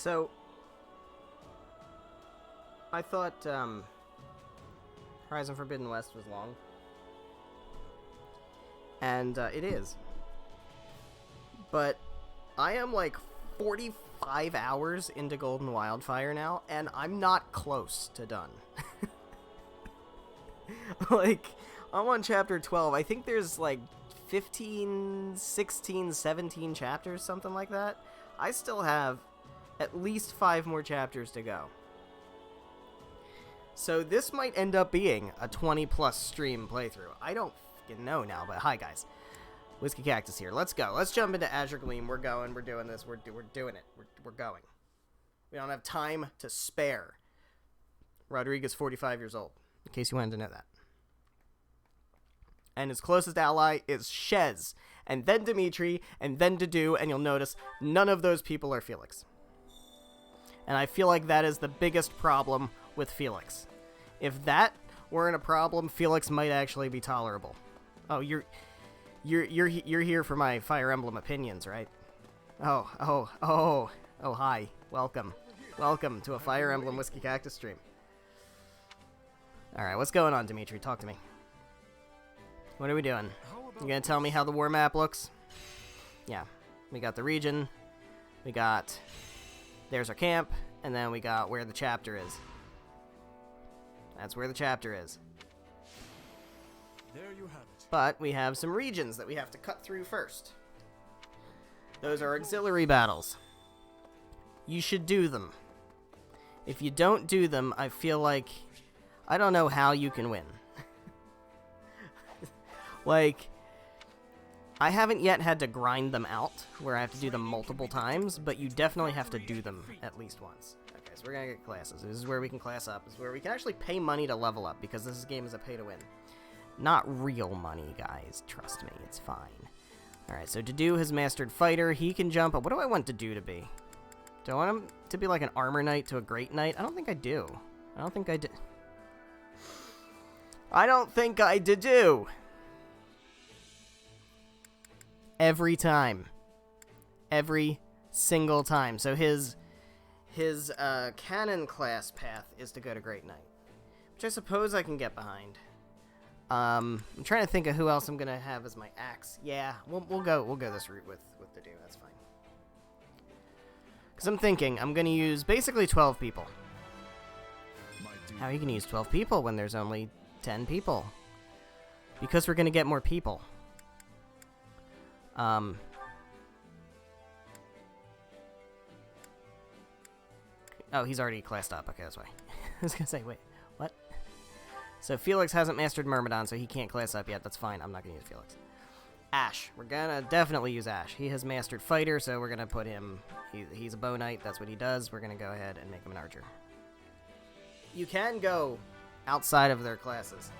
So, I thought Horizon Forbidden West was long. And it is. But I am like 45 hours into Golden Wildfire now, and I'm not close to done. Like, I'm on chapter 12. I think there's like 15, 16, 17 chapters, something like that. I still have at least 5 more chapters to go. So this might end up being a 20-plus stream playthrough. I don't fucking know now, but hi, guys. Whiskey Cactus here. Let's go. Let's jump into Azure Gleam. We're going. We're doing this. We're doing it. We're going. We don't have time to spare. Rodriguez, 45 years old, in case you wanted to know that. And his closest ally is Shez, and then Dimitri, and then Dedu, and you'll notice none of those people are Felix. And I feel like that is the biggest problem with Felix. If that weren't a problem, Felix might actually be tolerable. Oh, you're here for my Fire Emblem opinions, right? Oh, hi. Welcome to a Fire Emblem Whiskey Cactus stream. Alright, what's going on, Dimitri? Talk to me. What are we doing? You gonna tell me how the war map looks? Yeah. We got the region. We got... There's our camp. And then we got where the chapter is. That's where the chapter is. There you have it. But we have some regions that we have to cut through first. Those are auxiliary battles. You should do them. If you don't do them, I feel like... I don't know how you can win. Like, I haven't yet had to grind them out, where I have to do them multiple times, but you definitely have to do them at least once. Okay, so we're gonna get classes. This is where we can class up. This is where we can actually pay money to level up, because this game is a pay-to-win. Not real money, guys. Trust me, it's fine. Alright, so Dedu has mastered Fighter. He can jump up. What do I want Dedu to be? Do I want him to be like an Armor Knight to a Great Knight? I don't think I do. I don't think I do. I don't think I do. Every time. Every single time. So his canon class path is to go to Great Knight, which I suppose I can get behind. I'm trying to think of who else I'm gonna have as my axe. Yeah, we'll go this route with Dedu. That's fine. Because I'm thinking I'm gonna use basically 12 people. How are you gonna use 12 people when there's only 10 people? Because we're gonna get more people. Oh, he's already classed up. Okay, that's why. I was gonna say, wait, what? So Felix hasn't mastered Myrmidon, so he can't class up yet. That's fine. I'm not gonna use Felix. Ash. We're gonna definitely use Ash. He has mastered Fighter, so we're gonna put him... He's a bow knight. That's what he does. We're gonna go ahead and make him an archer. You can go outside of their classes.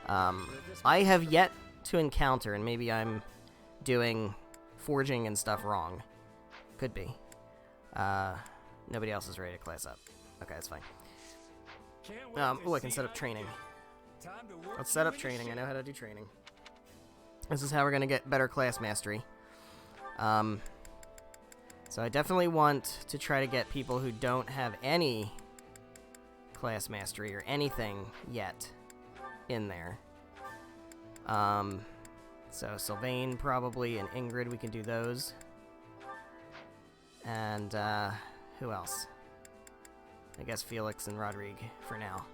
I have yet to encounter, and maybe I'm doing forging and stuff wrong. Could be. Nobody else is ready to class up. Okay, that's fine. Oh, I can set up training. Let's set up training. I know how to do training. This is how we're going to get better class mastery. So I definitely want to try to get people who don't have any class mastery or anything yet in there. So Sylvain probably, and Ingrid, we can do those. And, who else? I guess Felix and Rodrigue for now.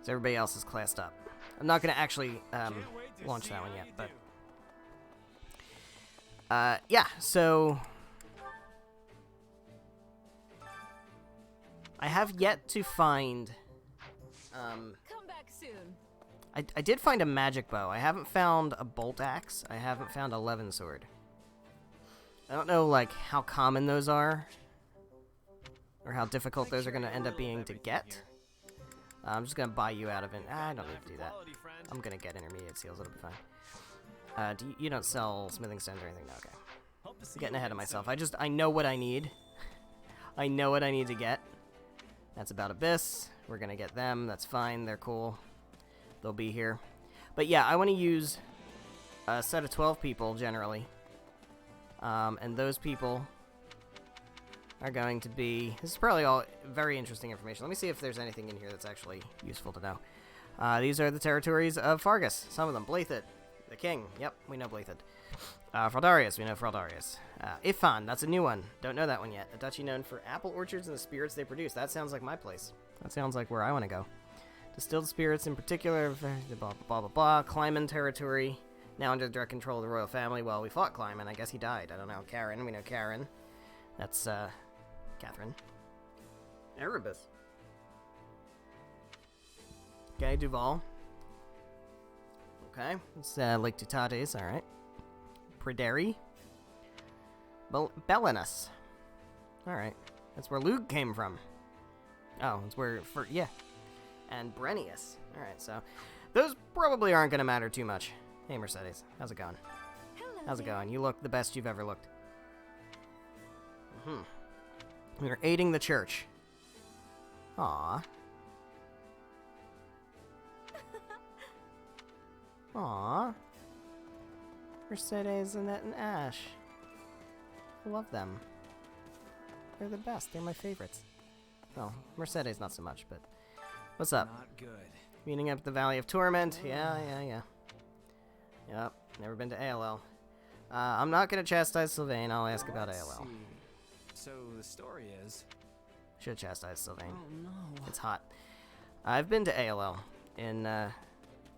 So everybody else is classed up. I'm not going to actually launch that one yet, but... yeah, so... I have yet to find... Come back soon. I did find a magic bow. I haven't found a bolt axe. I haven't found a Levin sword. I don't know, like, how common those are. Or how difficult those are going to end up being to get. I'm just going to buy you out of it. I don't need to do that. I'm going to get intermediate seals. It'll be fine. You don't sell smithing stones or anything? No, okay. I'm getting ahead of myself. I know what I need. I know what I need to get. That's about Abyss. We're going to get them. That's fine. They're cool. They'll be here. But yeah, I want to use a set of 12 people, generally. And those people are going to be... This is probably all very interesting information. Let me see if there's anything in here that's actually useful to know. These are the territories of Fargus. Some of them. Blathid, the king. Yep, we know Blathid. Fraldarius, we know Fraldarius. Ifan, that's a new one. Don't know that one yet. A duchy known for apple orchards and the spirits they produce. That sounds like my place. That sounds like where I want to go. Distilled spirits in particular, blah, blah, blah, blah. Clyman territory, now under direct control of the royal family. Well, we fought Clyman. I guess he died. I don't know. Karen, we know Karen. That's, Catherine. Erebus. Okay, Duval. Okay, it's Lake Tutates, alright. Praderi. Belinus. Alright, that's where Luke came from. Oh, that's where, yeah. And Brennius. Alright, so those probably aren't going to matter too much. Hey, Mercedes, how's it going? Hello How's it there. going? You look the best you've ever looked. We're aiding the church. Aww. Aww. Mercedes, Annette, and Ash. I love them. They're the best. They're my favorites. Well, Mercedes not so much, but... What's up? Not good. Meeting up at the Valley of Torment? Yeah. Yep, never been to ALL. I'm not gonna chastise Sylvain, I'll ask about Let's ALL. see. So the story is... Should chastise Sylvain. Oh no. It's hot. I've been to ALL in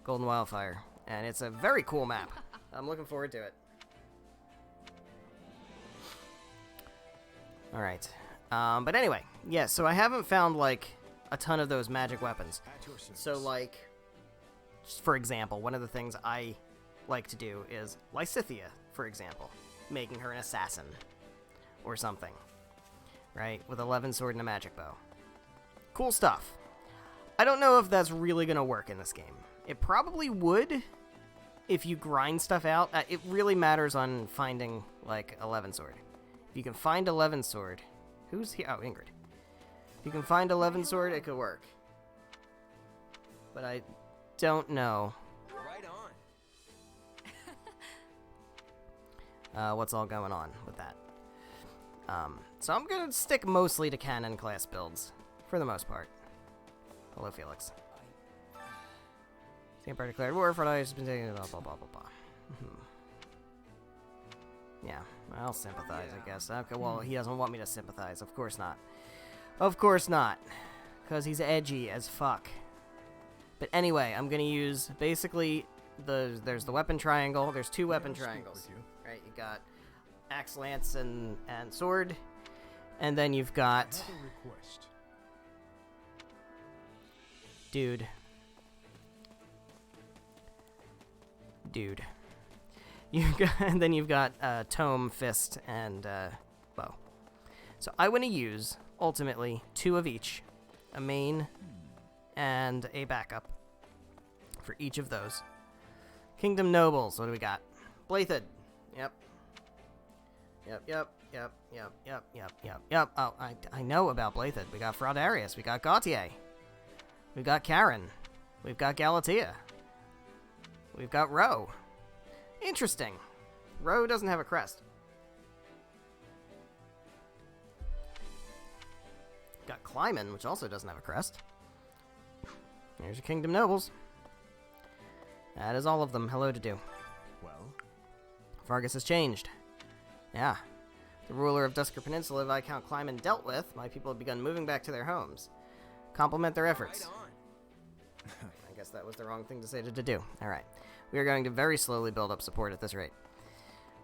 Golden Wildfire, and it's a very cool map. I'm looking forward to it. Alright. But anyway, yeah, so I haven't found, like, a ton of those magic weapons. At your service. So, like, just for example, one of the things I like to do is Lysithea, for example, making her an assassin or something, right? With 11 sword and a magic bow. Cool stuff. I don't know if that's really going to work in this game. It probably would if you grind stuff out. It really matters on finding, like, 11 sword. If you can find 11 sword... Who's here? Oh, Ingrid. If you can find 11 sword, it could work. But I don't know Right on. what's all going on with that. So I'm going to stick mostly to cannon class builds, for the most part. Hello, Felix. The Empire declared war for has been taking blah, blah, blah, blah, blah. Yeah, I'll sympathize, I guess. Okay, well, he doesn't want me to sympathize. Of course not. Of course not. Because he's edgy as fuck. But anyway, I'm going to use, basically, there's the weapon triangle. There's two weapon triangles. Right, you got axe, lance, and sword. And then you've got... Dude. And then you've got tome, fist, and bow. So I want to use, ultimately, 2 of each. A main and a backup for each of those. Kingdom Nobles, what do we got? Blathid. Yep. Oh, I know about Blathid. We got Fraudarius. We got Gautier. We've got Karen. We've got Galatea. We've got Ro. Interesting. Ro doesn't have a crest. Got Clyman, which also doesn't have a crest. There's your Kingdom Nobles. That is all of them. Hello to do. Well, Fargus has changed. Yeah. The ruler of Dusker Peninsula, Viscount Clyman, dealt with. My people have begun moving back to their homes. Compliment their efforts. right on. I guess that was the wrong thing to say to do. Alright. We are going to very slowly build up support at this rate.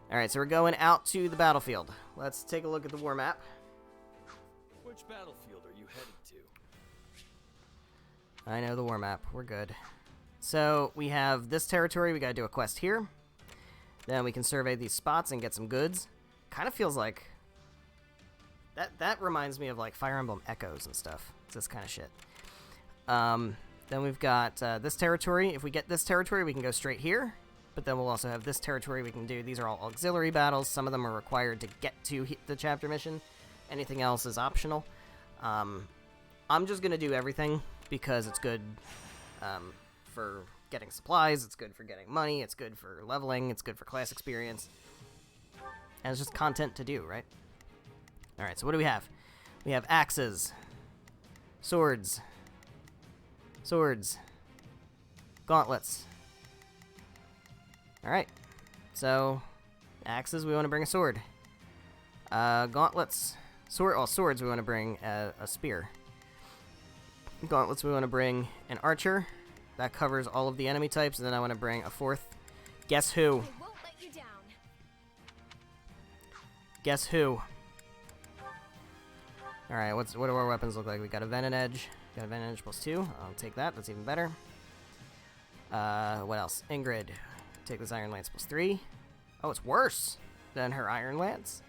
Alright, so we're going out to the battlefield. Let's take a look at the war map. Which battlefield are you headed to? I know the war map. We're good. So, we have this territory. We gotta do a quest here. Then we can survey these spots and get some goods. Kind of feels like... That reminds me of, like, Fire Emblem Echoes and stuff. It's this kind of shit. Then we've got this territory. If we get this territory, we can go straight here. But then we'll also have this territory we can do. These are all auxiliary battles. Some of them are required to get to the chapter mission. Anything else is optional. I'm just going to do everything because it's good for getting supplies. It's good for getting money. It's good for leveling. It's good for class experience. And it's just content to do, right? Alright, so what do we have? We have axes. Swords. Swords. Gauntlets. Alright. So, axes, we want to bring a sword. Gauntlets. Swords, we want to bring a spear. Gauntlets, we want to bring an archer. That covers all of the enemy types, and then I want to bring a fourth. Guess who? I won't let you down. Guess who? Alright, what do our weapons look like? We got a Venom Edge. Got a Venom Edge +2. I'll take that. That's even better. What else? Ingrid. Take this Iron Lance +3. Oh, it's worse than her Iron Lance.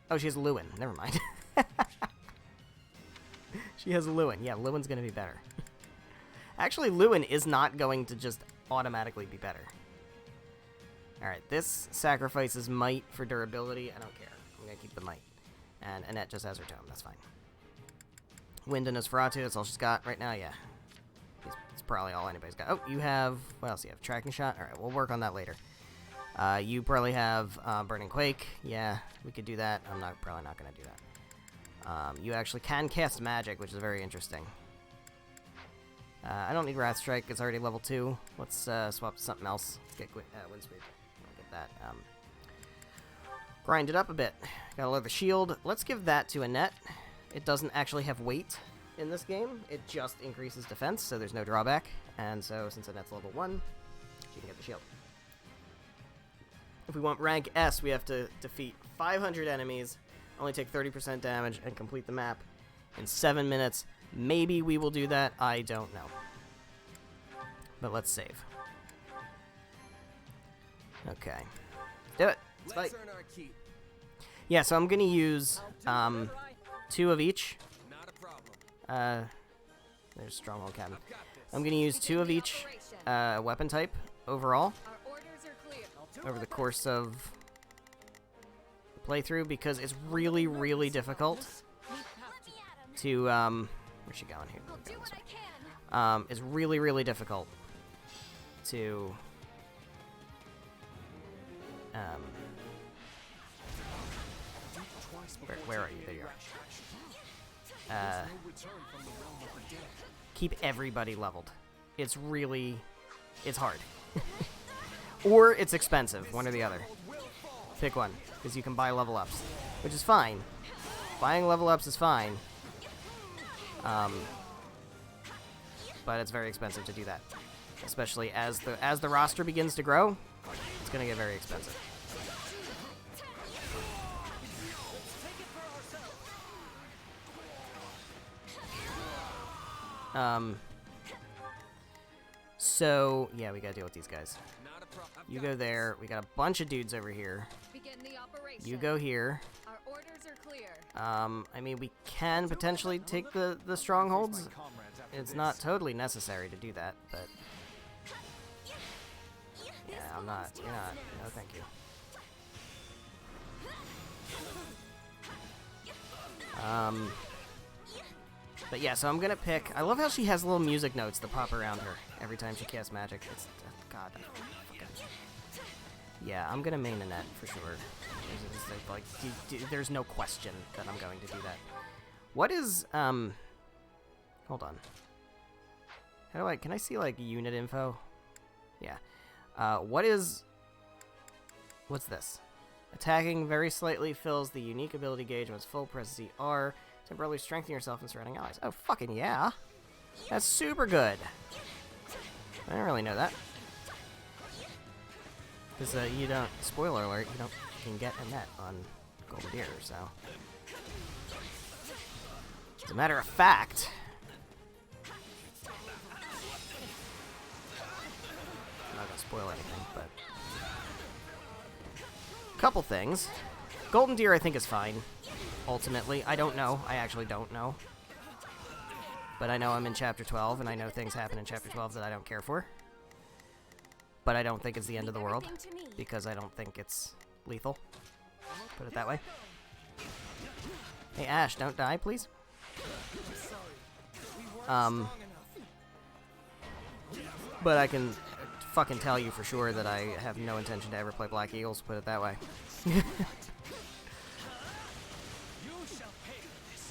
Oh, she has Lewin. Never mind. She has Lewin. Yeah, Lewin's going to be better. Actually, Lewin is not going to just automatically be better. Alright, this sacrifices might for durability. I don't care. I'm going to keep the might. And Annette just has her tome. That's fine. Wind and Nosferatu. That's all she's got right now. Yeah. It's probably all anybody's got. Oh, you have... What else do you have? Tracking Shot? Alright, we'll work on that later. You probably have Burning Quake. Yeah, we could do that. I'm probably not going to do that. You actually can cast magic, which is very interesting. I don't need Wrath Strike. It's already level 2. Let's swap to something else. Let's get Windsweep. I'll get that. Grind it up a bit. Got a leather shield. Let's give that to Annette. It doesn't actually have weight in this game. It just increases defense, so there's no drawback. And so, since Annette's level 1, she can get the shield. If we want rank S, we have to defeat 500 enemies, only take 30% damage, and complete the map in 7 minutes. Maybe we will do that. I don't know. But let's save. Okay. Do it. Let's fight. Yeah, so I'm going to use 2 of each. There's Stronghold Cabin. I'm going to use 2 of each weapon type overall over the course of the playthrough because it's really, really difficult to... where's she going here? It's really, really difficult to... where are you? There you are. Keep everybody leveled. It's really... It's hard. Or it's expensive, one or the other. Pick one, because you can buy level ups, which is fine. Buying level ups is fine. But it's very expensive to do that. Especially as the roster begins to grow, it's gonna get very expensive. So, yeah, we gotta deal with these guys. You go there. We got a bunch of dudes over here. You go here. Our orders are clear. I mean, we can potentially take the strongholds. It's not totally necessary to do that, but... Yeah, I'm not. You're not. No, thank you. But yeah, so I'm gonna pick... I love how she has little music notes that pop around her every time she casts magic. It's... God. Yeah, I'm gonna main Annette for sure. There's no question that I'm going to do that. What is... Hold on. How do I... Can I see, like, unit info? Yeah. What is... What's this? Attacking very slightly fills the unique ability gauge when it's full. Press ZR. Temporarily strengthen yourself and surrounding allies. Oh, fucking yeah. That's super good. I didn't really know that. Because you don't... Spoiler alert, you can get Annette on Golden Deer, so... As a matter of fact... I'm not gonna spoil anything, but... Couple things. Golden Deer, I think, is fine. Ultimately. I don't know. I actually don't know. But I know I'm in Chapter 12, and I know things happen in Chapter 12 that I don't care for. But I don't think it's the end of the world. Because I don't think it's lethal. Put it that way. Hey, Ash, don't die, please. But I can fucking tell you for sure that I have no intention to ever play Black Eagles, put it that way.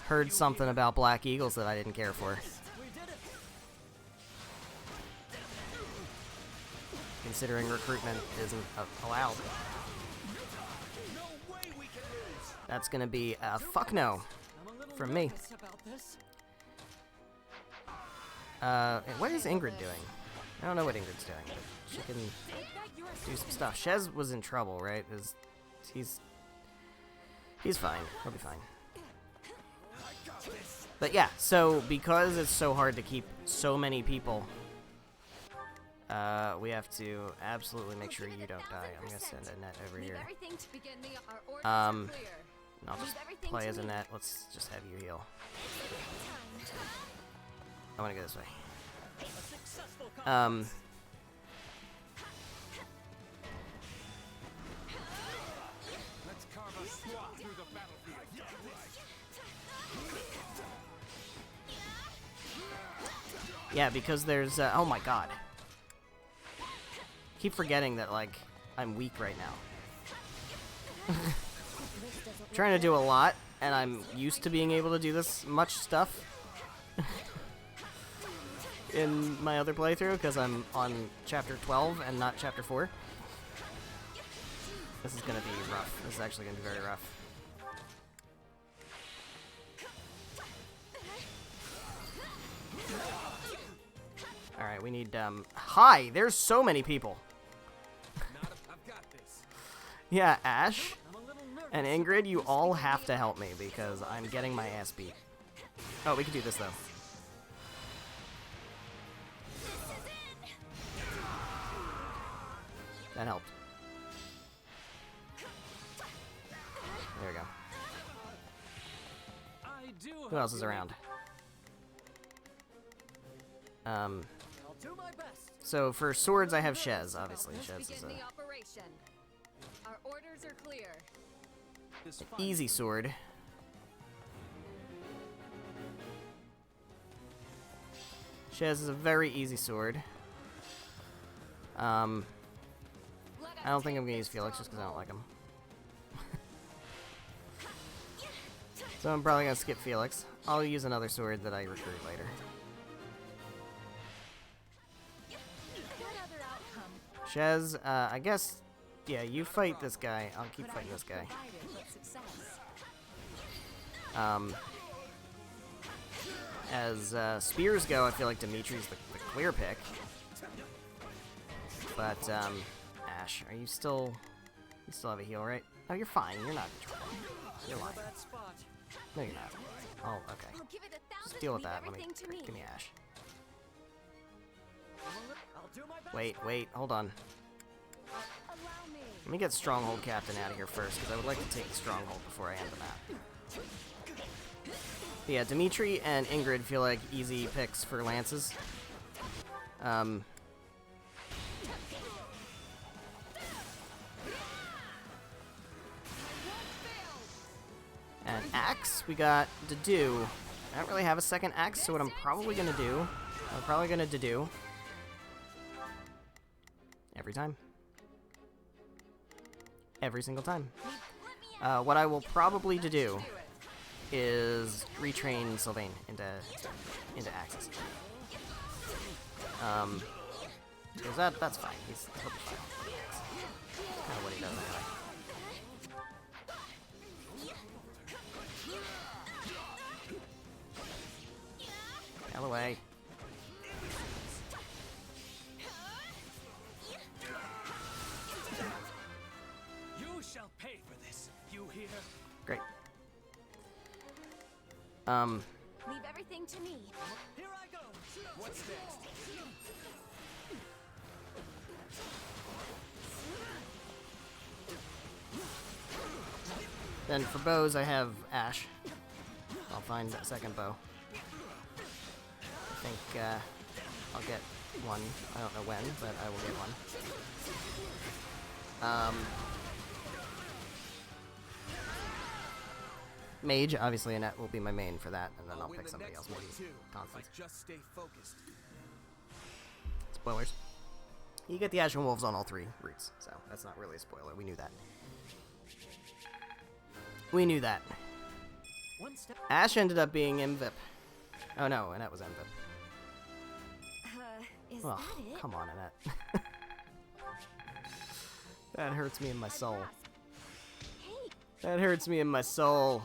heard something about Black Eagles that I didn't care for. We did it. Considering recruitment isn't allowed. No way we can lose. That's gonna be a fuck no I'm a little from me. nervous about this. What is Ingrid doing? I don't know what Ingrid's doing, but she can do some stuff. Shez was in trouble, right? He's fine. He'll be fine. But yeah, so because it's so hard to keep so many people, we have to absolutely make sure you don't die. I'm gonna send a net over here. I'll just play as a net. Let's just have you heal. I want to go this way. Let's carve a swath through the battlefield. Yeah, because there's oh my god. Keep forgetting that like I'm weak right now. Trying to do a lot, and I'm used to being able to do this much stuff in my other playthrough because I'm on chapter 12 and not chapter 4. This is gonna be rough. This is actually gonna be very rough. Alright, we need, hi! There's so many people! I've got this. Yeah, Ash and Ingrid, you all have to help me because I'm getting my ass beat. Oh, we can do this, though. That helped. There we go. I do Who else is around? I'll do my best. So for swords, I have Shez, obviously. Shez is Begin the operation. Our orders are clear. This an fight easy sword. Shez is a very easy sword. I don't think I'm gonna use Felix just because I don't like him. So I'm probably gonna skip Felix. I'll use another sword that I recruit later. What other outcome? Shez, I guess, yeah, you fight this guy. I'll keep fighting this guy. Provided with success. As spears go, I feel like Dimitri's the clear pick. But, Ash, are you still... You still have a heal, right? Oh, you're fine. You're not in trouble. You're lying. that spot. No, you're not. Oh, okay. I'll give it 1,000. Just deal with Leave that. Let me... everything to me. Give me Ash. I'll do my best. Wait, hold on. Allow me. Let me get Stronghold Captain out of here first, because I would like to take the Stronghold before I end the map. But yeah, Dimitri and Ingrid feel like easy picks for lances. And axe, we got Dedu. I don't really have a second axe, so what I'm probably gonna do, Dedu. Every time. Every single time. What I will probably do is retrain Sylvain into axes. Because that's fine. He'll be fine. That's kind of what he does anyway. Out of the way. You shall pay for this. You hear? Great. Leave everything to me. Here I go. What's next? Then for bows, I have Ash. I'll find a second bow. I think I'll get one. I don't know when, but I will get one. Mage, obviously, Annette will be my main for that, and then I'll win pick the somebody next else, maybe one too, if I Constance. just stay focused. Spoilers. You get the Ashen Wolves on all 3 routes, so that's not really a spoiler. We knew that. We knew that. One step. Ash ended up being Mvip. Oh no, Annette was Mvip. Is Oh, that it? come on, Annette. That hurts me in my soul. Hey, That hurts me in my soul.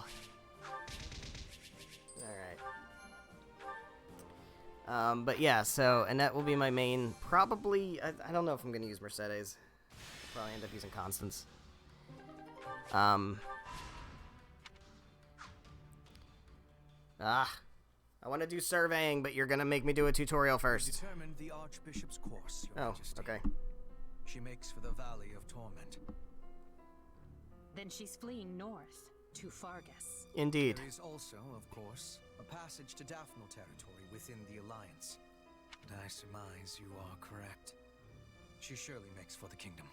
Alright. But yeah, so Annette will be my main. Probably, I don't know if I'm going to use Mercedes. I'll probably end up using Constance. I want to do surveying, but you're going to make me do a tutorial first. Determined the Archbishop's course, Your Oh, Majesty. okay. She makes for the Valley of Torment. Then she's fleeing north, to Fargus. Indeed. There is also, of course, a passage to Daphne territory within the Alliance. And I surmise you are correct. She surely makes for the kingdom.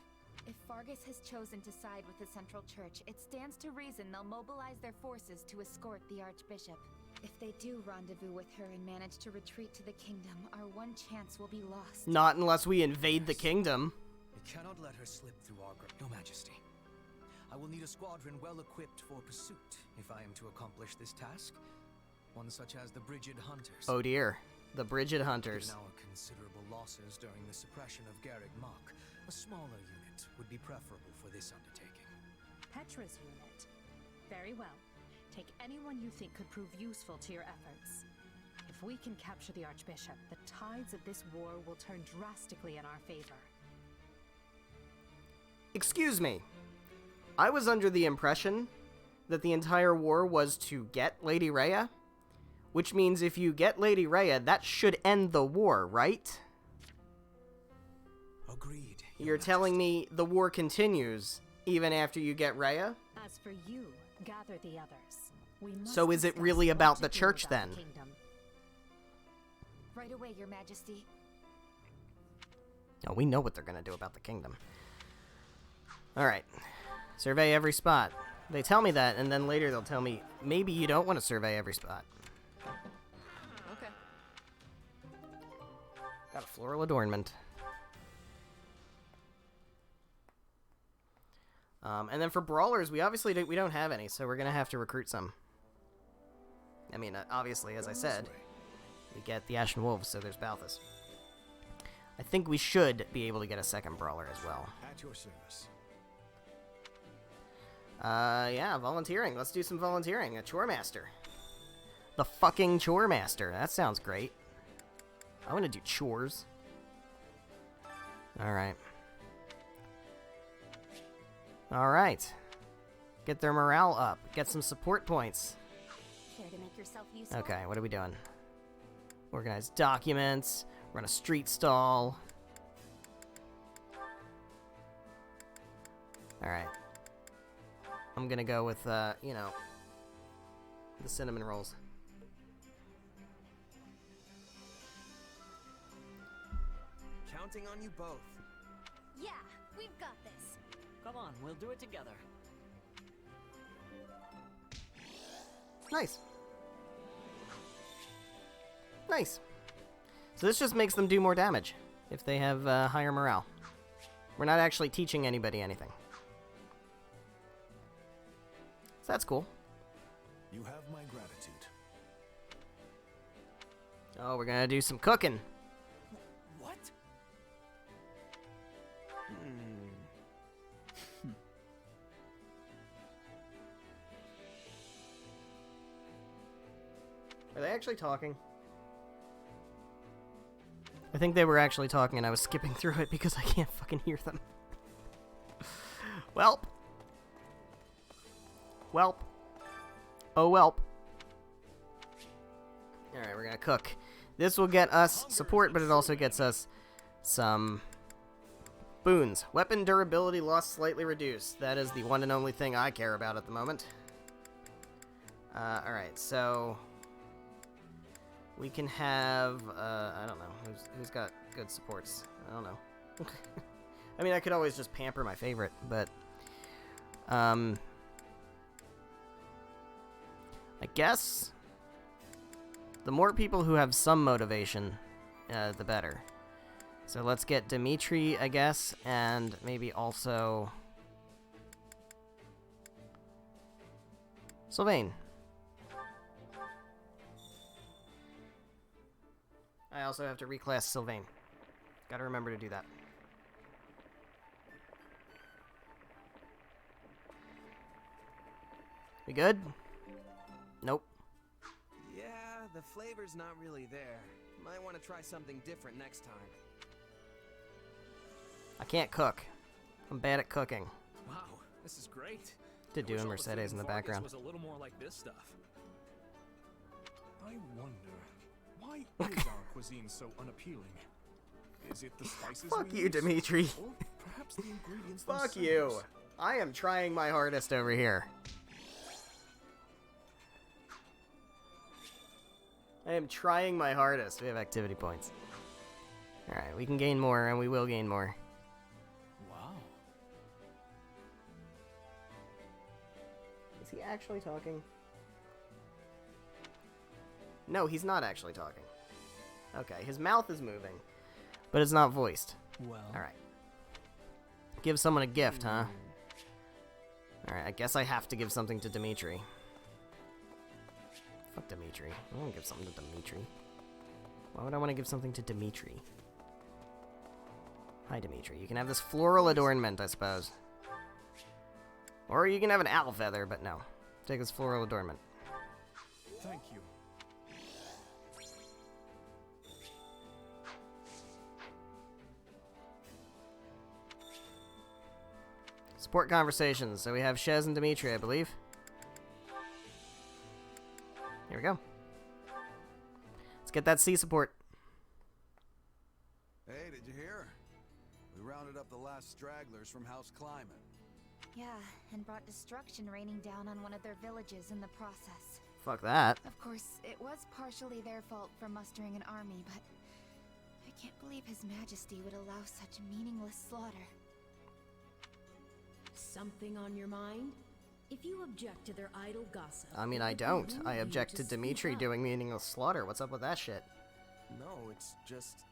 if Fargus has chosen to side with the Central Church, it stands to reason they'll mobilize their forces to escort the Archbishop. If they do rendezvous with her and manage to retreat to the kingdom, our one chance will be lost. Not unless we invade the kingdom. We cannot let her slip through our grip, Your Majesty. I will need a squadron well equipped for pursuit if I am to accomplish this task. One such as the Brigid Hunters. Oh dear. The Brigid Hunters. Given our considerable losses during the suppression of Garreg Mach, a smaller unit would be preferable for this undertaking. Petra's unit. Very well. Take anyone you think could prove useful to your efforts. If we can capture the Archbishop, the tides of this war will turn drastically in our favor. Excuse me. I was under the impression that the entire war was to get Lady Rhea, which means if you get Lady Rhea, that should end the war, right? Agreed. You're telling me the war continues even after you get Rhea? As for you, gather the others. We must So is it discuss really what about to the do church about then? the kingdom. Right away, Your Majesty. No, we know what they're gonna do about the kingdom. Alright. Survey every spot. They tell me that, and then later they'll tell me, maybe you don't want to survey every spot. Okay. Got a floral adornment. And then for brawlers, we obviously we don't have any, so we're gonna have to recruit some. I mean, obviously, as I said, we get the Ashen Wolves, so there's Balthus. I think we should be able to get a second brawler as well. At your service. Yeah, volunteering. Let's do some volunteering. A chore master. The fucking chore master. That sounds great. I want to do chores. Alright. Alright. Get their morale up. Get some support points. Care to make yourself useful? Okay, what are we doing? Organize documents. Run a street stall. Alright. I'm gonna go with, you know, the cinnamon rolls. Counting on you both. Yeah, we've got this. Come on, we'll do it together. Nice. Nice. So this just makes them do more damage if they have higher morale. We're not actually teaching anybody anything. So that's cool. You have my gratitude. Oh, we're gonna do some cooking. What? Are they actually talking? I think they were actually talking and I was skipping through it because I can't fucking hear them. Welp. Welp. Oh, welp. Alright, we're gonna cook. This will get us support, but it also gets us some boons. Weapon durability loss slightly reduced. That is the one and only thing I care about at the moment. Alright, so we can have, I don't know, who's got good supports? I don't know. I mean, I could always just pamper my favorite, but, I guess the more people who have some motivation, the better. So let's get Dimitri, I guess, and maybe also Sylvain. I also have to reclass Sylvain. Gotta remember to do that. We good? Nope. Yeah, the flavor's not really there. Might want to try something different next time. I can't cook. I'm bad at cooking. Wow, this is great. To do I wish a all the Mercedes food in the Vargas background. was a little more like this stuff. I wonder, why is our cuisine so unappealing? Is it the spices Fuck we you, use? Dimitri. Or perhaps the ingredients Fuck themselves? you. I am trying my hardest over here. I am trying my hardest. We have activity points. Alright, we can gain more, and we will gain more. Wow. Is he actually talking? No, he's not actually talking. Okay, his mouth is moving, but it's not voiced. Well, Alright. Give someone a gift, huh? Alright, I guess I have to give something to Dimitri. Fuck Dimitri. I don't want to give something to Dimitri. Why would I want to give something to Dimitri? Hi, Dimitri. You can have this floral adornment, I suppose. Or you can have an owl feather, but no. Take this floral adornment. Thank you. Support conversations. So we have Shez and Dimitri, I believe. Here we go. Let's get that C support. Hey, did you hear? We rounded up the last stragglers from House Climate. Yeah, and brought destruction raining down on one of their villages in the process. Fuck that. Of course, it was partially their fault for mustering an army, but I can't believe His Majesty would allow such meaningless slaughter. Something on your mind? If you object to their idle gossip... I mean, I it would don't. behoove I you object to speak Dimitri up. doing meaningless slaughter. What's up with that shit? No, it's just...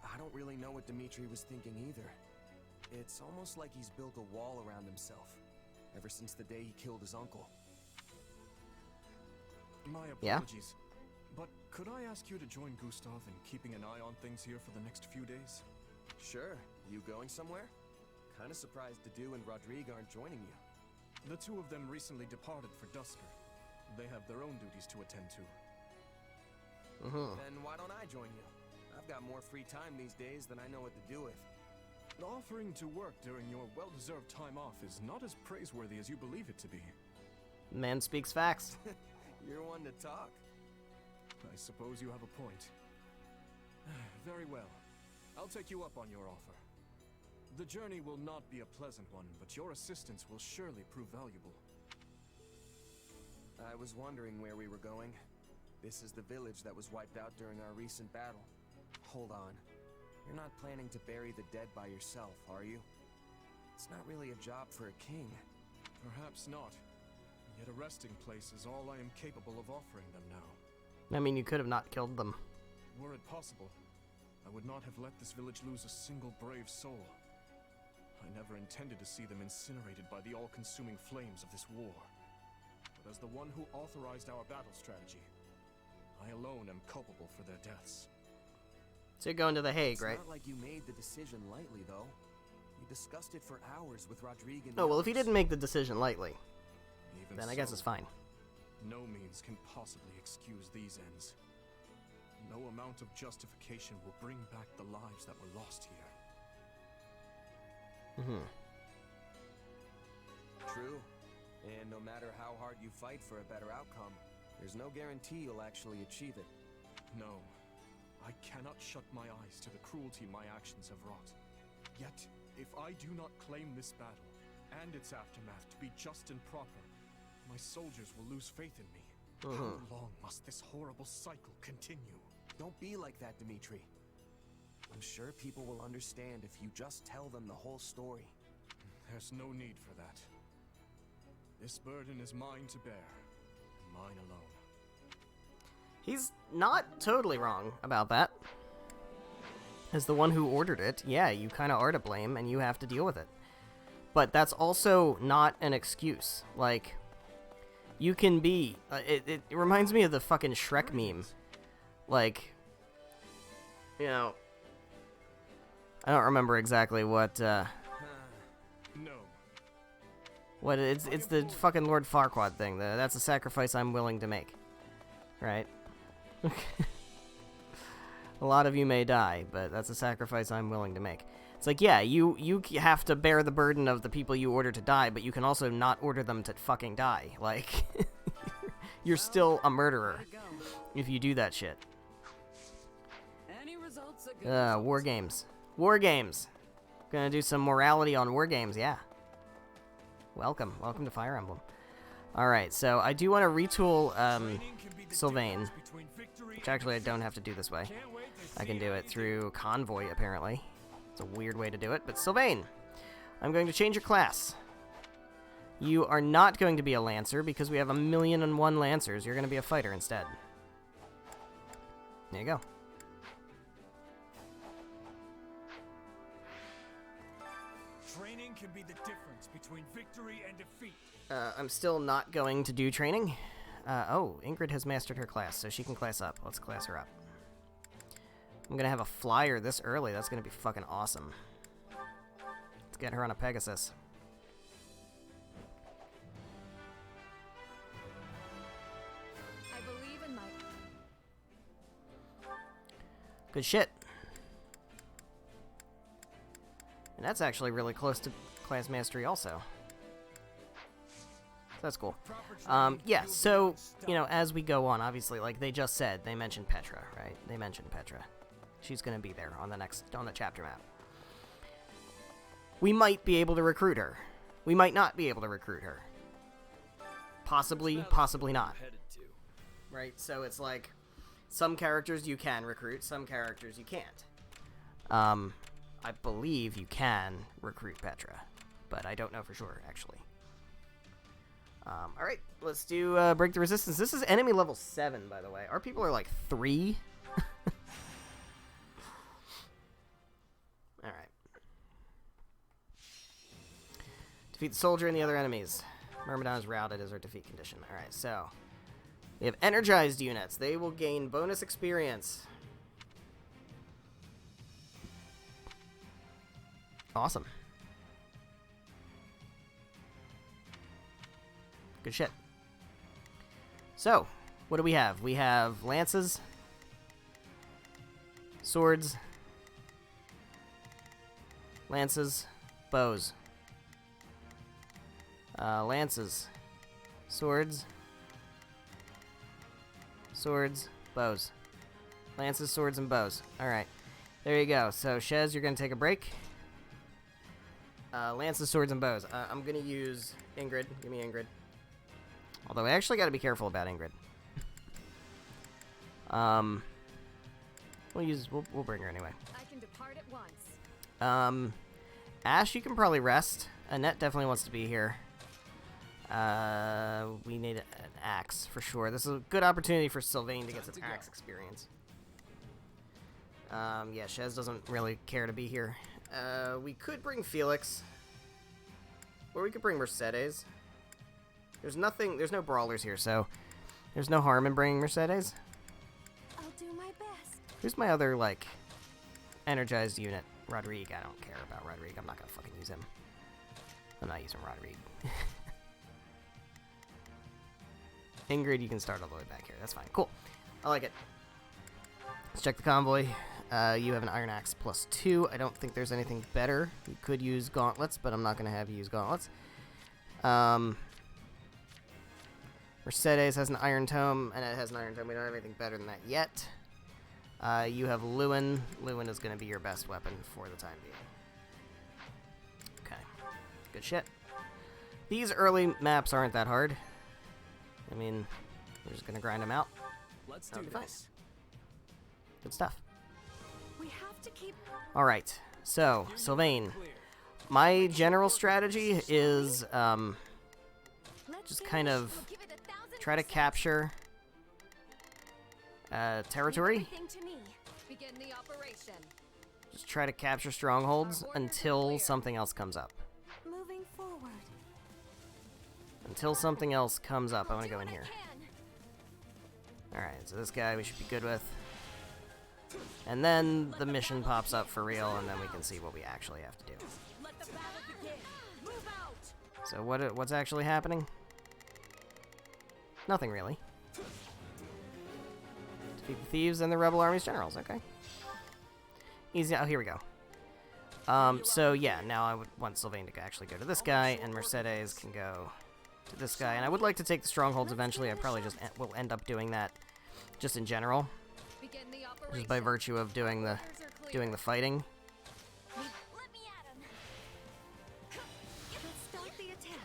I don't really know what Dimitri was thinking either. It's almost like he's built a wall around himself, ever since the day he killed his uncle. My Yeah? apologies. But could I ask you to join Gustav in keeping an eye on things here for the next few days? Sure. You going somewhere? Kinda surprised Dedu and Rodrigue aren't joining you. The two of them recently departed for Dusker. They have their own duties to attend to. Then why don't I join you? I've got more free time these days than I know what to do with. Offering to work during your well-deserved time off is not as praiseworthy as you believe it to be. Man speaks facts. You're one to talk. I suppose you have a point. Very well. I'll take you up on your offer. The journey will not be a pleasant one, but your assistance will surely prove valuable. I was wondering where we were going. This is the village that was wiped out during our recent battle. Hold on. You're not planning to bury the dead by yourself, are you? It's not really a job for a king. Perhaps not. Yet a resting place is all I am capable of offering them now. I mean, you could have not killed them. Were it possible, I would not have let this village lose a single brave soul. I never intended to see them incinerated by the all-consuming flames of this war. But as the one who authorized our battle strategy, I alone am culpable for their deaths. So you're going to The Hague, It's right? not like you made the decision lightly, though. You discussed it for hours with Rodrigue and Oh, well, if he others. didn't make the decision lightly, Even then I guess so, it's fine. no means can possibly excuse these ends. No amount of justification will bring back the lives that were lost here. True. And no matter how hard you fight for a better outcome, there's no guarantee you'll actually achieve it. No, I cannot shut my eyes to the cruelty my actions have wrought. Yet, if I do not claim this battle, and its aftermath to be just and proper, my soldiers will lose faith in me. How long must this horrible cycle continue? Don't be like that, Dimitri. I'm sure people will understand if you just tell them the whole story. There's no need for that. This burden is mine to bear, and mine alone. He's not totally wrong about that. As the one who ordered it, yeah, you kind of are to blame, and you have to deal with it. But that's also not an excuse. Like, you can be... it reminds me of the fucking Shrek meme. Like, you know, I don't remember exactly what, No. what it's the fucking Lord Farquaad thing. That's a sacrifice I'm willing to make. Right? A lot of you may die, but that's a sacrifice I'm willing to make. It's like, yeah, you have to bear the burden of the people you order to die, but you can also not order them to fucking die. Like, you're still a murderer if you do that shit. War games. War games. Gonna do some morality on war games, yeah. Welcome to Fire Emblem. Alright, so I do want to retool, Sylvain. Which actually I don't have to do this way. I can do it through Convoy, apparently. It's a weird way to do it, but Sylvain, I'm going to change your class. You are not going to be a Lancer, because we have 1,000,001 Lancers. You're going to be a fighter instead. There you go. Training can be the difference between victory and defeat. I'm still not going to do training. Oh, Ingrid has mastered her class, so she can class up. Let's class her up. I'm gonna have a flyer this early. That's gonna be fucking awesome. Let's get her on a Pegasus. I believe in my... Good shit. And that's actually really close to class mastery also. That's cool. Yeah, so, you know, as we go on, obviously, like they just said, they mentioned Petra, right? They mentioned Petra. She's going to be there on the chapter map. We might be able to recruit her. We might not be able to recruit her. Possibly, possibly not. Right? So it's like, some characters you can recruit, some characters you can't. I believe you can recruit Petra, but I don't know for sure, actually. Alright, let's do Break the Resistance. This is enemy level 7, by the way. Our people are like 3. Alright. Defeat the soldier and the other enemies. Myrmidon is routed as our defeat condition. Alright, so we have energized units. They will gain bonus experience. Awesome. Good shit. So, what do we have? We have lances, swords, lances, bows. Lances, swords, bows. Lances, swords, and bows. Alright. There you go. So, Shez, you're going to take a break. Lances, swords, and bows. I'm going to use Ingrid. Give me Ingrid. Although I actually got to be careful about Ingrid. We'll bring her anyway. I can depart at once. Ash, you can probably rest. Annette definitely wants to be here. We need an axe for sure. This is a good opportunity for Sylvain to get some axe experience. Yeah, Shez doesn't really care to be here. We could bring Felix. Or we could bring Mercedes. There's no brawlers here, so there's no harm in bringing Mercedes. I'll do my best. Who's my other, like, energized unit? Rodrigue. I don't care about Rodrigue. I'm not gonna fucking use him. I'm not using Rodrigue. Ingrid, you can start all the way back here. That's fine. Cool. I like it. Let's check the convoy. You have an Iron Axe +2. I don't think there's anything better. You could use gauntlets, but I'm not going to have you use gauntlets. Mercedes has an Iron Tome, and it has an Iron Tome. We don't have anything better than that yet. You have Lewin. Lewin is going to be your best weapon for the time being. Okay. Good shit. These early maps aren't that hard. I mean, we're just going to grind them out. Let's do this. Good stuff. We have to keep... Alright, so, Sylvain. My general strategy is, just kind of try to capture territory. Begin the operation. Just try to capture strongholds until something else comes up. Moving forward. Until something else comes up, I want to go in here. Alright, so this guy we should be good with. And then the mission pops up for real, and then we can see what we actually have to do. So what's actually happening? Nothing really. Defeat the thieves and the rebel army's generals. Okay. Easy. Oh, here we go. So yeah, now I would want Sylvain to actually go to this guy, and Mercedes can go to this guy. And I would like to take the strongholds eventually. I probably just will end up doing that, just in general, just by virtue of doing the fighting. Let me at him. Let's start the attack.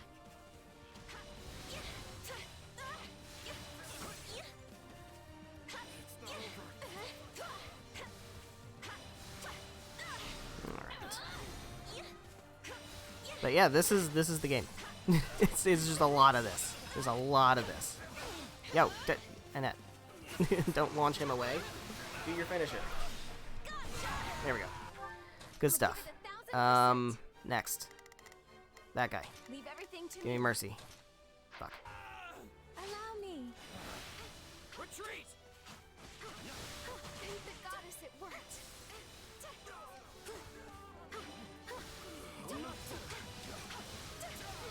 But yeah, this is the game. it's just a lot of this. There's a lot of this. Yo, Annette, don't launch him away. Do your finisher. There we go. Good stuff. Next. That guy. Leave everything to Give me mercy. Fuck. Allow me. Retreat! Thank the goddess it worked.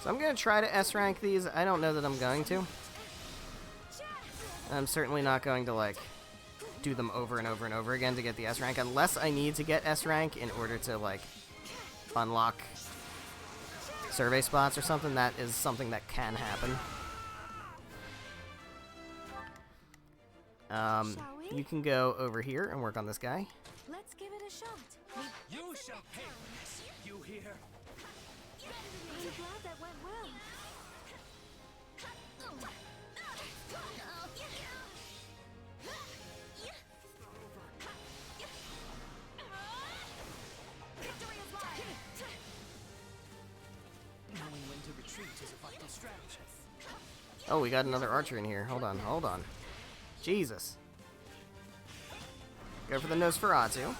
So I'm going to try to S-rank these. I don't know that I'm going to. I'm certainly not going to, like, do them over and over and over again to get the S-rank, unless I need to get S-rank in order to, like, unlock survey spots or something. That is something that can happen. You can go over here and work on this guy. Let's give it a shot. You shall pay for this. You hear? I'm glad that went well. Victory is mine. Knowing when to retreat is a vital strategy. Oh, we got another archer in here. Hold on, hold on. Jesus. Go for the Nosferatu.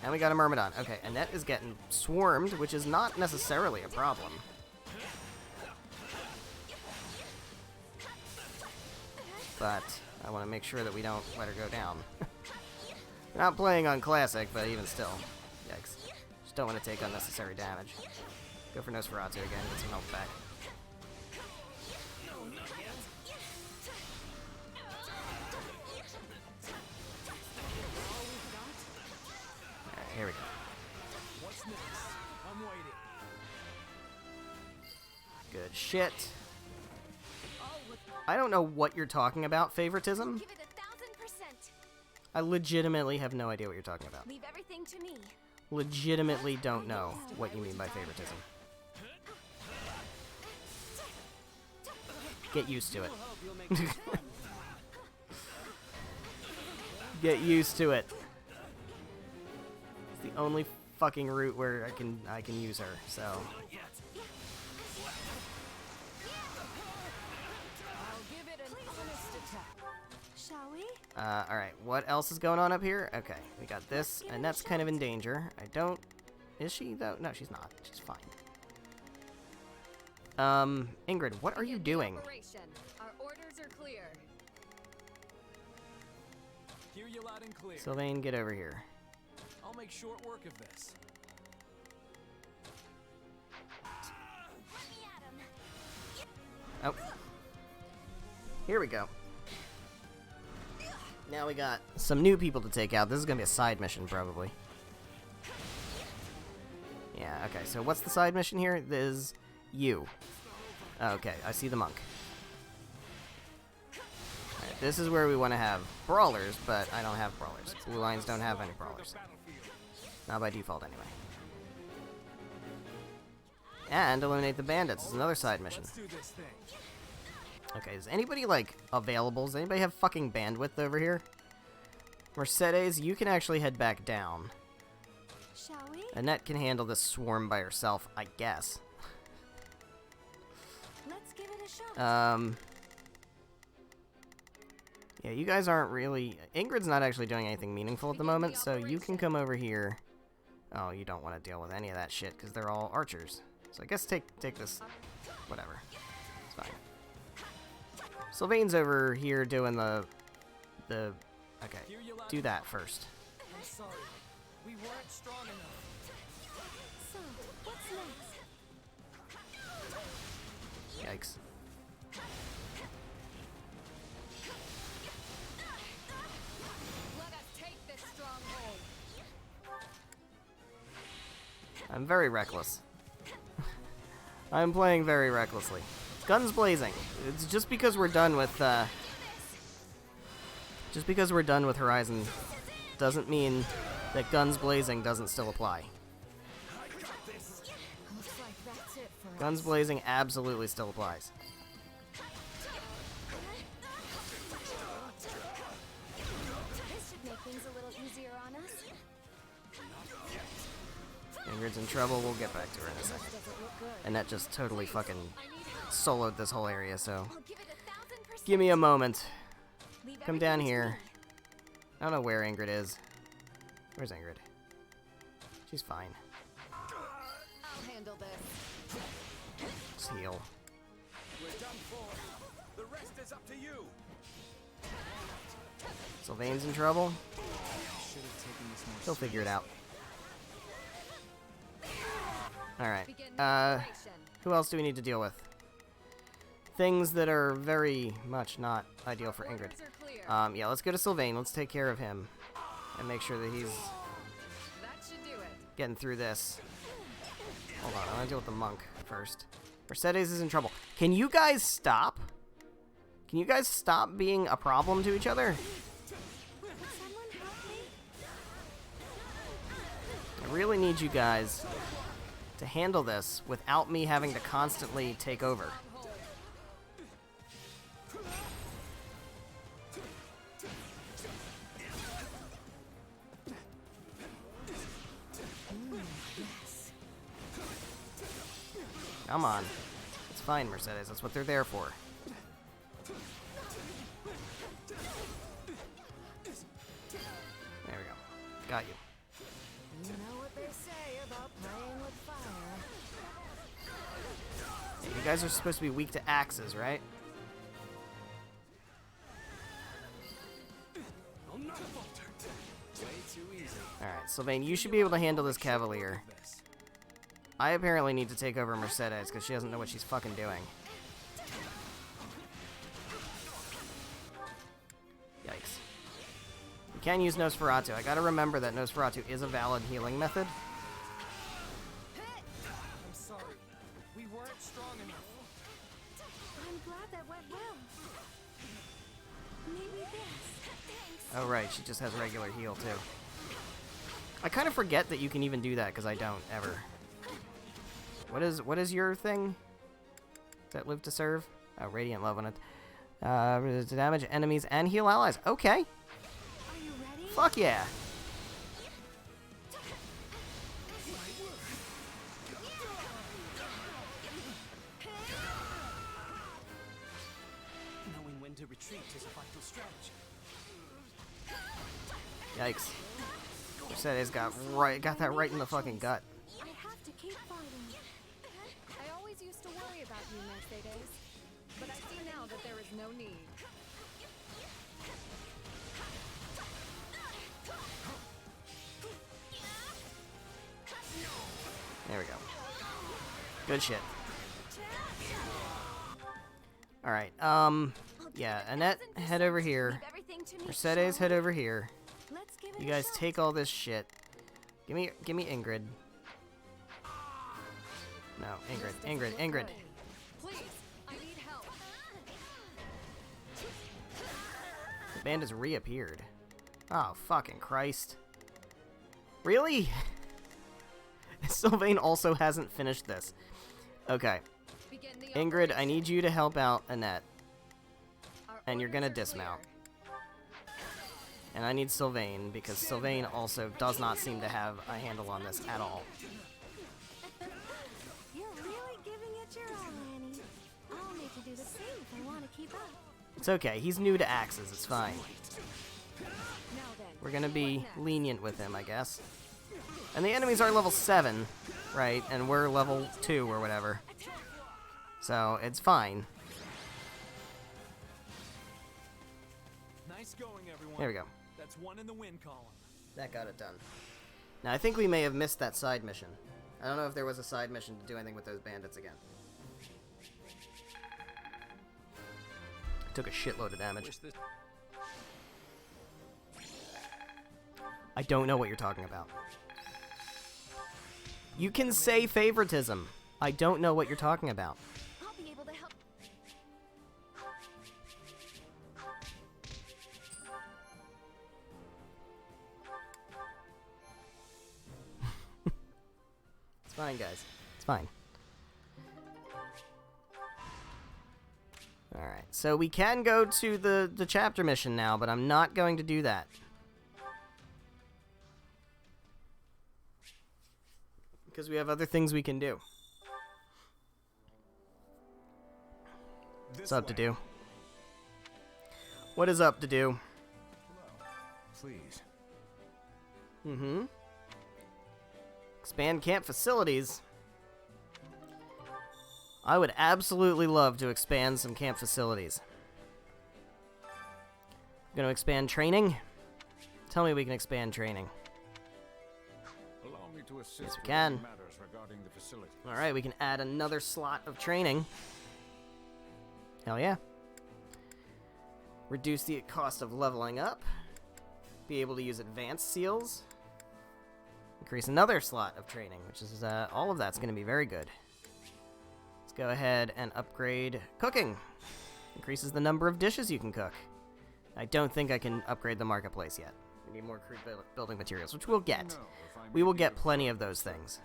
And we got a Myrmidon. Okay, Annette is getting swarmed, which is not necessarily a problem. But I want to make sure that we don't let her go down. We're not playing on Classic, but even still. Yikes. Just don't want to take unnecessary damage. Go for Nosferatu again, get some health back. Alright, here we go. What's next? I'm waiting. Good shit. I don't know what you're talking about, favoritism. Give it 1,000%. I legitimately have no idea what you're talking about. Leave everything to me. Legitimately don't know what you mean by favoritism. Get used to it. Get used to it. It's the only fucking route where I can use her, so. I'll give it an honest attack. Shall we? Alright, what else is going on up here? Okay, we got this, and that's kind of in danger. I don't... Is she, though? No, she's not. She's fine. Ingrid, what are you doing? Our orders are clear. Hear you loud and clear. Sylvain, get over here. I'll make short work of this. Let me at him. Oh. Here we go. Now we got some new people to take out. This is going to be a side mission, probably. Yeah, okay, so what's the side mission here? This is you. Okay, I see the monk. Alright, this is where we want to have brawlers, but I don't have brawlers. Blue Lions don't have any brawlers. Not by default, anyway. And eliminate the bandits is another side mission. Let's do this thing. Okay, is anybody, like, available? Does anybody have fucking bandwidth over here? Mercedes, you can actually head back down. Shall we? Annette can handle this swarm by herself, I guess. Let's give it a shot. Yeah, you guys aren't really... Ingrid's not actually doing anything meaningful at the moment, so you can come over here. Oh, you don't want to deal with any of that shit, because they're all archers. So I guess take this... Whatever. It's fine. Sylvain's over here doing the Okay, do that first. I'm sorry. We weren't strong enough. So, what's next? Yikes. Let us take this stronghold. I'm very reckless. I'm playing very recklessly. Guns blazing. It's just because we're done with Horizon doesn't mean that guns blazing doesn't still apply. Looks like that's it for Guns blazing absolutely still applies. This should make things a little easier on us. Ingrid's in trouble. We'll get back to her in a second. Doesn't look good. And that just totally fucking I need help. soloed this whole area, so I'll give it 1000%. give me a moment. Leave Come down everything to here. me. I don't know where Ingrid is. Where's Ingrid? She's fine. I'll handle this. Just heal. We're done for. The rest is up to you. Sylvain's in trouble. Should have taken this more He'll figure it out. Alright. Begin the operation. Who else do we need to deal with? Things that are very much not ideal for Ingrid. Orders are clear. Yeah, let's go to Sylvain. Let's take care of him. And make sure that he's That should do it. getting through this. Hold on, I want to deal with the monk first. Mercedes is in trouble. Can you guys stop? Can you guys stop being a problem to each other? Someone help me? I really need you guys to handle this without me having to constantly take over. Come on. It's fine, Mercedes. That's what they're there for. There we go. Got you. You know what they say about playing with fire. You guys are supposed to be weak to axes, right? I'll not falter. Way too easy. Alright, Sylvain, you should be able to handle this Cavalier. I apparently need to take over Mercedes because she doesn't know what she's fucking doing. Yikes. You can use Nosferatu. I gotta remember that Nosferatu is a valid healing method. I'm sorry. We weren't strong enough. I'm glad that went well. Maybe this. Oh right, she just has regular heal too. I kind of forget that you can even do that because I don't ever. What is your thing? That live to serve? Oh, radiant love on it. To damage enemies and heal allies. Okay. Are you ready? Fuck yeah. Knowing when to retreat is a vital strategy. Yikes. Mercedes got that right in the fucking gut. I have to keep fighting. I always used to worry about you, Mercedes. But I see now that there is no need. There we go. Good shit. Alright, yeah, Annette, head over here. Leave everything to me. Mercedes, head over here. Let's give it You a guys shot. take all this shit. Give me Ingrid. No, Ingrid. Please, I need help. The band has reappeared. Oh, fucking Christ. Really? Sylvain also hasn't finished this. Okay. Begin the Ingrid, I operation. need you to help out Annette. Our And you're gonna orders are dismount. clear. And I need Sylvain, because Sylvain also does not seem to have a handle on this at all. You're really giving it your all, Annie. I'll need to do the same if I want to keep up. It's okay, he's new to axes, it's fine. Now then, We're gonna be what next? lenient with him, I guess. And the enemies are level 7, right? And we're level 2 or whatever. So, it's fine. Nice going, everyone. There we go. That's one in the win column. That got it done. Now, I think we may have missed that side mission. I don't know if there was a side mission to do anything with those bandits again. Took a shitload of damage. I don't know what you're talking about. You can say favoritism. I don't know what you're talking about. I'll be able to help. It's fine, guys. It's fine. Alright, so we can go to the chapter mission now, but I'm not going to do that. Because we have other things we can do. What's up to do? What is up to do? Please. Mm-hmm. Expand camp facilities. I would absolutely love to expand some camp facilities. Gonna expand training? Tell me we can expand training. Allow me to assist Yes, we with can. any matters regarding the facility. Alright, we can add another slot of training. Hell yeah. Reduce the cost of leveling up. Be able to use advanced seals. Increase another slot of training, which is, all of that's going to be very good. Let's go ahead and upgrade cooking. Increases the number of dishes you can cook. I don't think I can upgrade the marketplace yet. We need more crude building materials, which we'll get. We will get plenty of those things.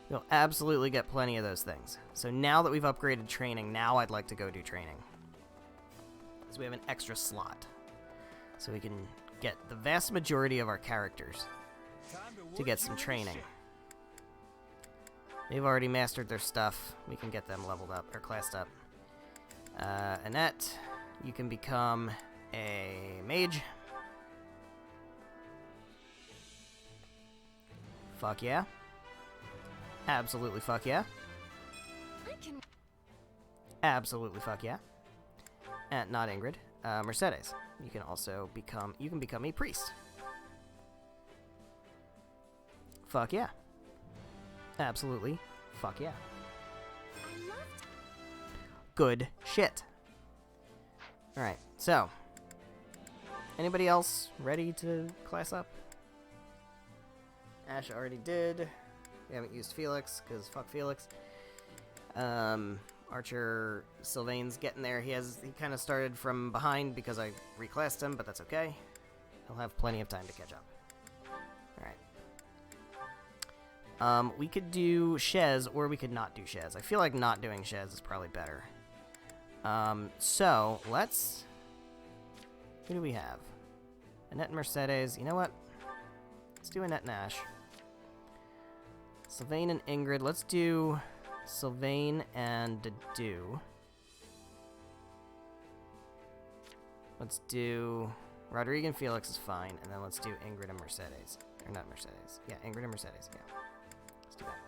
We'll absolutely get plenty of those things. So now that we've upgraded training, now I'd like to go do training. Because we have an extra slot. So we can get the vast majority of our characters to get some training. They've already mastered their stuff. We can get them leveled up, or classed up. Annette, you can become a mage. Fuck yeah. Absolutely fuck yeah. Absolutely fuck yeah. And not Ingrid. Mercedes. You can also become a priest. Fuck yeah. Absolutely fuck yeah. Good shit. Alright, so. Anybody else ready to class up? Ash already did. We haven't used Felix, because fuck Felix. Archer Sylvain's getting there. He kind of started from behind because I reclassed him, but that's okay. He'll have plenty of time to catch up. Alright. We could do Shez, or we could not do Shez. I feel like not doing Shez is probably better. So, let's... Who do we have? Annette and Mercedes. You know what? Let's do Annette and Ash. Sylvain and Ingrid. Let's do Sylvain and Dedu. Let's do... Rodrigo and Felix is fine. And then let's do Ingrid and Mercedes. Or not Mercedes. Yeah, Ingrid and Mercedes. Yeah. Let's do that.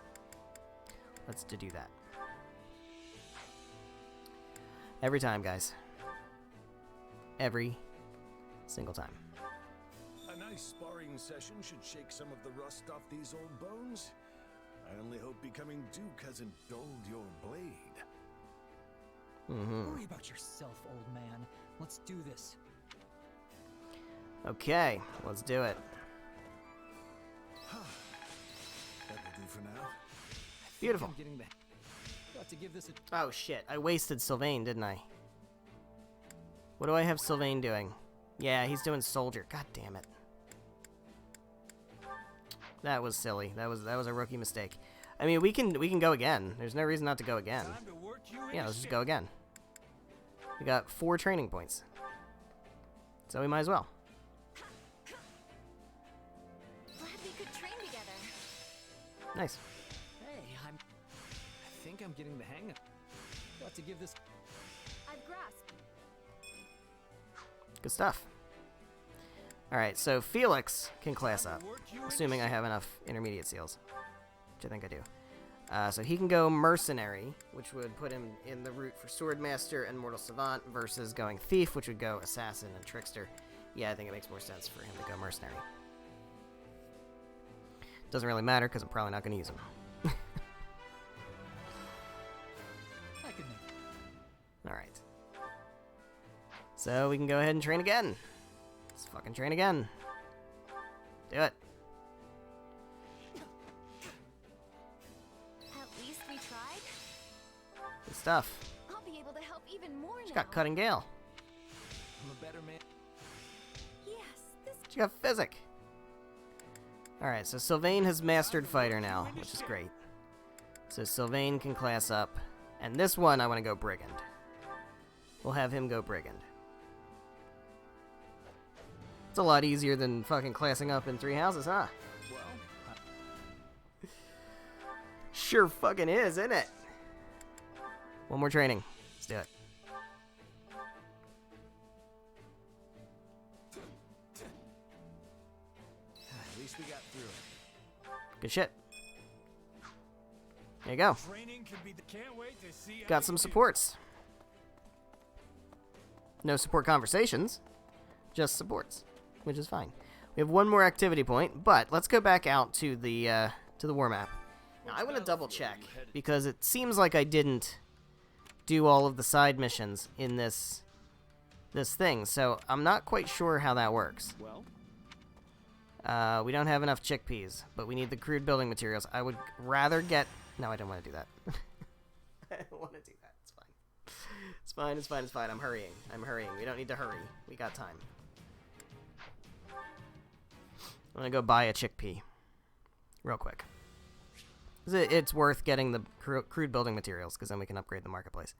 Let's do that. Every time, guys. Every single time. A nice sparring session should shake some of the rust off these old bones. I only hope becoming Duke hasn't dulled your blade. Worry about yourself, old man. Let's do this. Okay, let's do it. That'll do for now. Beautiful. I'm getting the... Got to give this a... Oh shit, I wasted Sylvain, didn't I? What do I have Sylvain doing? Yeah, he's doing soldier. God damn it. That was silly. That was a rookie mistake. I mean, we can go again. There's no reason not to go again. Yeah, let's just go again. We got 4 training points. So we might as well. Glad we could train together. Nice. Hey, I think I'm getting the hang of... Got to give this... I've grasped. Good stuff. Alright, so Felix can class up. Assuming I have enough intermediate seals. Which I think I do. So he can go Mercenary, which would put him in the route for Swordmaster and Mortal Savant, versus going Thief, which would go Assassin and Trickster. Yeah, I think it makes more sense for him to go mercenary. Doesn't really matter, because I'm probably not going to use him. I can make it. Alright. So we can go ahead and train again. Let's fucking train again. Do it. At least we tried. Good stuff. I'll be able to help even more She now. got Cutting Gale. I'm a better man. Yes, this She got Physic. Alright, so Sylvain has mastered Fighter now, which is great. So Sylvain can class up. And this one, I want to go Brigand. We'll have him go Brigand. It's a lot easier than fucking classing up in 3 houses, huh? Well, Sure fucking is, isn't it? One more training. Let's do it. At least we got through it. Good shit. There you go. Training could be the can't wait to see how Got you some do. supports. No support conversations, just supports, which is fine. We have one more activity point, but let's go back out to the war map. Now, I want to double check because it seems like I didn't do all of the side missions in this thing, so I'm not quite sure how that works. well, We don't have enough chickpeas, but we need the crude building materials. I would rather get... No, I don't want to do that. I don't want to do that. It's fine. It's fine, it's fine, it's fine. I'm hurrying. I'm hurrying. We don't need to hurry. We got time. I'm going to go buy a chickpea. Real quick. It's worth getting the crude building materials, because then we can upgrade the marketplace.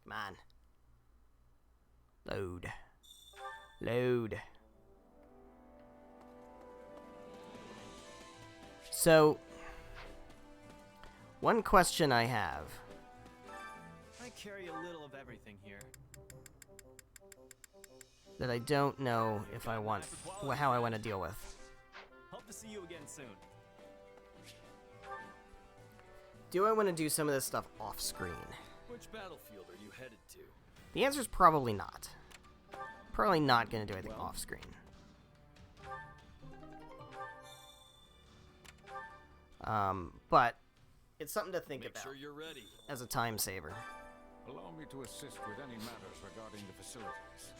Come on. Load. Load. So, one question I have. I carry a little of everything here. That I don't know if I want, how I want to deal with. Hope to see you again soon. Do I want to do some of this stuff off screen? Which battlefield are you headed to? The answer is probably not. Probably not going to do anything off screen. But it's something to think Make about sure you're ready. as a time saver. Allow me to assist with any matters regarding the facilities.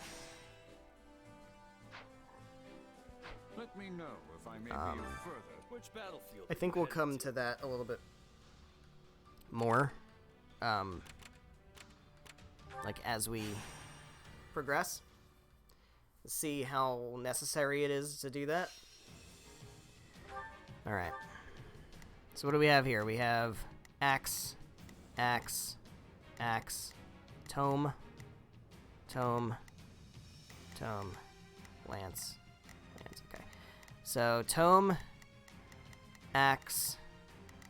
Let me know if I may be of further. Which battlefield? I think we'll come to that a little bit more, like as we progress. See how necessary it is to do that. All right. So what do we have here? We have axe, axe, axe, tome, tome, tome, lance, lance. Okay. So tome, axe,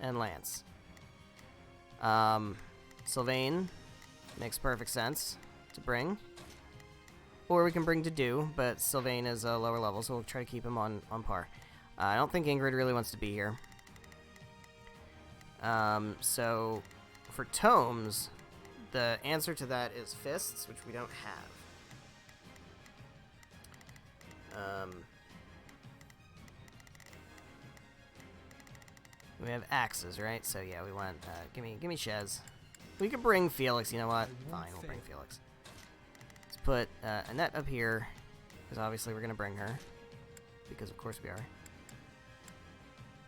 and lance. Sylvain makes perfect sense to bring. Or we can bring to do, but Sylvain is a lower level, so we'll try to keep him on par. I don't think Ingrid really wants to be here. So for tomes, the answer to that is fists, which we don't have. We have axes, right? So yeah, we want, give me Shez. We could bring Felix, you know what? Fine, we'll bring Felix. Let's put Annette up here, because obviously we're going to bring her. Because of course we are.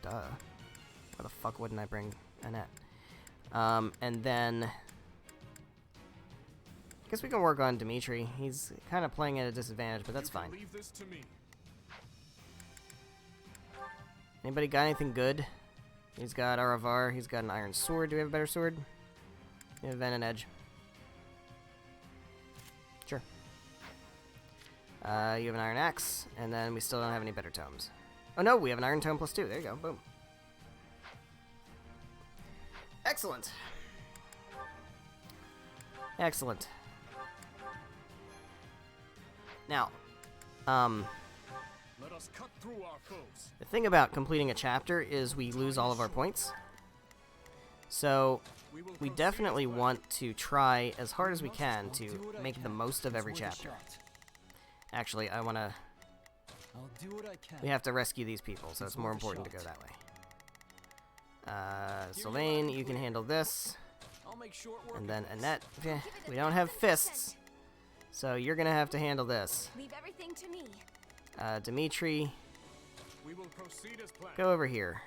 Duh. Why the fuck wouldn't I bring Annette? And then... I guess we can work on Dimitri. He's kind of playing at a disadvantage, but that's fine. Leave this to me. Anybody got anything good? He's got Aravar. He's got an iron sword. Do we have a better sword? We have Ven and Edge. Sure. You have an iron axe, and then we still don't have any better tomes. Oh no, we have an iron tome +2. There you go. Boom. Excellent. Excellent. Now, Let us cut through our foes. the thing about completing a chapter is we lose all of our points. So we definitely want to try as hard as we can to make the most of every chapter. Actually, I want to... We have to rescue these people, so it's more important to go that way. Sylvain, you can handle this. And then Annette, we don't have fists, so you're going to have to handle this. Leave everything to me. Dimitri, We will proceed as planned. go over here.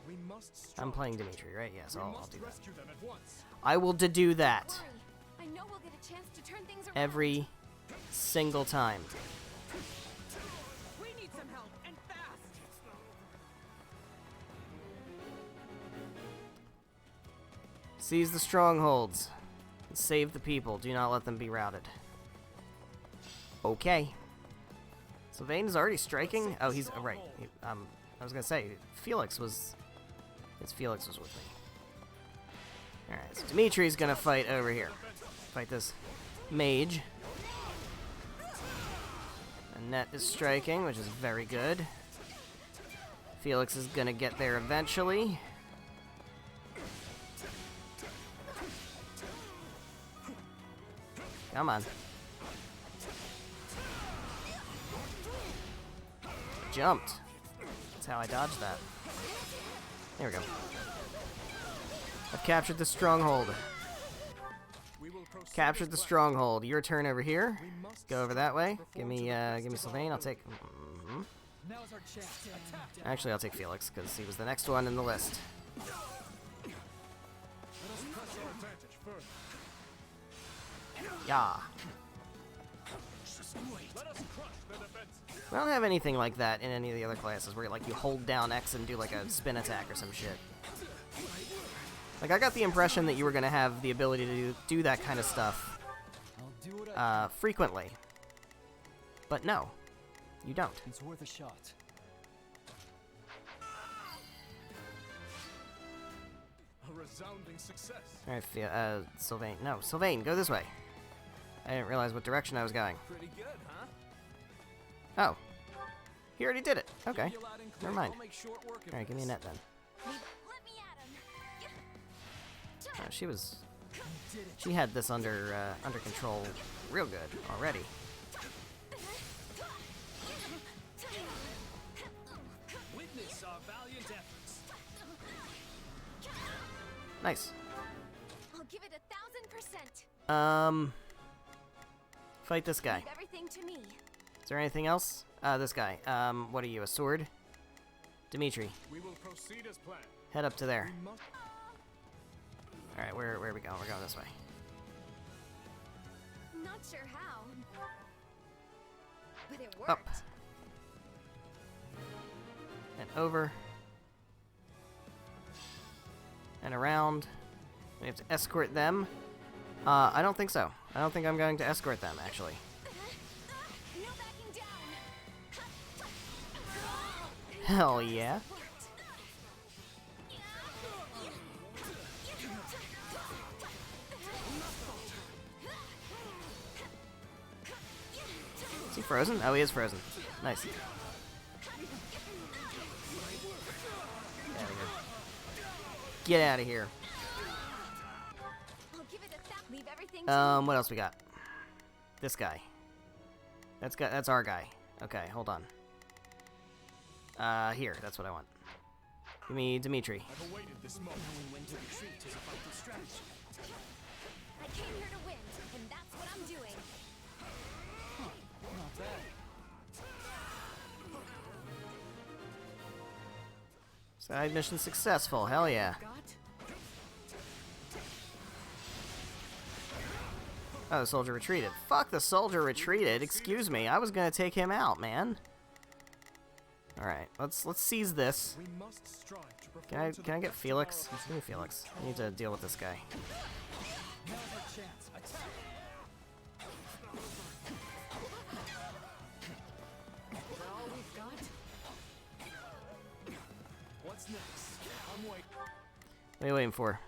We must I'm strive. playing Dimitri, right? Yes, We I'll must do that. rescue them at once. I will do that Worry. I know we'll get a chance to turn things around. every single time. We need some help, and fast! Seize the strongholds. And save the people. Do not let them be routed. Okay. Sylvain is already striking? Oh, he's... right. I was gonna say, Felix was... Yes, Felix was with me. Alright, so Dimitri's gonna fight over here. Fight this mage. Annette is striking, which is very good. Felix is gonna get there eventually. Come on. Jumped. That's how I dodged that. There we go. I've captured the stronghold. We will proceed Captured as the planned. stronghold. Your turn over here. We must Go over that way. strive to Give me perform to Sylvain. I'll take. Now's our chance. Actually, I'll take Felix because he was the next one in the list. Let us press our advantage further. Yeah. Let us crush their defenses. We don't have anything like that in any of the other classes where like you hold down X and do like a spin attack or some shit. Like I got the impression that you were gonna have the ability to do that kind of stuff I'll do what I frequently, but no, you don't. It's worth a shot. A resounding success. All right, Sylvain. No, Sylvain, go this way. I didn't realize what direction I was going. Pretty good, huh? Oh, he already did it. Okay, Hear you loud and clear. never mind. I'll make short work of All right, give me a this. net then. Let me at him. She was. She had this under control, real good already. Witness our valiant efforts. Nice. I'll give it 1,000%. Fight this guy. Leave everything to me. Is there anything else? This guy. What are you, a sword? Dimitri, We will proceed as planned. head up to there. We must Alright, where are we going? We're going this way. Not sure how. But it worked. Up. And over. And around. We have to escort them. I don't think so. I don't think I'm going to escort them, actually. No backing down. Hell yeah. Is he frozen? Oh, he is frozen. Nice. There we go. Get out of here. I'll give it leave everything to me. What else we got? This guy. That's our guy. Okay, hold on. Here, that's what I want. Give me Dimitri. I've awaited this moment. Knowing when to retreat is a vital strategy. I came here to win, and that's what I'm doing. Not bad. Side mission successful. Hell yeah. Oh, the soldier retreated. Fuck, the soldier retreated. Excuse me. I was gonna take him out, man. All right, let's seize this. We must strive to perform to Can I the get best of Felix? our Give me Felix. I need to deal with this guy. Now's our chance. Attack! All we've got. What's next? I'm waiting. What are you waiting for?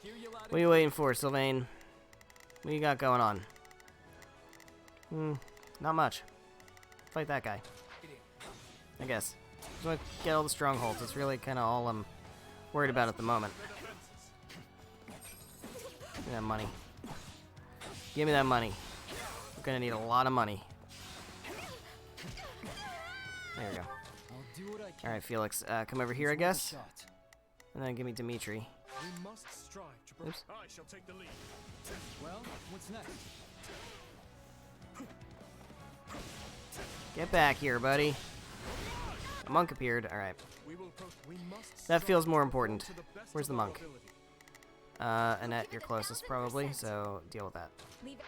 Hear you loud What are you waiting for, Sylvain? What you got going on? Not much. Fight that guy. I guess. Just want to get all the strongholds. It's really kind of all I'm worried about at the moment. defenses. me that money. Give me that money. We're gonna need a lot of money. There we go. I'll do what I can. Alright, Felix, come over here, I guess. And then give me Dimitri. We must strive to Oops. I shall take the lead. Well, what's next? Get back here, buddy. A monk appeared. Alright. We must That feels more strive important. to the best Where's the of our monk? ability. Annette, you're closest probably, so deal with that. Leave it.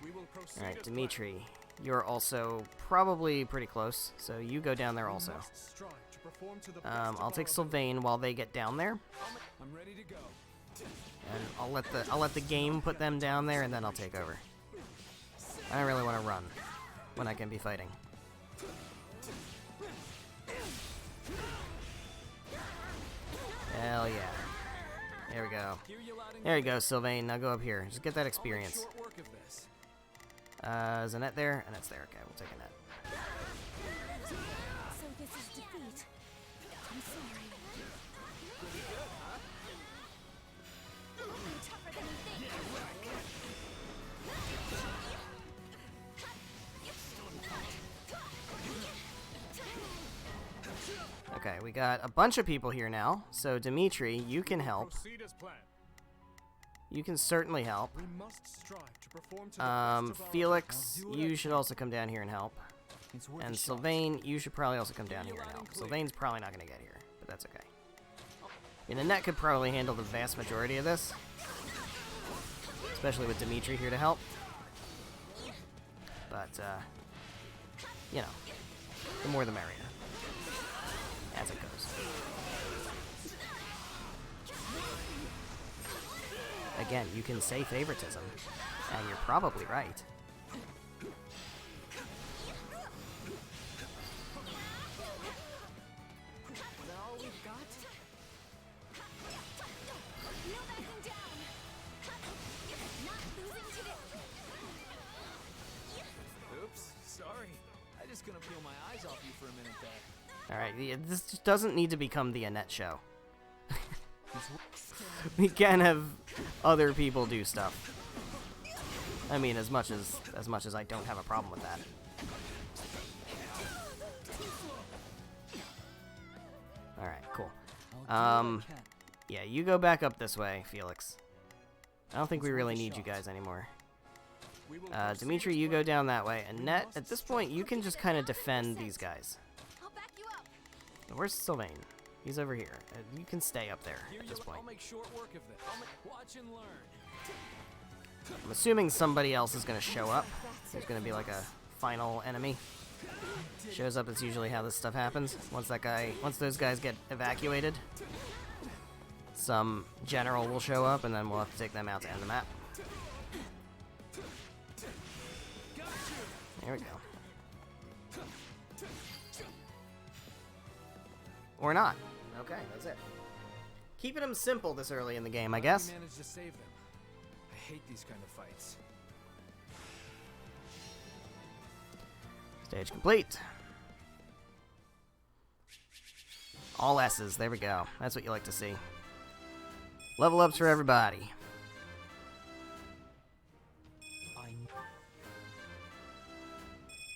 We will proceed Alright, as Dimitri. You're also probably pretty close, so you go down there planned. also. We must strive to perform to the best of I'll our take ability. Sylvain while they get down there, I'm ready to go. and I'll let the game put them down there, and then I'll take over. I don't really want to run when I can be fighting. Hell yeah. There we go. Hear you loud and There you go, Sylvain. Now go up here. Just get that experience. short work of this. Is Annette there? Annette's there. Okay, we'll take Annette. So this is defeat. I'm sorry. Tougher than you think. Okay, we got a bunch of people here now. So, Dimitri, you can help. Proceed as planned. You can certainly help. We must strive to perform to the best of our Felix, I'll do what you I should also come down here and help. It's worth And a shot. Sylvain, you should probably also come down here and help. Sylvain's probably not going to get here, but that's okay. And Annette could probably handle the vast majority of this. Especially with Dimitri here to help. But, you know, the more the merrier. As it goes. Again, you can say favoritism, and you're probably right. All we've got. No backing down. Not losing today. Oops, sorry. I just gonna peel my eyes off you for a minute there. Alright, this just doesn't need to become the Annette show. We can have other people do stuff. I mean, as much as I don't have a problem with that. Alright, cool. I'll do what I can. Yeah, you go back up this way, Felix. I don't think we really need you guys anymore. We will proceed Dimitri, as you go planned. down that way. Annette, at this point, you can just kind of defend these guys. I'll back you up. Where's Sylvain? He's over here. You can stay up there Hear at you this lo- point. I'll make short work of this. Watch and learn. I'm assuming somebody else is going to show up. There's going to be like a final enemy. Shows up, it's usually how this stuff happens. Once those guys get evacuated, some general will show up, and then we'll have to take them out to end the map. There we go. Or not. Okay, that's it. Keeping them simple this early in the game, I guess. We managed to save them. I hate these kind of fights. Stage complete. All S's. There we go. That's what you like to see. Level ups for everybody.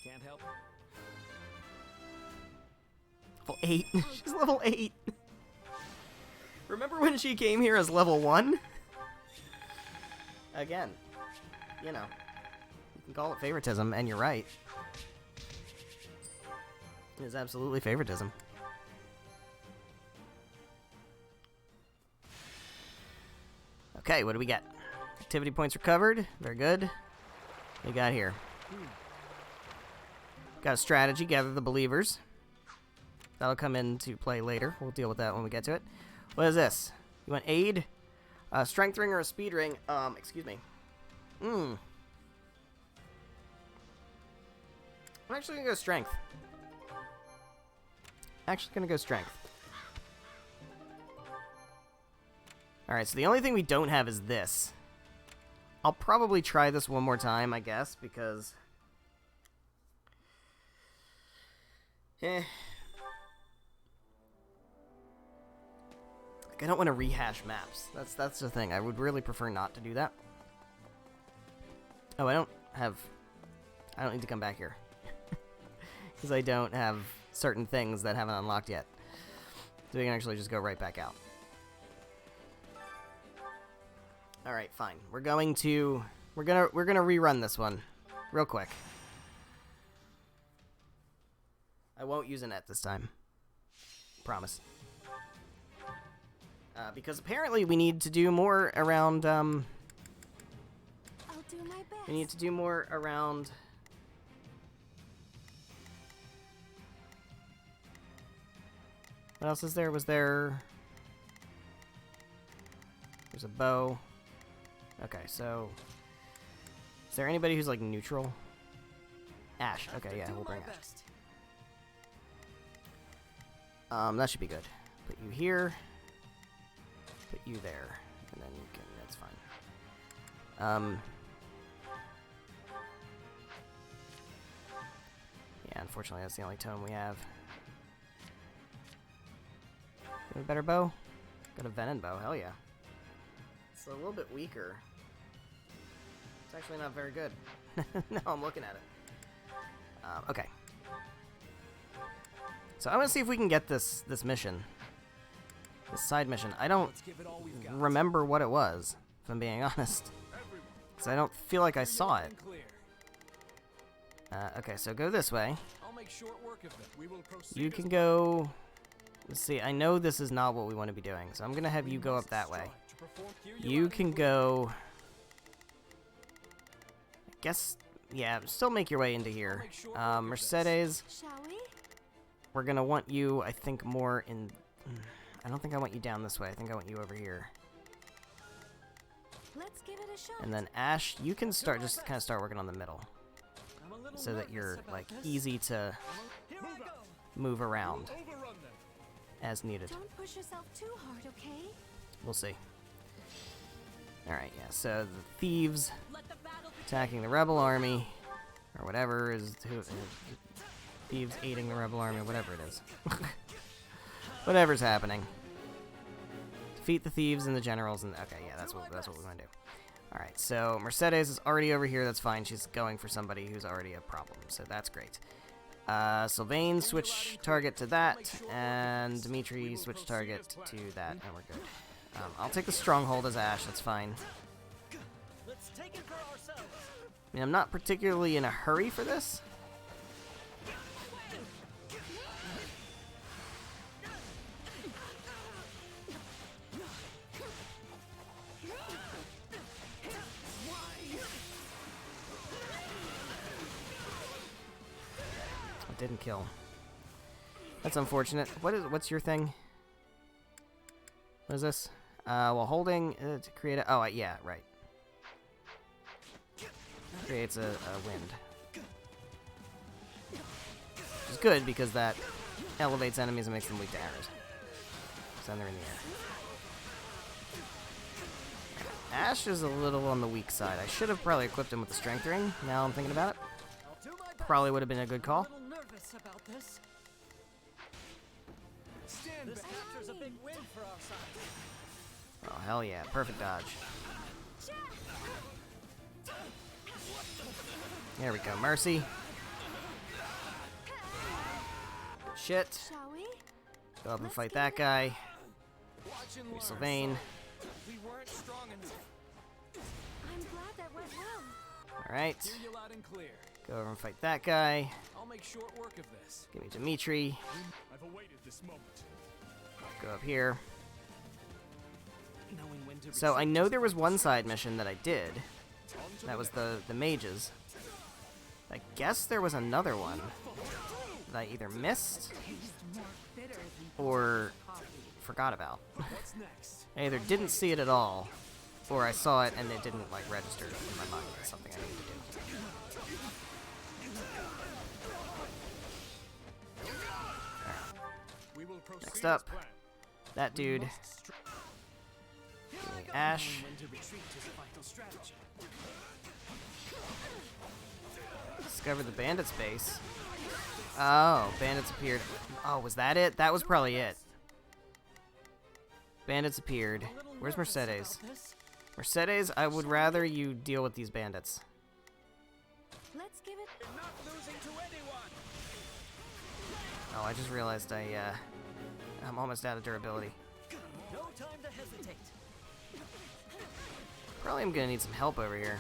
Can't help. Level 8. She's level 8. Remember when she came here as level 1? Again. You know. You can call it favoritism, and you're right. It is absolutely favoritism. Okay, what do we get? Activity points recovered. Very good. What we got here? Got a strategy, gather the believers. That'll come into play later. We'll deal with that when we get to it. What is this? You want aid? Strength ring or a speed ring? Excuse me. I'm actually gonna go strength. Alright, so the only thing we don't have is this. I'll probably try this one more time, I guess, because... Like, I don't want to rehash maps. That's the thing. I would really prefer not to do that. Oh, I don't need to come back here. Because I don't have certain things that haven't unlocked yet. So we can actually just go right back out. Alright, fine. We're gonna rerun this one real quick. I won't use a net this time. Promise. Because apparently we need to do more around, I'll do my best. we need to do more around... What else is there? Was there... There's a bow. Okay, so... Is there anybody who's, like, neutral? Ash. Okay, yeah, we'll bring Ash. That should be good. Put you here. Put you there. And then you can... That's fine. Yeah, unfortunately, that's the only tome we have. Got a better bow? Got a venom bow, hell yeah. It's a little bit weaker. It's actually not very good. No, I'm looking at it. Okay. So I want to see if we can get this mission. This side mission. I don't remember what it was, if I'm being honest. Because I don't feel like I saw it. Okay, so go this way. You can go... Let's see, I know this is not what we want to be doing, so I'm going to have you go up that way. You can go... I guess, yeah, still make your way into here. Mercedes, we're going to want you, I think, more in... I don't think I want you down this way. I think I want you over here. Let's give it a shot. And then Ash, you can start, just kind of start working on the middle. So that you're, like, easy to move around. As needed. Don't push yourself too hard, okay? We'll see. Alright, yeah, so the thieves attacking the rebel army, or whatever is... thieves aiding the rebel army, whatever it is. Whatever's happening. Defeat the thieves and the generals, and... Okay, yeah, that's what we want to do. Alright, so Mercedes is already over here, that's fine. She's going for somebody who's already a problem, so that's great. Sylvain, switch target to that, and Dimitri, switch target to that, and we're good. I'll take the stronghold as Ash, that's fine. I mean, I'm not particularly in a hurry for this. Didn't kill. That's unfortunate. What's your thing? What is this? While holding to create a... Oh, yeah, right. Creates a wind. Which is good because that elevates enemies and makes them weak to arrows. So then they're in the air. Ash is a little on the weak side. I should have probably equipped him with the strength ring. Now I'm thinking about it. Probably would have been a good call. About this. This captures a big win for our side. Oh, hell yeah. Perfect dodge. There we go. Mercy. Shit. Shall we? Go up and fight that guy. Here's Sylvain. We weren't strong enough. I'm glad that went well. Alright. Hear you loud and clear. Go over and fight that guy. I'll make short work of this. Give me Dimitri. I've awaited this moment. Go up here. Knowing when to So I know there was one side mission that I did. That was the mages. I guess there was another one that I either missed or forgot about. What's next? I either didn't see it at all, or I saw it and it didn't like register in my mind as something I needed to do. Next up, that dude. Give me Ash. Discover the bandits base. Oh, bandits appeared. Oh, was that it? That was probably it. Bandits appeared. Where's Mercedes? Mercedes, I would rather you deal with these bandits. Let's give it. You're not losing to anyone. Oh, I just realized I'm almost out of durability. No time to hesitate. Probably am gonna need some help over here.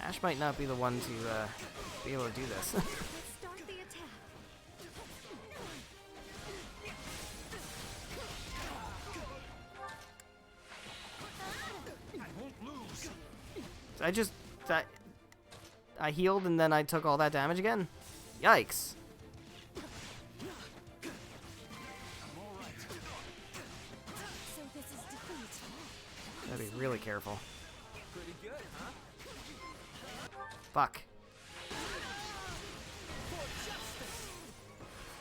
Ash might not be the one to be able to do this. Let's start the attack. I won't lose. I healed and then I took all that damage again? Yikes. So this is defeat. Gotta be really careful. Pretty good, huh? Fuck.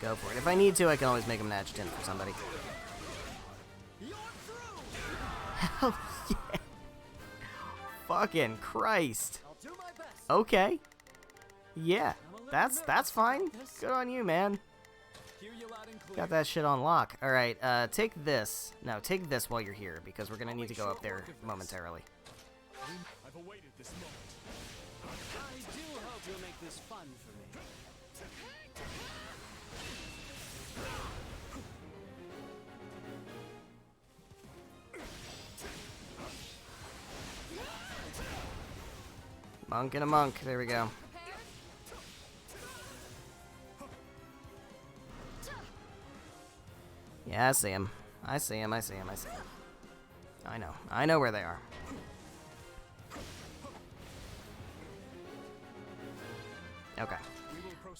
Go for it. If I need to, I can always make him an adjutant for somebody. Hell yeah. Fucking Christ. I'll do my best. Okay. Yeah. That's fine. Good on you, man. Hear you loud and clear. Got that shit on lock. Alright, take this. No, take this while you're here, because we're gonna need to go up there momentarily. I've awaited this moment. I do hope you'll make this fun for me. Monk and a monk. There we go. Yeah, I see him. I see him. I see him. I see him. I know. I know where they are. Okay.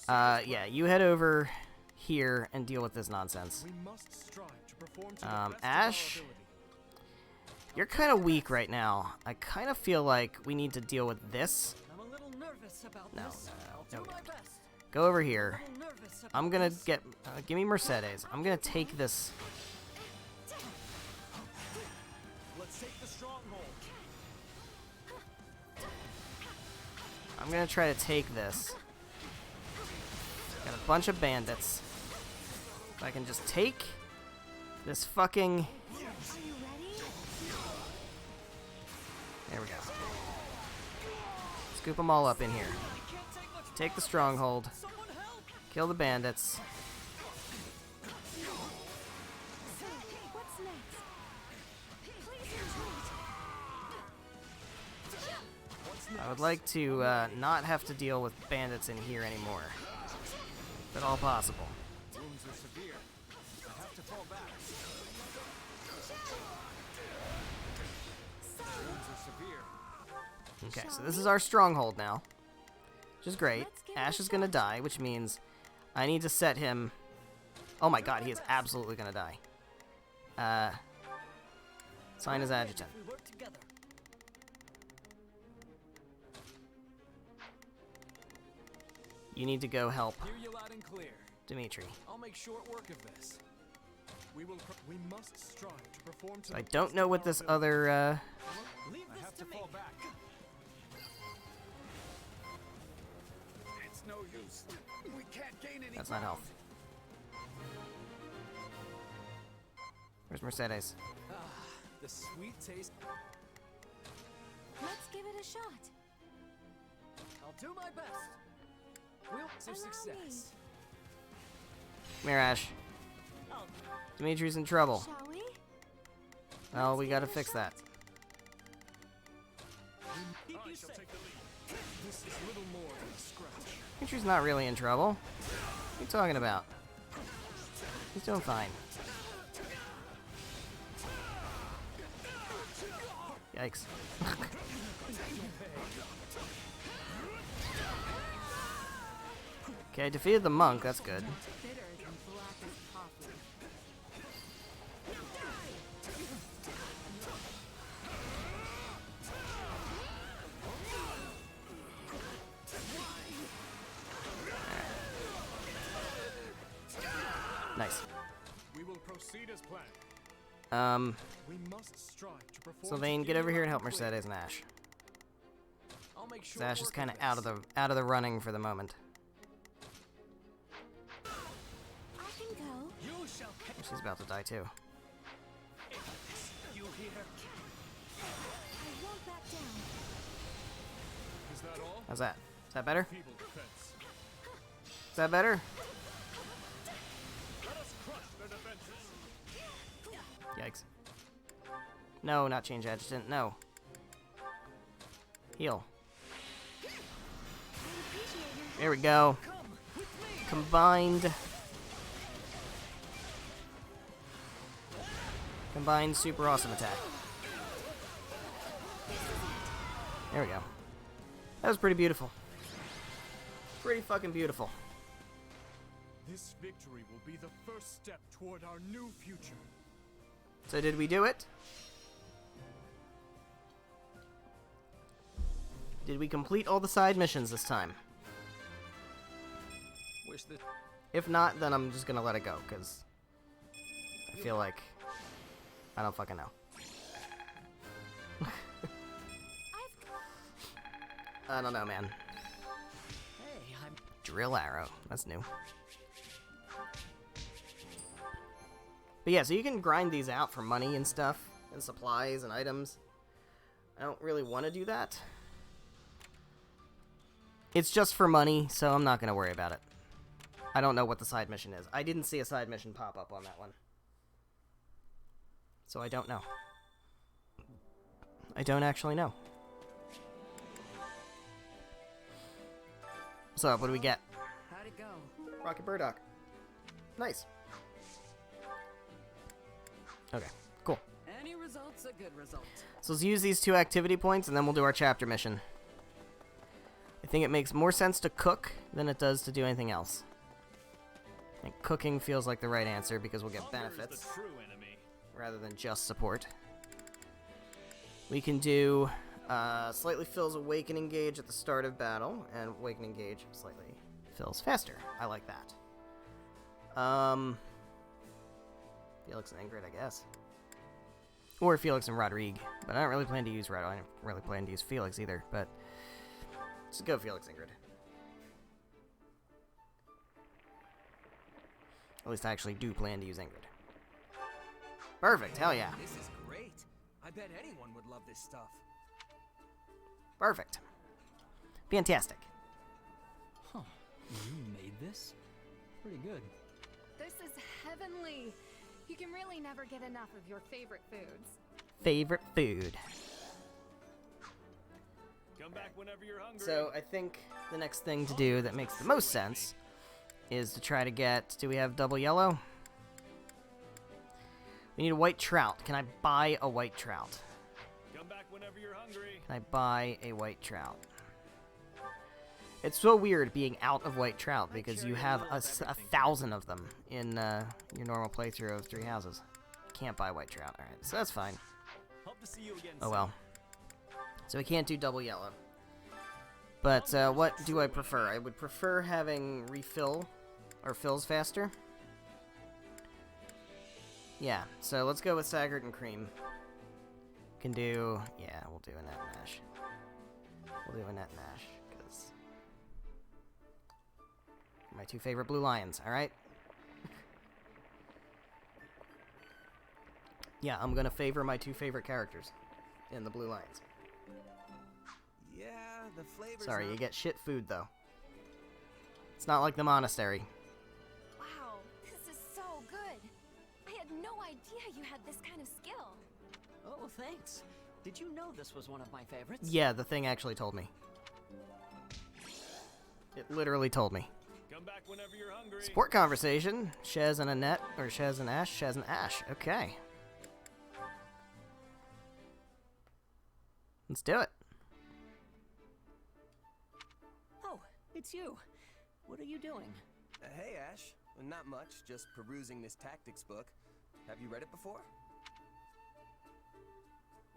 Yeah, you head over here and deal with this nonsense. We must strive to perform to the best of our Ash, ability. you're kind of weak right now. I kind of feel like we need to deal with this. I'm a little nervous about No, this. I'll no, do no. my best. Go over here. A little nervous about I'm gonna this. get. Give me Mercedes. I'm gonna take this. Let's take the stronghold. I'm gonna try to take this. Got a bunch of bandits. If I can just take this fucking. Are you ready? There we go. Scoop them all up in here. Take the stronghold. Someone help! Kill the bandits. So, what's next? Please retreat. I would like to not have to deal with bandits in here anymore. If at all possible. Wounds are severe. I have to fall back. Wounds are severe. Okay, so this is our stronghold now. Which is great. Let's give it Ash a is gonna shot. die, which means I need to set him. Oh my god, he is absolutely gonna die. Sign his adjutant. We work together. You need to go help Hear you loud and clear. Dimitri. I'll make short work of this. We must strive to perform to So the I best don't know of what our this ability. other, Leave I this have to to me. fall back. It's no use. We can't gain any That's not health. Where's Mercedes? Ah, the sweet taste. Let's give it a shot. I'll do my best. We'll Allow have success. Come here, Ash. Dimitri's in trouble. Shall we? Well, Let's we give gotta it a fix shot. that. Keep I you shall safe. take the lead. This is little more than a scratch. Dimitri's not really in trouble. What are you talking about? He's doing fine. Yikes. Okay, I defeated the monk, that's good. Bitter and black as coffee. Nice. We will proceed as planned. We must strive to perform. Sylvain, to get over here and help the Mercedes and Ash. I'll make 'Cause short Ash is work kind of this. out of the running for the moment. I can go. You shall pay. She's about to die too. How's that? Is that better? Feeble defense. Is that better? Let us crush their defenses. Yikes. No, not change adjutant. No. Heal. There we go. Combined. Combined super awesome attack. There we go. That was pretty beautiful. Pretty fucking beautiful. This victory will be the first step toward our new future. So did we do it? Did we complete all the side missions this time? Wish that. If not, then I'm just gonna let it go, because I feel like I don't fucking know. I don't know, man. Hey, I'm... Drill arrow. That's new. But yeah, so you can grind these out for money and stuff, and supplies and items. I don't really want to do that. It's just for money, so I'm not going to worry about it. I don't know what the side mission is. I didn't see a side mission pop up on that one. So I don't know. I don't actually know. So, what do we get? How'd it go? Rocket Burdock. Nice. Okay, cool. Any result's a good result. So let's use these 2 activity points, and then we'll do our chapter mission. I think it makes more sense to cook than it does to do anything else. I think cooking feels like the right answer because we'll get benefits The true enemy. rather than just support. We can do slightly fills awakening gauge at the start of battle, and awakening gauge slightly fills faster. I like that. Felix and Ingrid, I guess. Or Felix and Rodrigue. But I don't really plan to use Rod. I don't really plan to use Felix either, but let's go Felix Ingrid. At least I actually do plan to use Ingrid. Perfect, hell yeah. This is great. I bet anyone would love this stuff. Perfect. Fantastic. Huh. You made this? Pretty good. This is heavenly. You can really never get enough of your favorite foods. Favorite food. Come back whenever you're hungry. So I think the next thing to do that makes the most sense is to try to get... Do we have double yellow? We need a white trout. Can I buy a white trout? Come back whenever you're hungry. Can I buy a white trout? It's so weird being out of white trout because you have a 1,000 of them in your normal playthrough of 3 houses. Can't buy white trout. Alright, so that's fine. Hope to see you again Oh well. So we can't do double yellow. But what do I prefer? I would prefer having refill or fills faster. Yeah, so let's go with Saggart and Cream. Can do... Yeah, we'll do Annette and Ash. We'll do Annette and Ash, because... my 2 favorite blue lions, alright? Yeah, I'm gonna favor my 2 favorite characters in the blue lions. Yeah, the flavors. Sorry, you get shit food, though. It's not like the monastery. Wow, this is so good. I had no idea you had this kind of skill. Oh, thanks. Did you know this was one of my favorites? Yeah, the thing actually told me. It literally told me. Come back whenever you're hungry. Sport conversation. Shez and Annette, or Shez and Ash. Shez and Ash. Okay. Let's do it. Oh, it's you. What are you doing? Hey, Ash. Not much, just perusing this tactics book. Have you read it before?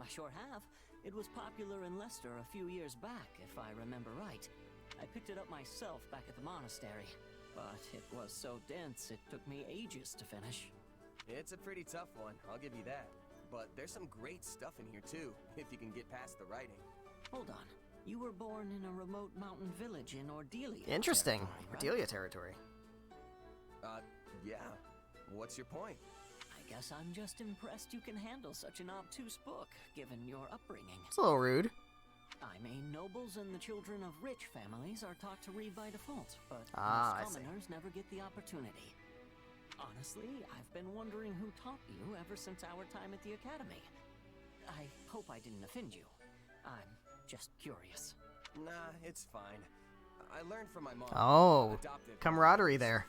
I sure have. It was popular in Leicester a few years back, if I remember right. I picked it up myself back at the monastery, but it was so dense it took me ages to finish. It's a pretty tough one, I'll give you that. But there's some great stuff in here too, if you can get past the writing. Hold on. You were born in a remote mountain village in Ordelia. Interesting. territory, right? Cordelia territory. Yeah. What's your point? I guess I'm just impressed you can handle such an obtuse book, given your upbringing. It's a little rude. I mean, nobles and the children of rich families are taught to read by default, but I most see. commoners never get the opportunity. Honestly, I've been wondering who taught you ever since our time at the academy. I hope I didn't offend you. I'm just curious. Nah, it's fine. I learned from my mom. Oh, adopted camaraderie there.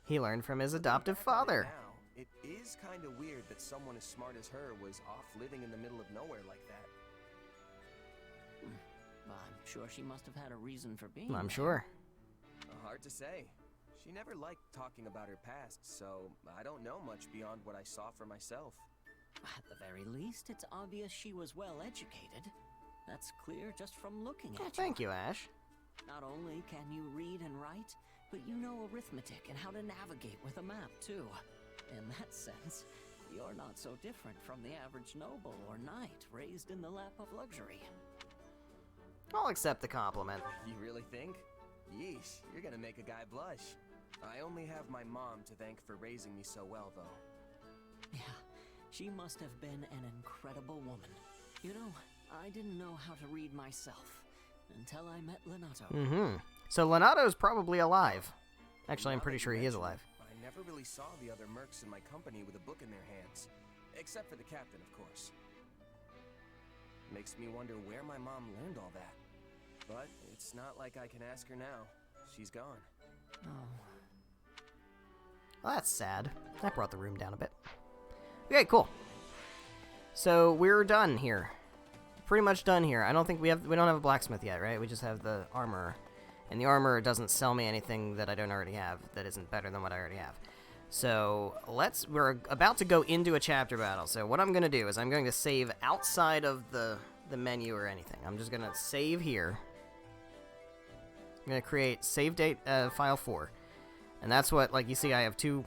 He learned from his adoptive father. Now, it is kind of weird that someone as smart as her was off living in the middle of nowhere like that. I'm sure she must have had a reason for being I'm there. sure. Hard to say. She never liked talking about her past, so I don't know much beyond what I saw for myself. At the very least, it's obvious she was well educated. That's clear just from looking Oh, at thank you, Ash. Not only can you read and write, but you know arithmetic and how to navigate with a map, too. In that sense, you're not so different from the average noble or knight raised in the lap of luxury. I'll accept the compliment. You really think? Yeesh, you're gonna make a guy blush. I only have my mom to thank for raising me so well, though. Yeah, she must have been an incredible woman. You know, I didn't know how to read myself until I met Lenato. Mm-hmm. So Lenato's probably alive. Actually, I'm Now pretty that sure you he is mention alive. it, I never really saw the other mercs in my company with a book in their hands. Except for the captain, of course. Makes me wonder where my mom learned all that. But it's not like I can ask her now. She's gone. Oh. Well, that's sad. That brought the room down a bit. Okay, cool. So we're done here. Pretty much done here. I don't think we don't have a blacksmith yet, right? We just have the armorer. And the armorer doesn't sell me anything that I don't already have that isn't better than what I already have. So we're about to go into a chapter battle. So what I'm going to do is I'm going to save outside of the menu or anything. I'm just going to save here. I'm going to create save date file 4. And that's what, like you see, I have 2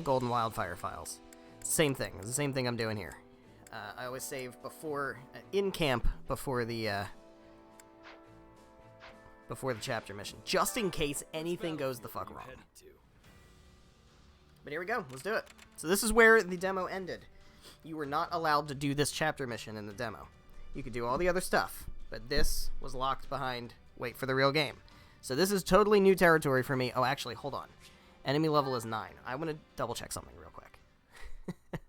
golden wildfire files. Same thing. It's the same thing I'm doing here. I always save before, in camp, before the chapter mission, just in case anything goes the fuck wrong. But here we go. Let's do it. So this is where the demo ended. You were not allowed to do this chapter mission in the demo. You could do all the other stuff, but this was locked behind wait for the real game. So this is totally new territory for me. Oh, actually, hold on. Enemy level is 9. I want to double check something real quick.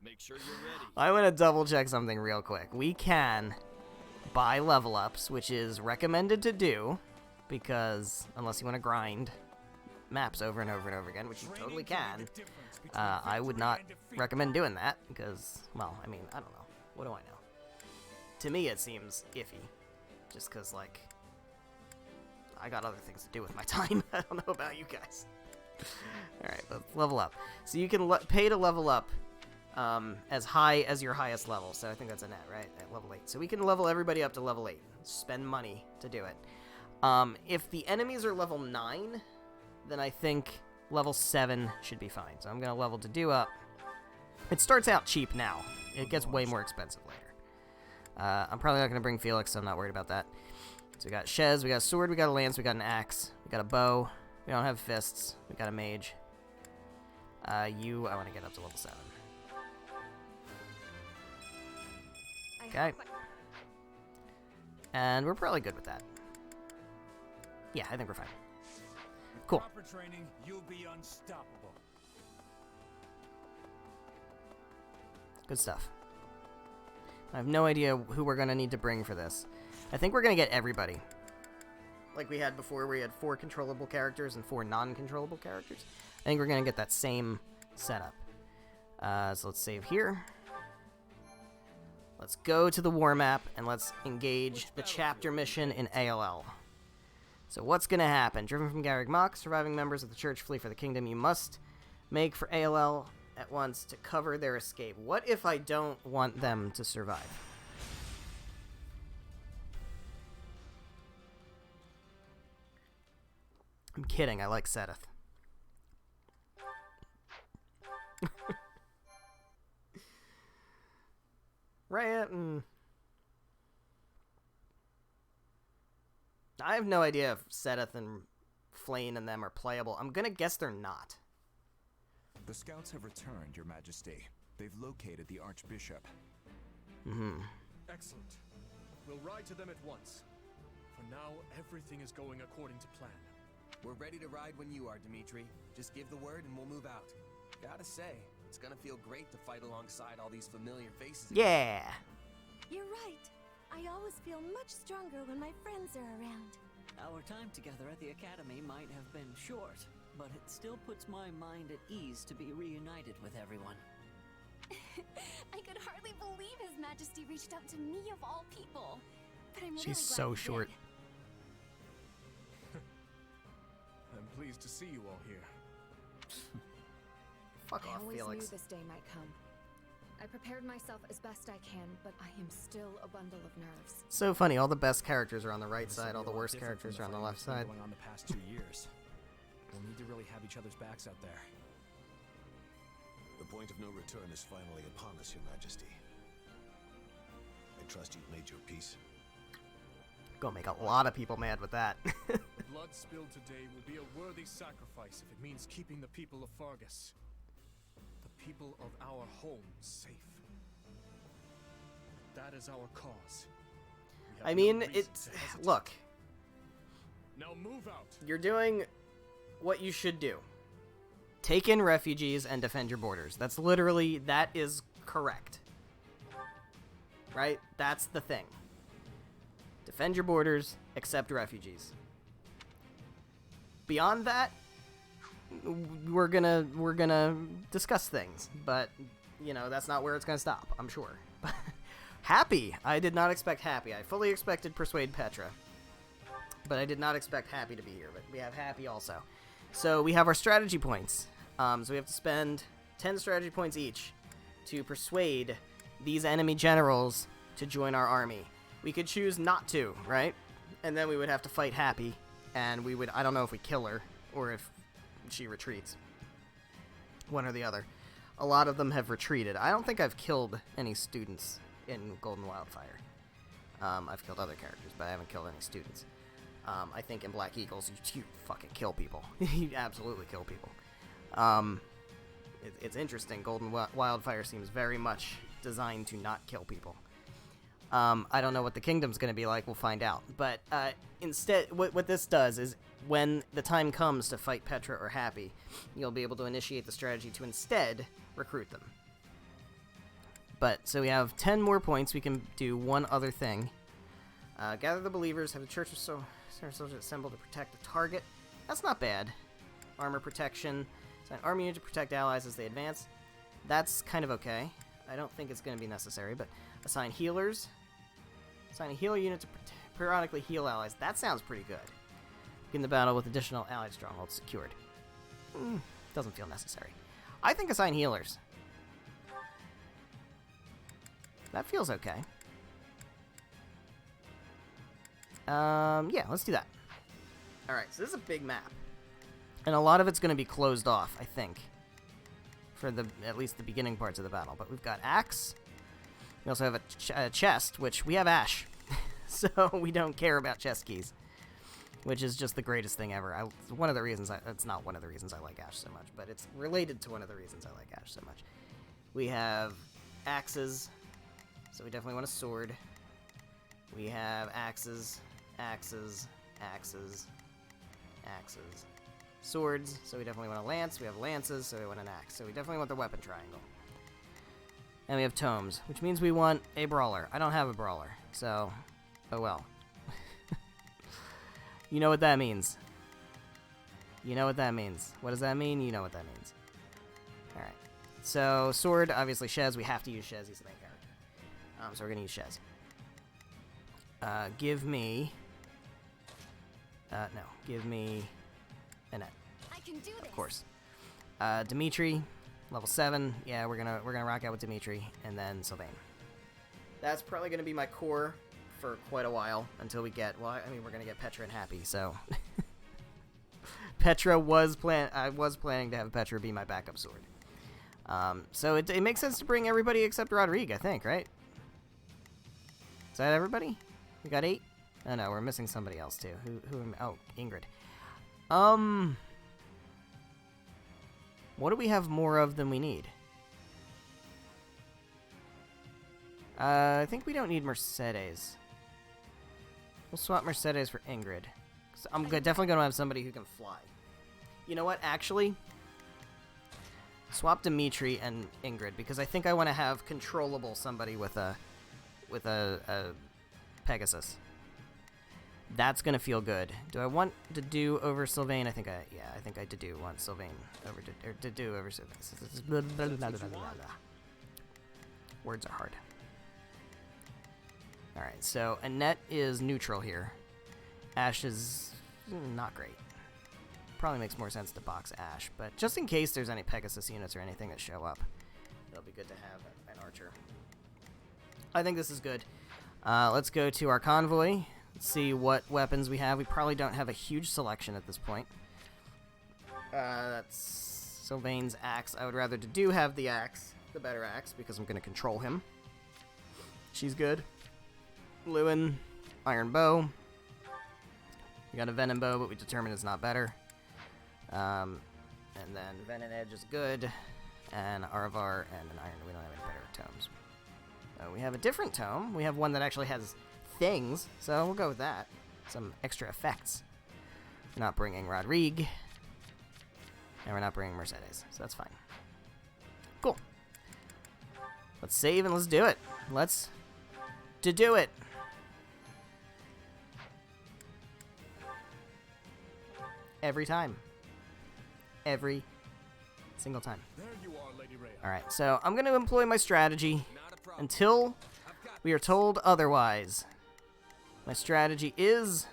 Make sure you're ready. I want to double check something real quick. We can buy level ups, which is recommended to do, because unless you want to grind maps over and over and over again, which you totally can, I would not recommend doing that, because, well, I mean, I don't know. What do I know? To me, it seems iffy, just because, like, I got other things to do with my time. I don't know about you guys. Alright, let's level up. So you can pay to level up as high as your highest level. So I think that's a net, right? At level 8. So we can level everybody up to level 8. Spend money to do it. If the enemies are level 9, then I think level 7 should be fine. So I'm going to level to do up. It starts out cheap now. It gets way more expensive later. I'm probably not going to bring Felix, so I'm not worried about that. So we got Shez, we got a sword, we got a lance, we got an axe, we got a bow. We don't have fists. We got a mage. I want to get up to level 7. Okay. And we're probably good with that. Yeah, I think we're fine. Cool. Proper training, you'll be unstoppable. Good stuff. I have no idea who we're going to need to bring for this. I think we're going to get everybody. Like we had before, where we had 4 controllable characters and 4 non-controllable characters. I think we're going to get that same setup. So let's save here. Let's go to the war map, and let's engage the chapter mission in ALL. So what's going to happen? Driven from Garreg Mach, surviving members of the church flee for the kingdom. You must make for ALL at once to cover their escape. What if I don't want them to survive? I'm kidding, I like Sedith. Right? I have no idea if Sedith and Flane and them are playable. I'm gonna guess they're not. The scouts have returned, Your Majesty. They've located the Archbishop. Mm-hmm. Excellent. We'll ride to them at once. For now, everything is going according to plan. We're ready to ride when you are, Dimitri. Just give the word and we'll move out. Gotta say, it's gonna feel great to fight alongside all these familiar faces. Yeah. You're right. I always feel much stronger when my friends are around. Our time together at the Academy might have been short, but it still puts my mind at ease to be reunited with everyone. I could hardly believe His Majesty reached out to me of all people. But I'm She's really so glad he short. did. I'm pleased to see you all here. Fuck I off, always Felix. knew this day might come. I prepared myself as best I can, but I am still a bundle of nerves. So funny, all the best characters are on the right side, all the worst characters are on the left side. Going on the past 2 years. We'll need to really have each other's backs out there. The point of no return is finally upon us, Your Majesty. I trust you've made your peace. Gonna make a lot of people mad with that. The blood spilled today will be a worthy sacrifice if it means keeping the people of Fargus, the people of our home, safe. That is our cause. We have I no mean, reason it's... to hesitate. Look, Now move out. you're doing what you should do. Take in refugees and defend your borders. That's literally, that is correct. Right? That's the thing. Defend your borders, accept refugees. Beyond that, we're gonna discuss things, but you know, that's not where it's gonna stop, I'm sure. Happy. I did not expect Happy. I fully expected Persuade Petra, but I did not expect Happy to be here, but we have Happy also. So we have our strategy points. So we have to spend 10 strategy points each to persuade these enemy generals to join our army. We could choose not to, right? And then we would have to fight Happy, and we would, I don't know if we kill her, or if she retreats. One or the other. A lot of them have retreated. I don't think I've killed any students in Golden Wildfire. I've killed other characters, but I haven't killed any students. I think in Black Eagles, you fucking kill people. You absolutely kill people. It's interesting. Golden Wildfire seems very much designed to not kill people. I don't know what the kingdom's going to be like. We'll find out. But instead, what this does is when the time comes to fight Petra or Happy, you'll be able to initiate the strategy to instead recruit them. But, so we have 10 more points. We can do one other thing. Gather the believers, have the church of soldiers assembled to protect the target. That's not bad. Armor protection. Assign army unit to protect allies as they advance. That's kind of okay. I don't think it's going to be necessary, but assign healers. Assign a healer unit to periodically heal allies. That sounds pretty good. Begin the battle with additional allied strongholds secured. Doesn't feel necessary. I think assign healers. That feels okay. Yeah, let's do that. Alright, so this is a big map. And a lot of it's going to be closed off, I think. For at least the beginning parts of the battle. But we've got Axe. We also have a chest, which we have Ash. So we don't care about chest keys. Which is just the greatest thing ever. One of the reasons, it's not one of the reasons I like Ash so much, but it's related to one of the reasons I like Ash so much. We have axes. So we definitely want a sword. We have axes, axes, axes, axes. Swords, so we definitely want a lance. We have lances, so we want an axe. So we definitely want the weapon triangle. And we have tomes, which means we want a brawler. I don't have a brawler, so oh well. You know what that means. You know what that means. What does that mean? You know what that means. Alright. So, sword, obviously Shez. We have to use Shez. He's the main character. So we're going to use Shez. Give me... no. Give me... Annette. I can do this. Of course. Dimitri, level 7. Yeah, we're gonna rock out with Dimitri, and then Sylvain. That's probably gonna be my core for quite a while until we get. Well, I mean, we're gonna get Petra and Happy, so. Petra was I was planning to have Petra be my backup sword. So it makes sense to bring everybody except Rodrigue, I think, right? Is that everybody? We got 8. Oh no, we're missing somebody else too. Oh, Ingrid. What do we have more of than we need? I think we don't need Mercedes. We'll swap Mercedes for Ingrid. I'm definitely going to have somebody who can fly. You know what? Actually, swap Dimitri and Ingrid because I think I want to have controllable somebody with a Pegasus. That's going to feel good. Do I want to do over Sylvain? I think I do want Sylvain over to do over Sylvain. Words are hard. Alright, so Annette is neutral here. Ash is not great. Probably makes more sense to box Ash, but just in case there's any Pegasus units or anything that show up, it'll be good to have an archer. I think this is good. Let's go to our convoy. Let's see what weapons we have. We probably don't have a huge selection at this point. That's Sylvain's axe. I would rather to have the axe, the better axe, because I'm going to control him. She's good. Lewin, iron bow. We got a venom bow, but we determined it's not better. And then venom edge is good, and Arvar and an iron. We don't have any better tomes. We have a different tome. We have one that actually has things, so we'll go with that. Some extra effects. We're not bringing Rodrigue, and we're not bringing Mercedes, so that's fine. Cool. Let's save and let's do it. Let's do it. Every time. Every single time. There you are, Lady Rhea. Alright, so I'm going to employ my strategy until we are told otherwise. My strategy is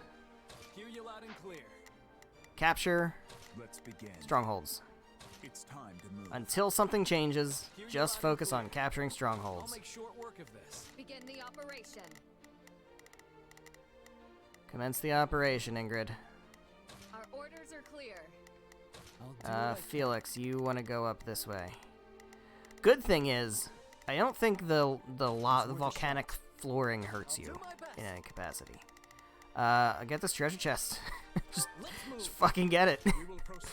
Hear you loud and clear. capture Let's begin. strongholds. It's time to move. Until something changes, just focus on capturing strongholds. I'll make short work of this. Begin the operation. Commence the operation, Ingrid. Our orders are clear. Felix, you want to go up this way. Good thing is, I don't think the volcanic flooring hurts you in any capacity. Get this treasure chest. just fucking get it.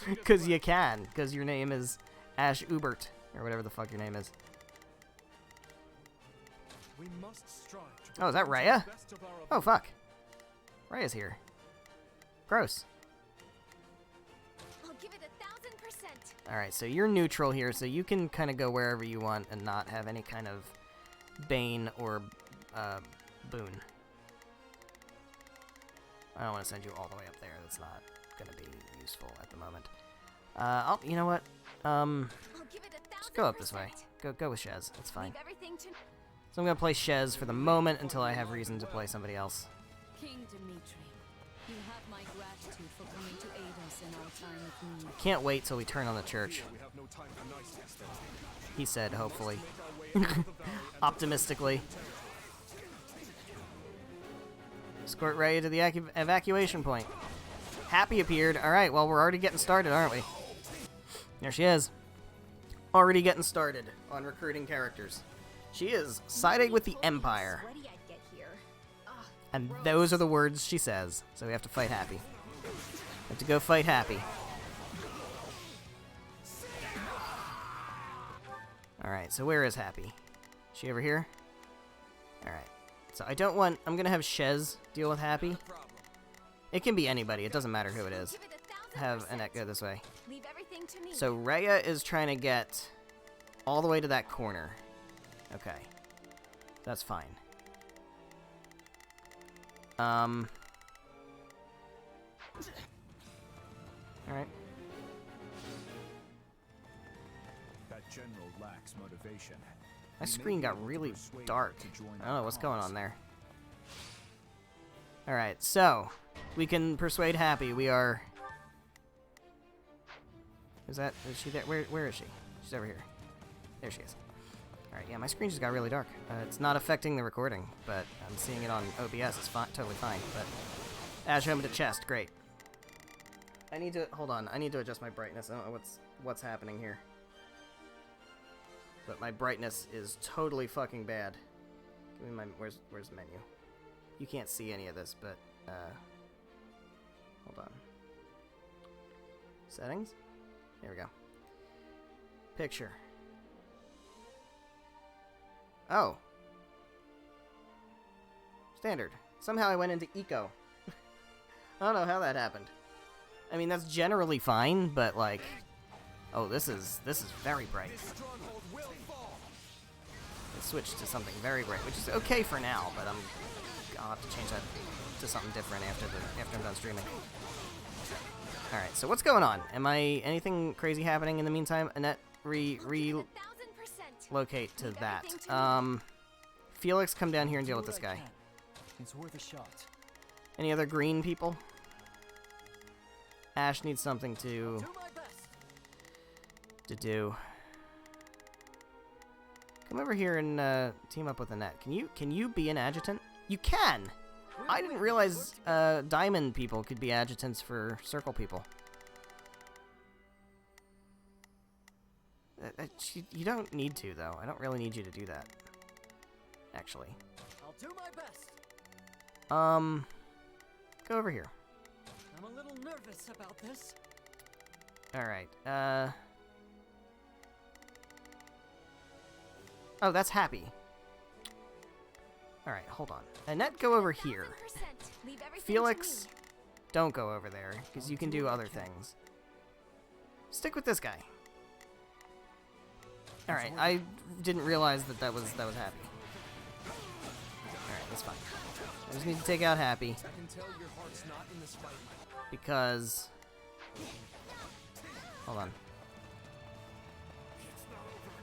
Because you can. Because your name is Ash Ubert. Or whatever the fuck your name is. We must strive to Oh, is that perform Rhea? the best of our Oh, fuck. Rhea's here. Gross. I'll give it 1,000%. Alright, so you're neutral here, so you can kind of go wherever you want and not have any kind of bane or boon. I don't want to send you all the way up there. That's not going to be useful at the moment. You know what? I'll give it 1,000%. Just go up this way. Go with Shez. That's fine. Leave everything to So I'm going to play Shez for the moment until I have reason to play somebody else. King Dimitri, you have my gratitude for coming to aid us in our time of need. Can't wait till we turn on the church. We have no time for nice testing. He said, hopefully. Optimistically. Escort Rhea to the evacuation point. Happy appeared. Alright, well, we're already getting started, aren't we? There she is. Already getting started on recruiting characters. She is siding with the Empire. Sweaty I'd get here. Ugh, And those are the words she says. So we have to fight Happy. We have to go fight Happy. Alright, so where is Happy? Is she over here? Alright. So I don't want... I'm going to have Shez deal with Happy. It can be anybody. It doesn't matter who it is. give it 1,000%. Have Annette go this way. Leave everything to me. So Rhea is trying to get all the way to that corner. Okay. That's fine. Alright. That general lacks motivation. My screen got really dark. I don't know what's going on there. Alright, so we can persuade Happy. We are... Is she there? Where is she? She's over here. There she is. Alright, yeah, my screen just got really dark. It's not affecting the recording, but I'm seeing it on OBS. It's fine, totally fine, but... Ash home to chest, great. I need to... Hold on, I need to adjust my brightness. I don't know what's happening here. But my brightness is totally fucking bad. Give me my... Where's the menu? You can't see any of this, but... Hold on. Settings? There we go. Picture. Oh. Standard. Somehow I went into eco. I don't know how that happened. I mean, that's generally fine, but like... Oh, this is very bright. Let's switch to something very bright, which is okay for now, but I'll have to change that to something different after I'm done streaming. Alright, so what's going on? Anything crazy happening in the meantime? Annette, relocate to that. Felix, come down here and deal with this guy. It's worth a shot. Any other green people? Ash needs something to do. Come over here and team up with Annette. Can you be an adjutant? You can! I didn't realize diamond people could be adjutants for circle people. You don't need to, though. I don't really need you to do that. Actually. I'll do my best. Go over here. I'm a little nervous about this. Alright, Oh, that's happy. Alright, hold on. Annette, go over here. Felix, don't go over there, because you can do other things. Stick with this guy. Alright, I didn't realize that was happy. Alright, that's fine. I just need to take out Happy. Because... Hold on.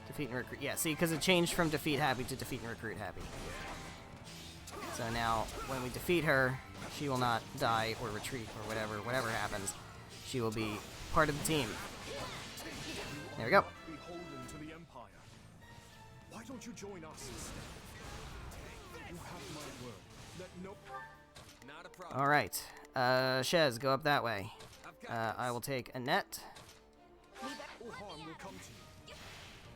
Defeat and recruit. Yeah, see, because it changed from defeat Happy to defeat and recruit Happy. So now, when we defeat her, she will not die or retreat or whatever happens. She will be part of the team. There we go. Beholden to the Empire. Why don't you join us instead? You have my word. Let no... Not a problem. Alright. Shez, go up that way. I will take Annette. No harm will come to you.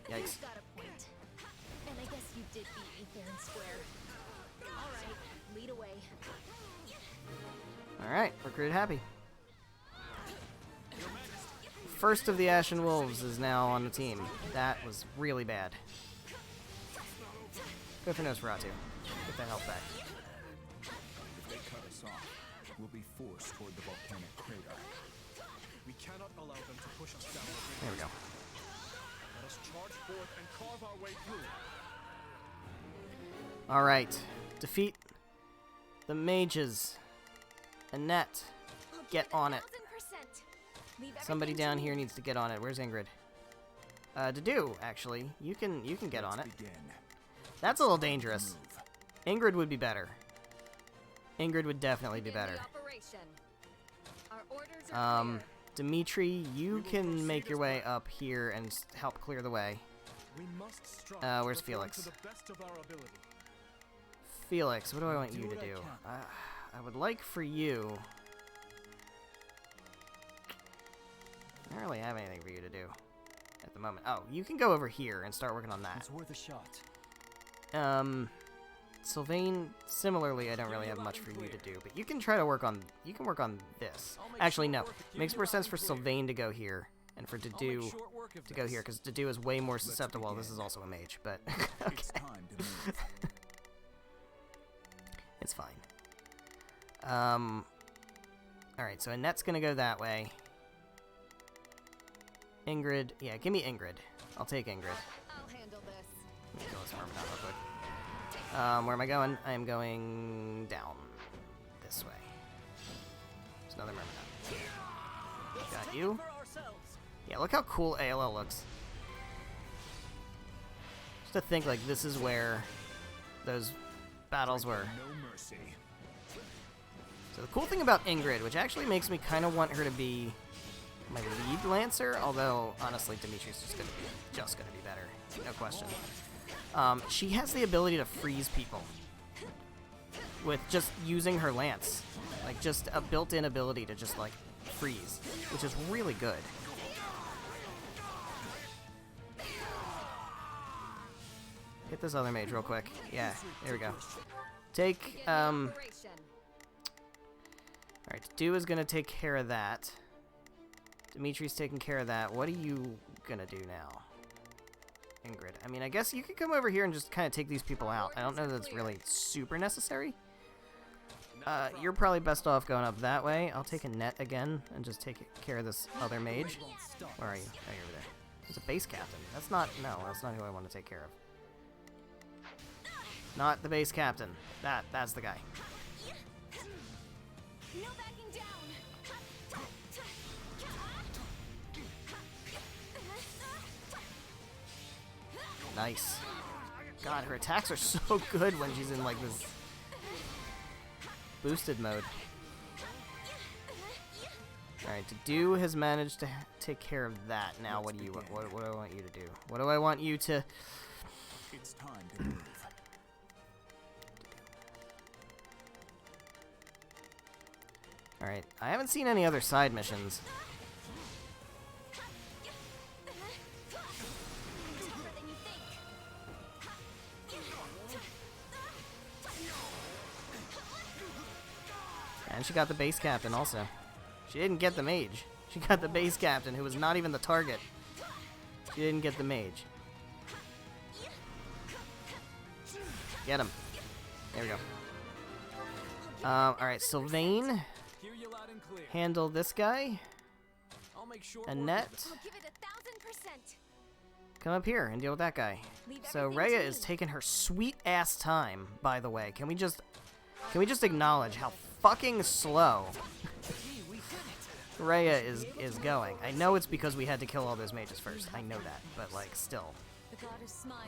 Yikes. Got a point. And I guess you did beat me fair and square. Alright, lead away. Alright, recruit Happy. First of the Ashen Wolves is now on the team. That was really bad. Good for Nosferatu. Get that health back. If they cut us off, we'll be forced toward the volcanic crater. We cannot allow them to push us down. There we go. Let us charge forth and carve our way through. Alright. Defeat the mages. Annette, get on it. Somebody down here needs to get on it. Where's Ingrid? Dedu, actually. You can get on it. That's a little dangerous. Ingrid would be better. Ingrid would definitely be better. Dimitri, you can make your way up here and help clear the way. Where's Felix? Felix, what do I want you to do? I would like for you... I don't really have anything for you to do at the moment. Oh, you can go over here and start working on that. It's worth a shot. Sylvain, similarly, I don't really have much for you to do, but you can try to work on... You can work on this. Actually, no. It makes more sense for Sylvain to go here and for Dedu to go here, because Dedu is way more susceptible. This is also a mage, but... okay. It's fine. Alright, so Annette's gonna go that way. Ingrid, yeah, give me Ingrid. I'll take Ingrid. I'll handle this. Let me kill this Myrmidon real quick. Where am I going? I am going down this way. There's another Myrmidon. Got you. Yeah, look how cool ALL looks. Just to think, like, this is where those battles were. No mercy. So the cool thing about Ingrid, which actually makes me kind of want her to be my lead Lancer, although honestly Dimitri's just gonna be better, no question. She has the ability to freeze people with just using her lance, like just a built-in ability to just like freeze, which is really good. Hit this other mage real quick. Yeah, there we go. Take alright, Dew is gonna take care of that. Dimitri's taking care of that. What are you gonna do now? Ingrid. I mean, I guess you could come over here and just kind of take these people out. I don't know that it's really super necessary. You're probably best off going up that way. I'll take a net again and just take care of this other mage. Where are you? Oh, you're over there. There's a base captain. That's not... No, that's not who I want to take care of. Not the base captain. That's the guy. No backing down. Nice. God, her attacks are so good when she's in, like, this boosted mode. Alright, Dedu has managed to take care of that. Now, what do you what do I want you to do? What do I want you to... It's time to move. Alright, I haven't seen any other side missions. And she got the base captain also. She didn't get the mage. She got the base captain, who was not even the target. She didn't get the mage. Get him. There we go. Alright, Sylvain. Handle this guy. Annette. Come up here and deal with that guy. So Rhea is taking her sweet ass time, by the way. Can we just acknowledge how fucking slow Rhea is going? I know it's because we had to kill all those mages first. I know that, but like still. Alright,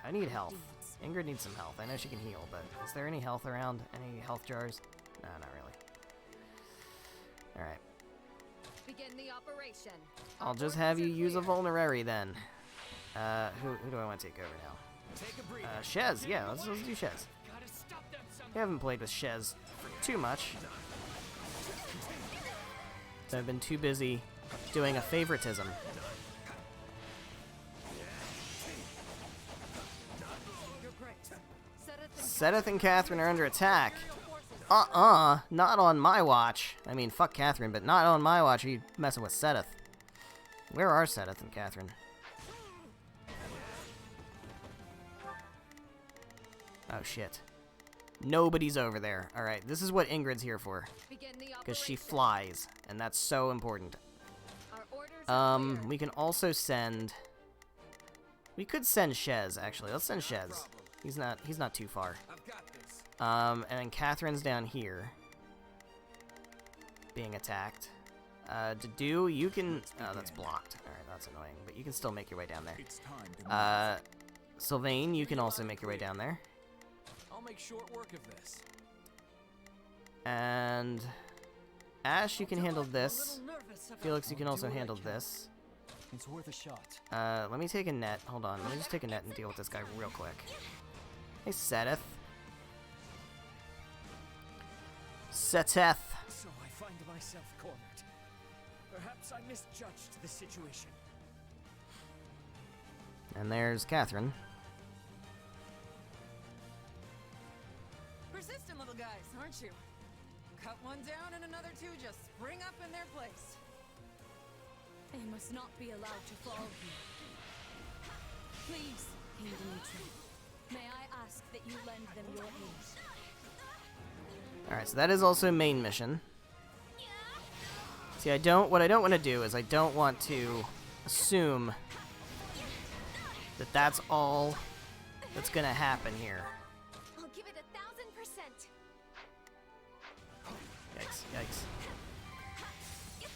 I need health. Ingrid needs some health. I know she can heal, but is there any health around? Any health jars? No, not really. Alright. Begin the operation. I'll just have you use a vulnerary then. Who do I want to take over now? Shez, yeah, let's do Shez. We haven't played with Shez for too much. So I've been too busy doing a favoritism. Sedith and Catherine are under attack. Not on my watch. I mean, fuck Catherine, but not on my watch. Are you messing with Sedith? Where are Sedith and Catherine? Oh, shit. Nobody's over there. Alright, this is what Ingrid's here for. Because she flies, and that's so important. We can also send... We could send Shez, actually. Let's send Shez. He's not too far. And then Catherine's down here. Being attacked. Dedu, you can... Oh, that's blocked. Alright, that's annoying. But you can still make your way down there. Sylvain, you can also make your way down there. I'll make short work of this. And... Ash, you can handle this. Felix, you can also handle this. It's worth a shot. Let me take a net. Hold on. Let me just take a net and deal with this guy real quick. Hey, Sedith. Seteth. So I find myself cornered. Perhaps I misjudged the situation. And there's Catherine. Persistent little guys, aren't you? Cut one down and another two just spring up in their place. They must not be allowed to fall here. Please, King Dimitri, may I ask that you lend them your aid? Alright, so that is also main mission. See, what I don't want to do is I don't want to assume that that's all that's gonna happen here. I'll give it 1000%. Yikes, yikes.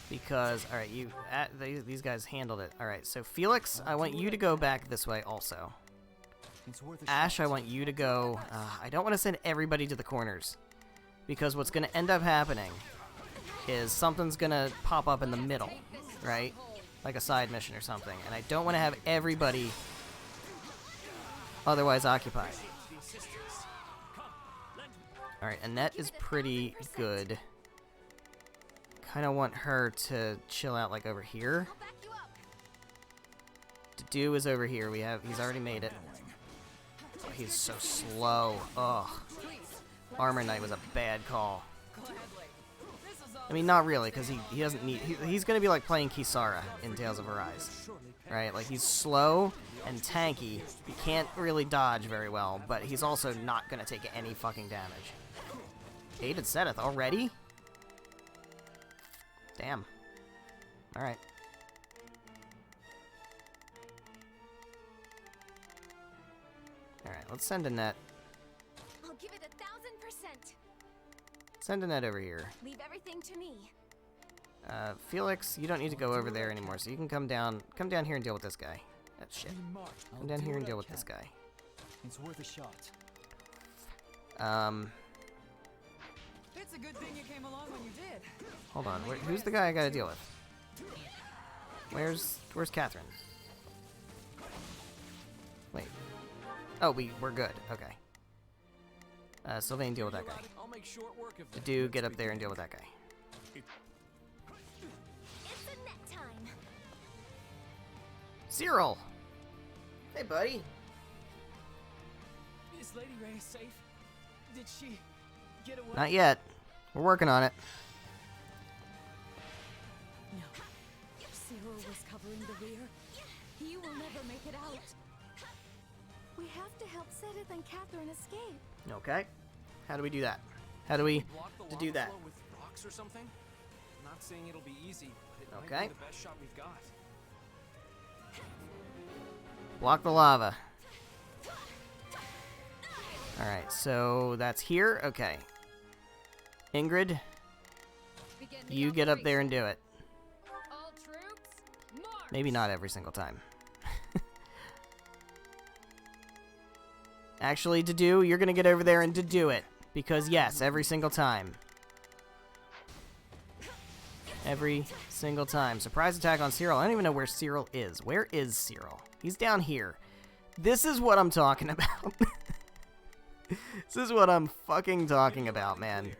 Because, alright, these guys handled it. Alright, so Felix, I want you to go back this way also. Ash, I want you to go... I don't want to send everybody to the corners. Because what's going to end up happening is something's going to pop up in the middle, right? Like a side mission or something. And I don't want to have everybody otherwise occupied. Alright, Annette is pretty good. Kind of want her to chill out like over here. Dedu is over here. He's already made it. Oh, he's so slow. Ugh. Armor Knight was a bad call. I mean, not really, because he doesn't need... He's going to be like playing Kisara in Tales of Arise. Right? Like, he's slow and tanky. He can't really dodge very well, but he's also not going to take any fucking damage. Aided Seth already? Damn. Alright. Alright, let's send a net. I'll give it 1000%. Send a net over here. Leave everything to me. Felix, you don't need to go over there anymore, so you can come down here and deal with this guy. That shit. Come down here and deal with this guy. It's worth a shot. It's a good thing you came along when you did. Hold on. Who's the guy I gotta deal with? Where's Catherine? Wait. Oh, we're good. Okay. Sylvain, deal with that guy. I'll make short work of The dude, get up there and deal with that guy. It's a net time. Cyril! Hey, buddy. Is Lady Ray safe? Did she get away? Not yet. We're working on it. No. Cyril was covering the rear. He will never make it out. We have to help Sedith and Catherine escape. Okay. How do we do that? How do we block the do lava that? flow with rocks or something? I'm not saying it'll be easy, but it Okay. might be the best shot we've got. Block the lava. Alright, so that's here. Okay. Ingrid, Begin the you get up there and do it. All troops, march! Maybe not every single time. Actually, Dedu, you're gonna get over there and do it. Because yes, every single time. Every single time. Surprise attack on Cyril. I don't even know where Cyril is. Where is Cyril? He's down here. This is what I'm talking about. This is what I'm fucking talking about, man.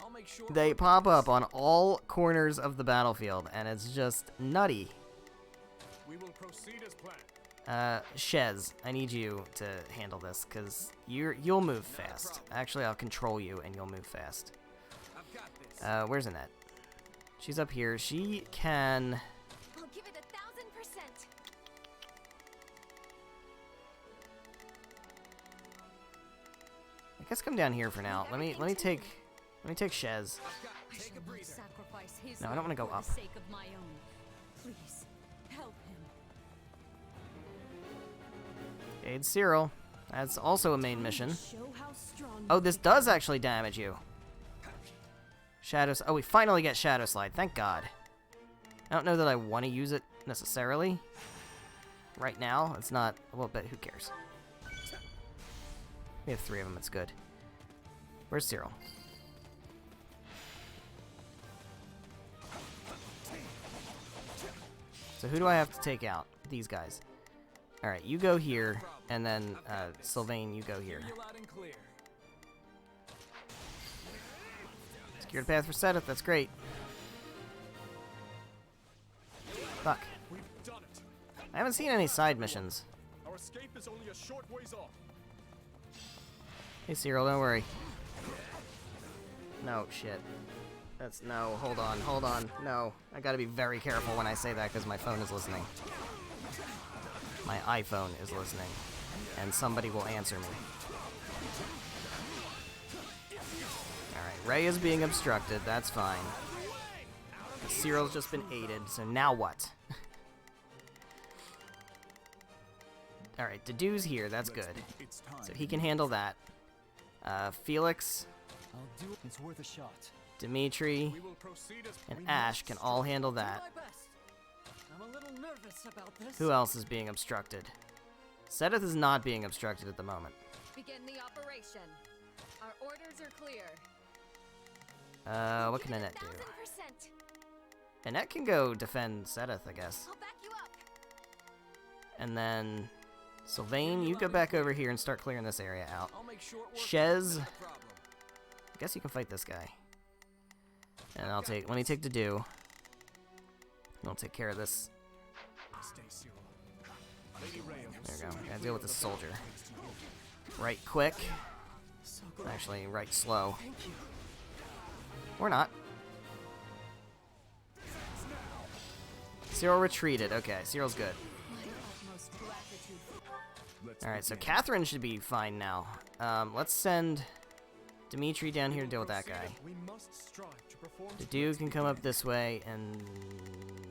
I'll make sure They pop up on all corners of the battlefield, and it's just nutty. We will proceed as planned. Shez, I need you to handle this, because you'll move fast. Actually, I'll control you, and you'll move fast. I've got this. Where's Annette? She's up here. She can... I'll give it 1000%. I guess come down here for now. Let me take Shez. Take a breather. Sacrifice his No, I don't wanna go for up. the sake of my own. Please, help him. Aid Cyril. That's also a main mission. Show how strong Oh, this does actually damage you. Shadows. Oh, we finally get Shadow Slide. Thank God. I don't know that I want to use it necessarily. Right now, it's not. Well, but who cares? We have 3 of them. It's good. Where's Cyril? So who do I have to take out? These guys. All right, you go here, and then Sylvain, you go here. You're loud and clear. Secure the path for Sedith. That's great. Fuck. We've done it. I haven't seen any side missions. Our escape is only a short ways off. Hey, Cyril, don't worry. No, shit. That's no. Hold on. No, I gotta be very careful when I say that because my phone is listening. My iPhone is listening, and somebody will answer me. Alright, Ray is being obstructed. That's fine. Cyril's just been aided, so now what? Alright, Dedu's here. That's good. So he can handle that. Felix, I'll do it. It's worth a shot. Dimitri, We will proceed as and Ash can all handle that. My best. I'm a little nervous about this. Who else is being obstructed? Sedith is not being obstructed at the moment. Begin the operation. Our orders are clear. What can Annette do? 1000%. Annette can go defend Sedith, I guess. I'll back you up. And then Sylvain, you go back over here and start clearing this area out. I'll make short work. Shez, Not a problem. I guess you can fight this guy. And I'll take, let me take Dedu. I'll take care of this. Stay, Cyril. Lady Rhea will There we go. soon be Gotta clear deal with of this the soldier. battle thanks to you. Right quick. So good. Actually, right slow. Thank you. Or not. Cyril retreated. Okay, Cyril's good. My utmost gratitude. Alright, so Catherine should be fine now. Let's send Dimitri down here to deal with that guy. We must strive to perform The dude can come up this way and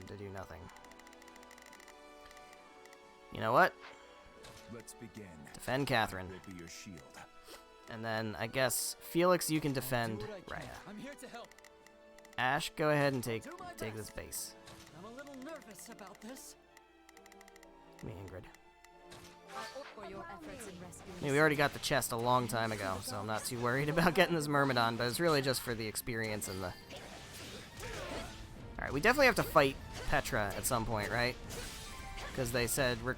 to do nothing. You know what? Let's begin. Defend Catherine. Will be your shield. And then I guess Felix, you can defend Raya. I'm here to help. Ash, go ahead and take this base. I'm a little nervous about this. Give me Ingrid. For your efforts in rescuing. I mean, we already got the chest a long time ago, so I'm not too worried about getting this Myrmidon, but it's really just for the experience and the... Alright, we definitely have to fight Petra at some point, right? Because they said or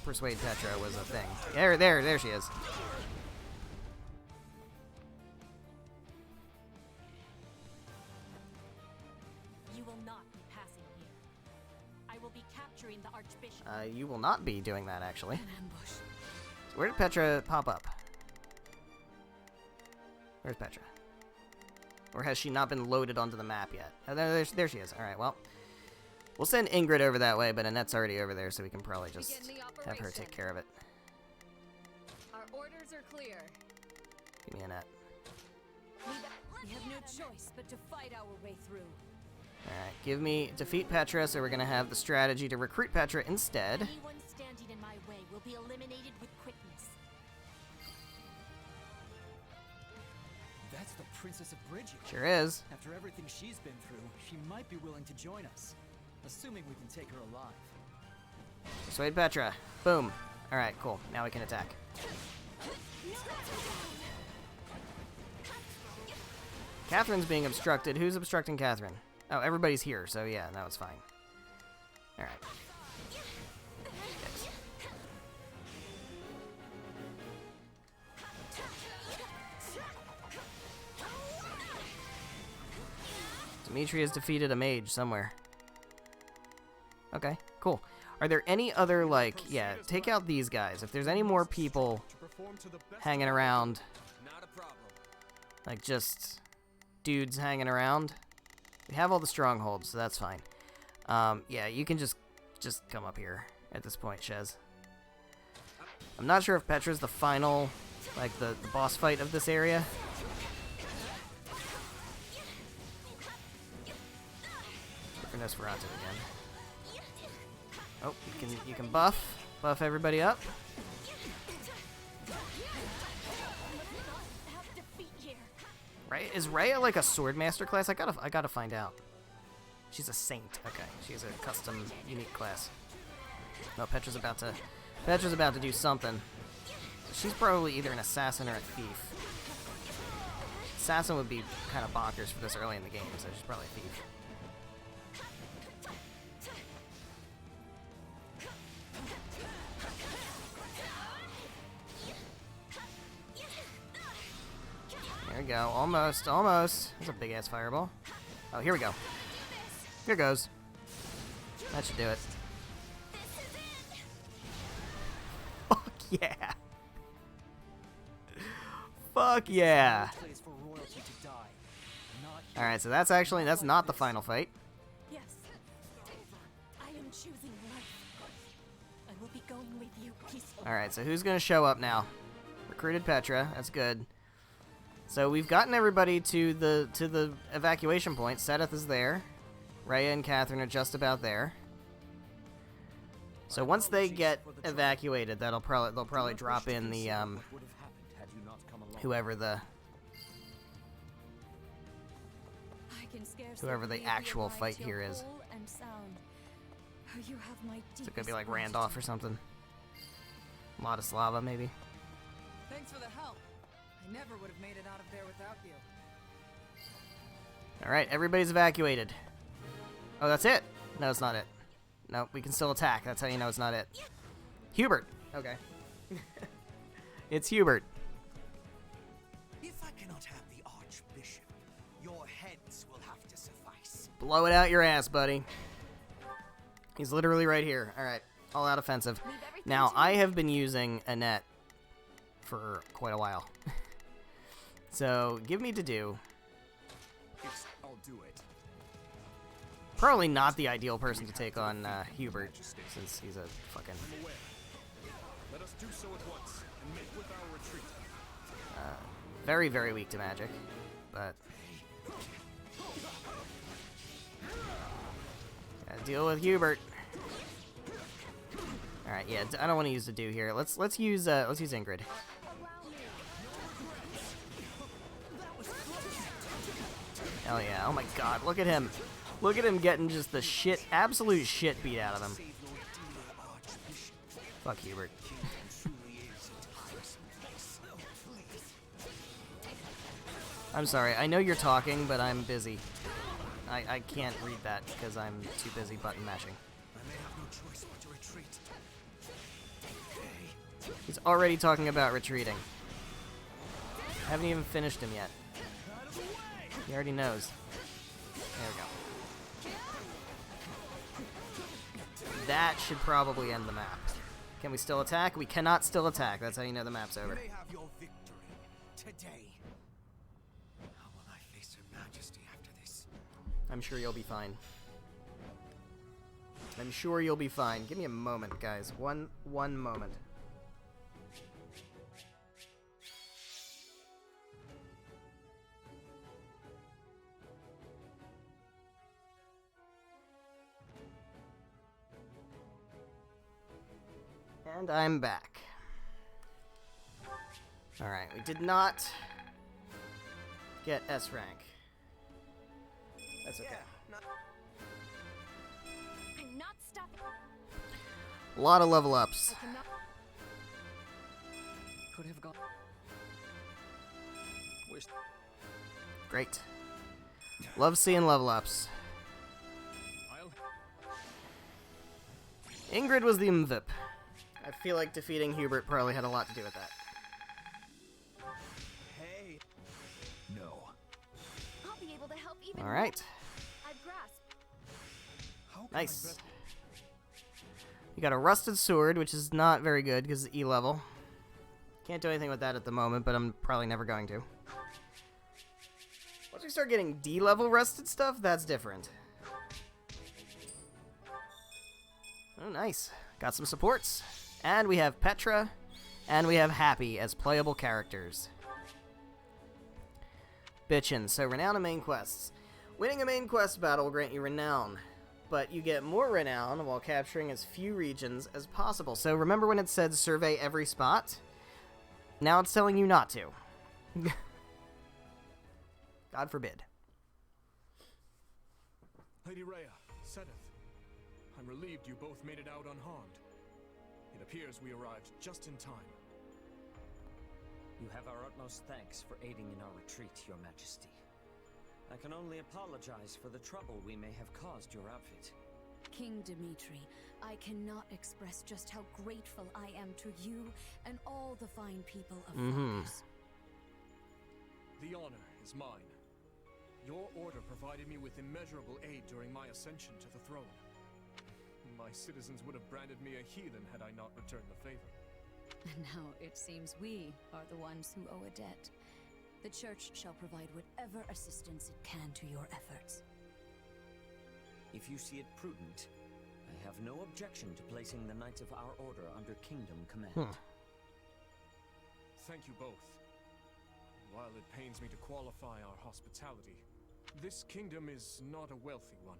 persuade Petra was a thing. There she is. You will not be passing here. I will be capturing the Archbishop. You will not be doing that, actually. An ambush. So where did Petra pop up? Where's Petra? Or has she not been loaded onto the map yet? Oh, there she is. Alright, well. We'll send Ingrid over that way, but Annette's already over there, so we can probably just have her take care of it. Our orders are clear. Give me Annette. We have no choice but to fight our way through. Alright, defeat Petra, so we're gonna have the strategy to recruit Petra instead. Anyone standing in my way will be eliminated with quickness. That's the Princess of Bridget. Sure is. After everything she's been through, she might be willing to join us. Assuming we can take her alive. Persuade Petra. Boom. Alright, cool. Now we can attack. Catherine's being obstructed. Who's obstructing Catherine? Oh, everybody's here, so yeah, that was fine. Alright. Yes. Dimitri has defeated a mage somewhere. Okay, cool. Are there any other, like, yeah, take out these guys. If there's any more people hanging around, like just dudes hanging around, we have all the strongholds, so that's fine. Yeah, you can just come up here at this point, Shez. I'm not sure if Petra's the final, like, the boss fight of this area. For Nosferatu again. Oh, you can buff everybody up. Right? Is Raya like a swordmaster class? I gotta find out. She's a saint. Okay, she's a custom unique class. No, Petra's about to do something. She's probably either an assassin or a thief. Assassin would be kind of bonkers for this early in the game, so she's probably a thief. There we go. Almost. That's a big-ass fireball. Oh, here we go. Here goes. That should do it. Fuck yeah. Fuck yeah. Alright, so that's not the final fight. Yes. I am choosing life. I will be going with you peacefully. Alright, so who's gonna show up now? Recruited Petra. That's good. So we've gotten everybody to the evacuation point. Sedith is there. Raya and Catherine are just about there. So once they get evacuated, they'll probably drop in the whoever the actual fight here is. Is it gonna be like Randolph or something? Ladislava maybe. Thanks for the help. I never would have made it out of there without you. Alright, everybody's evacuated. Oh, that's it? No, it's not it. No, we can still attack. That's how you know it's not it. Hubert. Okay. It's Hubert. If I cannot have the Archbishop, your heads will have to suffice. Blow it out your ass, buddy. He's literally right here. Alright, all out offensive. Now, I have been using Annette for quite a while. So, give me to do. I'll do it. Probably not the ideal person to take on Hubert, since he's a fucking... Let us do so at once and make with our retreat. very, very weak to magic, but gotta deal with Hubert. All right, yeah, I don't want to use the do here. Let's use Ingrid. Hell yeah! Oh my God, look at him! Look at him getting just the shit, absolute shit beat out of him. Fuck Hubert. I'm sorry, I know you're talking, but I'm busy. I can't read that because I'm too busy button mashing. He's already talking about retreating. I haven't even finished him yet. He already knows. There we go. That should probably end the map. Can we still attack? We cannot still attack. That's how you know the map's over. You may have your victory today. How will I face Her Majesty after this? I'm sure you'll be fine. I'm sure you'll be fine. Give me a moment, guys. One moment. And I'm back. Alright, we did not get S rank. That's okay. I'm not stopping. A lot of level ups. Could have gone. Great. Love seeing level ups. Ingrid was the MVIP. I feel like defeating Hubert probably had a lot to do with that. Hey. No. I'll be able to help even All right. I've grasped. Nice. You got a rusted sword, which is not very good because it's E level. Can't do anything with that at the moment, but I'm probably never going to. Once we start getting D level rusted stuff, that's different. Oh, nice. Got some supports. And we have Petra, and we have Happy as playable characters. Bitchin'. So, renown and main quests. Winning a main quest battle will grant you renown, but you get more renown while capturing as few regions as possible. So, remember when it said survey every spot? Now it's telling you not to. God forbid. Lady Rhea, Sedith, I'm relieved you both made it out unharmed. It appears we arrived just in time. You have our utmost thanks for aiding in our retreat, Your Majesty. I can only apologize for the trouble we may have caused your outfit. King Dimitri, I cannot express just how grateful I am to you and all the fine people of Focus. The honor is mine. Your order provided me with immeasurable aid during my ascension to the throne. My citizens would have branded me a heathen had I not returned the favor. And now it seems we are the ones who owe a debt. The Church shall provide whatever assistance it can to your efforts. If you see it prudent, I have no objection to placing the Knights of our Order under Kingdom command. Thank you both. While it pains me to qualify our hospitality, this kingdom is not a wealthy one.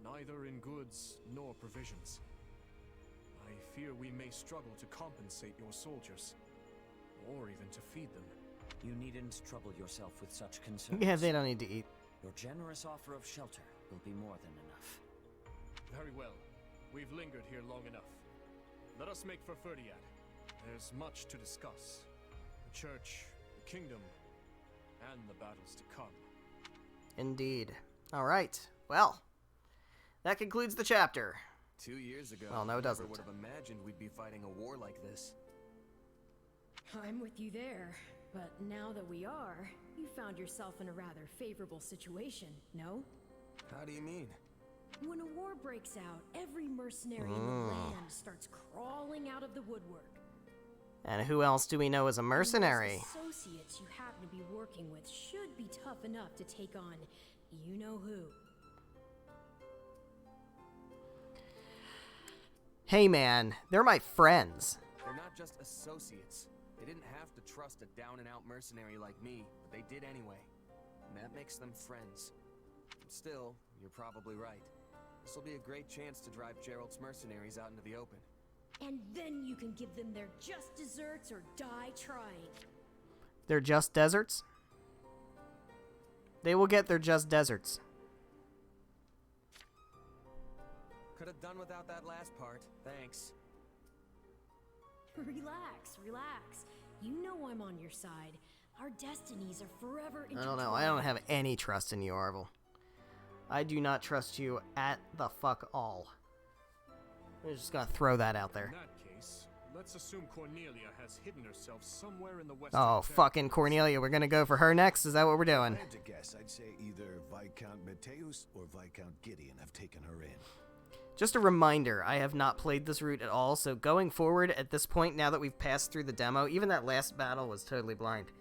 Neither in goods nor provisions. I fear we may struggle to compensate your soldiers, or even to feed them. You needn't trouble yourself with such concerns. Yeah, they don't need to eat. Your generous offer of shelter will be more than enough. Very well. We've lingered here long enough. Let us make for Ferdiad. There's much to discuss. The Church, the Kingdom, and the battles to come. Indeed. All right. Well, that concludes the chapter. 2 years ago, well, no, it doesn't. I never would have imagined we'd be fighting a war like this. I'm with you there, but now that we are, you found yourself in a rather favorable situation, no? How do you mean? When a war breaks out, every mercenary in the land starts crawling out of the woodwork. And who else do we know as a mercenary? The associates you happen to be working with should be tough enough to take on you-know-who. Hey man, they're my friends. They're not just associates. They didn't have to trust a down-and-out mercenary like me, but they did anyway. And that makes them friends. Still, you're probably right. This will be a great chance to drive Gerald's mercenaries out into the open. And then you can give them their just desserts or die trying. They're just deserts? They will get their just deserts. Could have done without that last part. Thanks. Relax, relax. You know I'm on your side. Our destinies are forever intertwined. I don't know. I don't have any trust in you, Arvel. I do not trust you at the fuck all. I'm just gonna throw that out there. In that case, let's assume Cornelia has hidden herself somewhere in the western Oh, fucking Cornelia. We're gonna go for her next? Is that what we're doing? If I had to guess, I'd say either Viscount Mateus or Viscount Gideon have taken her in. Just a reminder, I have not played this route at all, so going forward at this point, now that we've passed through the demo, even that last battle was totally blind.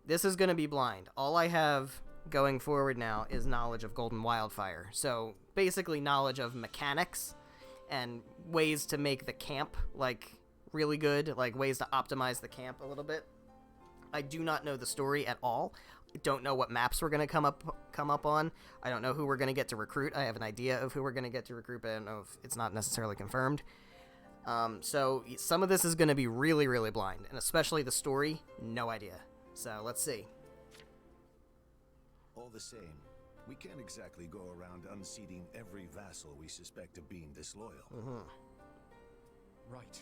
This is going to be blind. All I have going forward now is knowledge of Golden Wildfire. So basically knowledge of mechanics and ways to make the camp, like, really good, like ways to optimize the camp a little bit. I do not know the story at all. I don't know what maps we're going to come up on. I don't know who we're going to get to recruit. I have an idea of who we're going to get to recruit, but I don't know if it's not necessarily confirmed. So some of this is going to be really, really blind, and especially the story, no idea. So let's see. All the same, we can't exactly go around unseating every vassal we suspect of being disloyal. Right.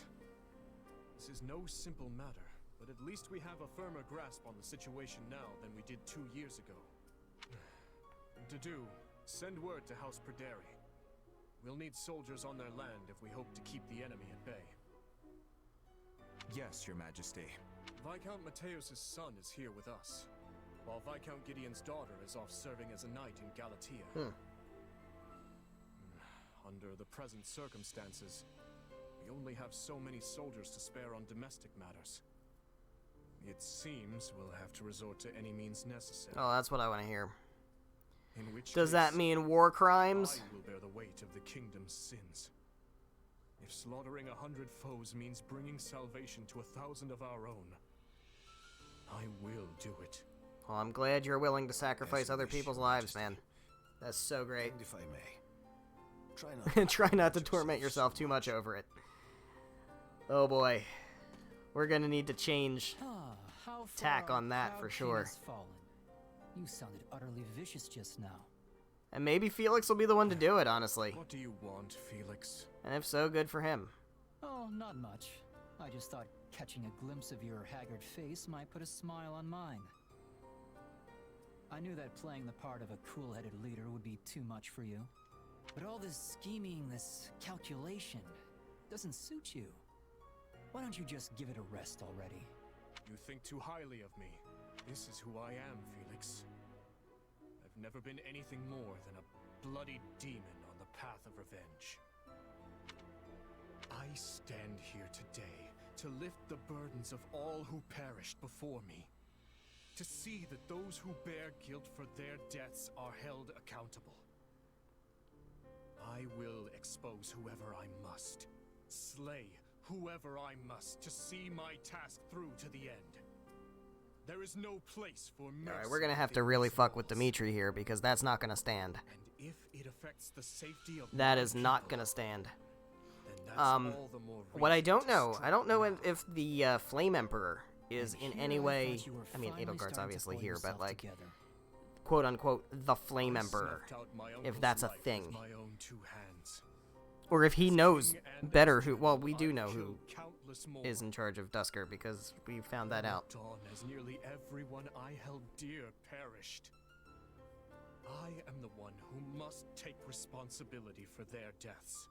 This is no simple matter. But at least we have a firmer grasp on the situation now than we did 2 years ago. Dedu, send word to House Perderi. We'll need soldiers on their land if we hope to keep the enemy at bay. Yes, Your Majesty. Viscount Mateus' son is here with us, while Viscount Gideon's daughter is off serving as a knight in Galatia. Under the present circumstances, we only have so many soldiers to spare on domestic matters. It seems we'll have to resort to any means necessary. Oh, that's what I want to hear. In which Does that mean war crimes? I will bear the weight of the kingdom's sins. If slaughtering 100 foes means bringing salvation to 1,000 of our own, I will do it. Well, I'm glad you're willing to sacrifice other people's lives, man. That's so great. And if I may, try not to torment yourself too much over it. Oh boy. We're gonna need to change tack on that for sure. You sounded utterly vicious just now. And maybe Felix will be the one to do it, honestly. What do you want, Felix? And if so, good for him. Oh, not much. I just thought catching a glimpse of your haggard face might put a smile on mine. I knew that playing the part of a cool-headed leader would be too much for you. But all this scheming, this calculation, doesn't suit you. Why don't you just give it a rest already? You think too highly of me. This is who I am, Felix. I've never been anything more than a bloody demon on the path of revenge. I stand here today to lift the burdens of all who perished before me. To see that those who bear guilt for their deaths are held accountable. I will expose whoever I must. Slay whoever I must to see my task through to the end. There is no place for mercy. Alright, we're gonna have to really fuck with Dimitri here, because that's not gonna stand. And if it affects the safety of that is not gonna stand. then that's all the more What I reason don't to know, strike I don't know now. if the Flame Emperor is in Here any I way, thought you were I mean, finally Edelgard's starting to obviously pull here, but yourself like, together. quote-unquote, the Flame I Emperor, snuffed out my if uncle's that's a life with thing. my own 2 hands. Or if he knows King and better as who, king, well, we do I've know who killed countless more. is in charge of Dusker, because we found that out. Dawn as nearly everyone I held dear perished. I am the one who must take responsibility for their deaths.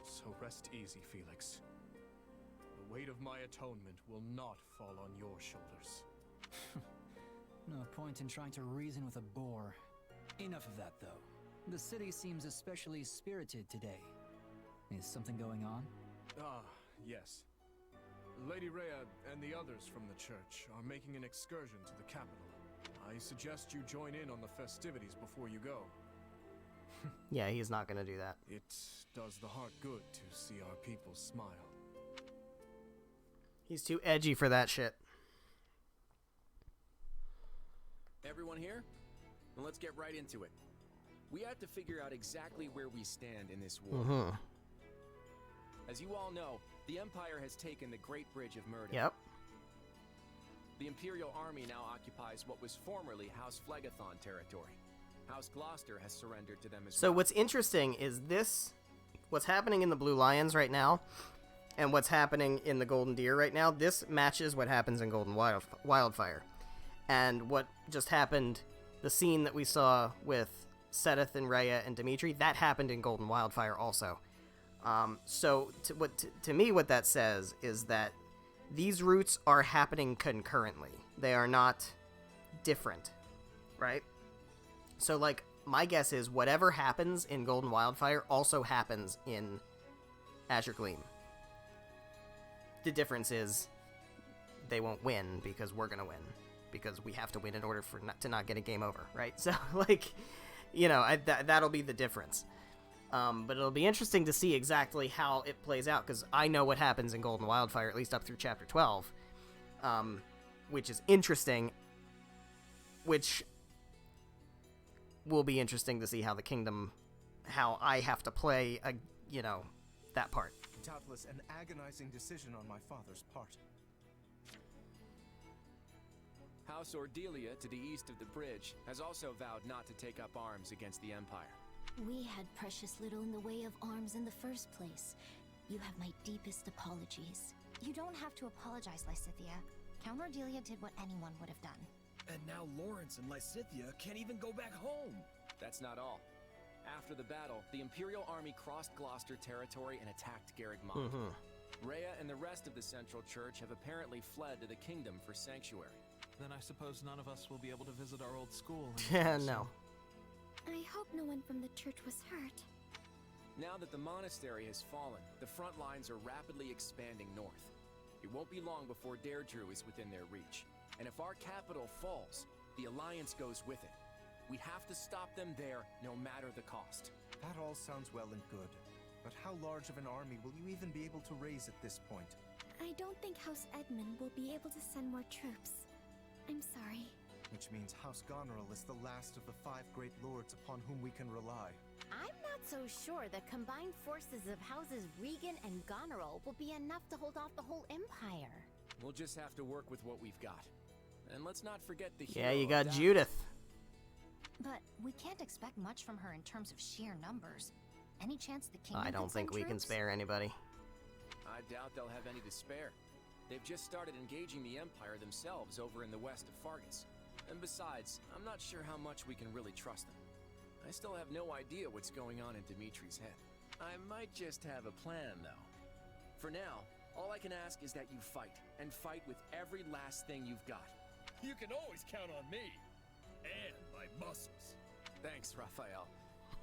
So rest easy, Felix. The weight of my atonement will not fall on your shoulders. No point in trying to reason with a boar. Enough of that, though. The city seems especially spirited today. Is something going on? Ah, yes. Lady Rhea and the others from the church are making an excursion to the capital. I suggest you join in on the festivities before you go. Yeah, he's not gonna do that. It does the heart good to see our people smile. He's too edgy for that shit. Everyone here? Then let's get right into it. We have to figure out exactly where we stand in this war. Mm-hmm. As you all know, the Empire has taken the Great Bridge of Murder. Yep. The Imperial Army now occupies what was formerly House Phlegethon territory. House Gloucester has surrendered to them as well. So what's interesting is what's happening in the Blue Lions right now, and what's happening in the Golden Deer right now, this matches what happens in Golden Wildfire. And what just happened, the scene that we saw with Seteth and Rhea and Dimitri, that happened in Golden Wildfire also. So to me what that says is that these routes are happening concurrently. They are not different, right? So, like, my guess is whatever happens in Golden Wildfire also happens in Azure Gleam. The difference is they won't win because we're going to win. Because we have to win in order to not get a game over, right? So, like, you know, that'll be the difference. But it'll be interesting to see exactly how it plays out, because I know what happens in Golden Wildfire, at least up through Chapter 12, which is interesting, which will be interesting to see how the Kingdom, how I have to play, you know, that part. Doubtless an agonizing decision on my father's part. House Ordelia, to the east of the bridge, has also vowed not to take up arms against the Empire. We had precious little in the way of arms in the first place. You have my deepest apologies. You don't have to apologize, Lysithea. Count Ordelia did what anyone would have done. And now Lawrence and Lysithea can't even go back home. That's not all. After the battle, the Imperial Army crossed Gloucester territory and attacked Garrigmont. Rhea and the rest of the Central Church have apparently fled to the Kingdom for sanctuary. Then I suppose none of us will be able to visit our old school. Yeah, no. I hope no one from the church was hurt. Now that the monastery has fallen, the front lines are rapidly expanding north. It won't be long before Deirdre is within their reach. And if our capital falls, the Alliance goes with it. We have to stop them there, no matter the cost. That all sounds well and good. But how large of an army will you even be able to raise at this point? I don't think House Edmund will be able to send more troops. I'm sorry. Which means House Goneril is the last of the 5 great lords upon whom we can rely. I'm not so sure the combined forces of Houses Regan and Goneril will be enough to hold off the whole Empire. We'll just have to work with what we've got. And let's not forget the Yeah, hero you got of Judith. But we can't expect much from her in terms of sheer numbers. Any chance the Kingdom I don't can think send we can troops? spare anybody. I doubt they'll have any to spare. They've just started engaging the Empire themselves over in the west of Fargus. And besides, I'm not sure how much we can really trust them. I still have no idea what's going on in Dimitri's head. I might just have a plan, though. For now, all I can ask is that you fight, and fight with every last thing you've got. You can always count on me. And my muscles. Thanks, Raphael.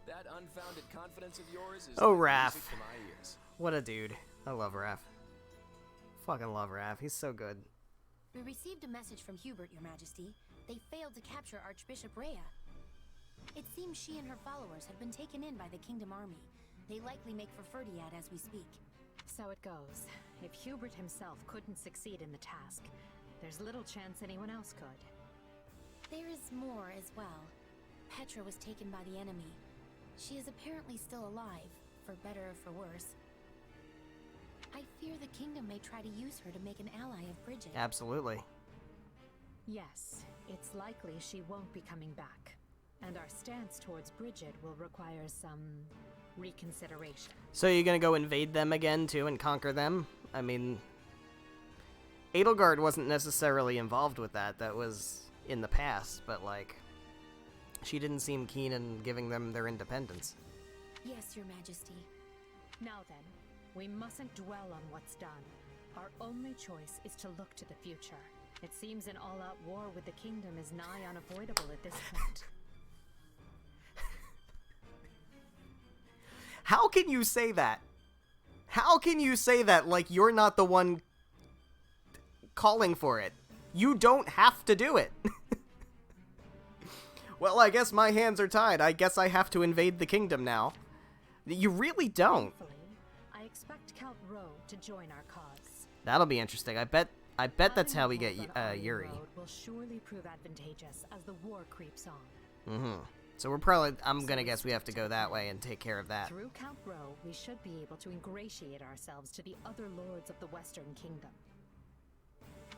That unfounded confidence of yours is Oh, like Raph. music to my ears. What a dude. I love Raph. Fucking love Raph. He's so good. We received a message from Hubert, Your Majesty. They failed to capture Archbishop Rhea. It seems she and her followers have been taken in by the Kingdom Army. They likely make for Ferdiad as we speak. So it goes. If Hubert himself couldn't succeed in the task, there's little chance anyone else could. There is more as well. Petra was taken by the enemy. She is apparently still alive, for better or for worse. I fear the Kingdom may try to use her to make an ally of Bridget. Absolutely. Yes, it's likely she won't be coming back. And our stance towards Bridget will require some reconsideration. So you're gonna go invade them again, too, and conquer them? I mean, Edelgard wasn't necessarily involved with that. That was in the past, but, like, she didn't seem keen in giving them their independence. Yes, Your Majesty. Now then, we mustn't dwell on what's done. Our only choice is to look to the future. It seems an all-out war with the Kingdom is nigh unavoidable at this point. How can you say that? How can you say that like you're not the one calling for it? You don't have to do it. Well, I guess my hands are tied. I guess I have to invade the Kingdom now. You really don't. Thankfully, I expect Count Rowe to join our cause. That'll be interesting. I bet I bet that's how we get Having a halt on Aryan Yuri. Road will surely prove advantageous as the war creeps on. Mm-hmm. So we're probably, I'm gonna guess we have to go that way and take care of that. Through Count Row, we should be able to ingratiate ourselves to the other lords of the Western Kingdom.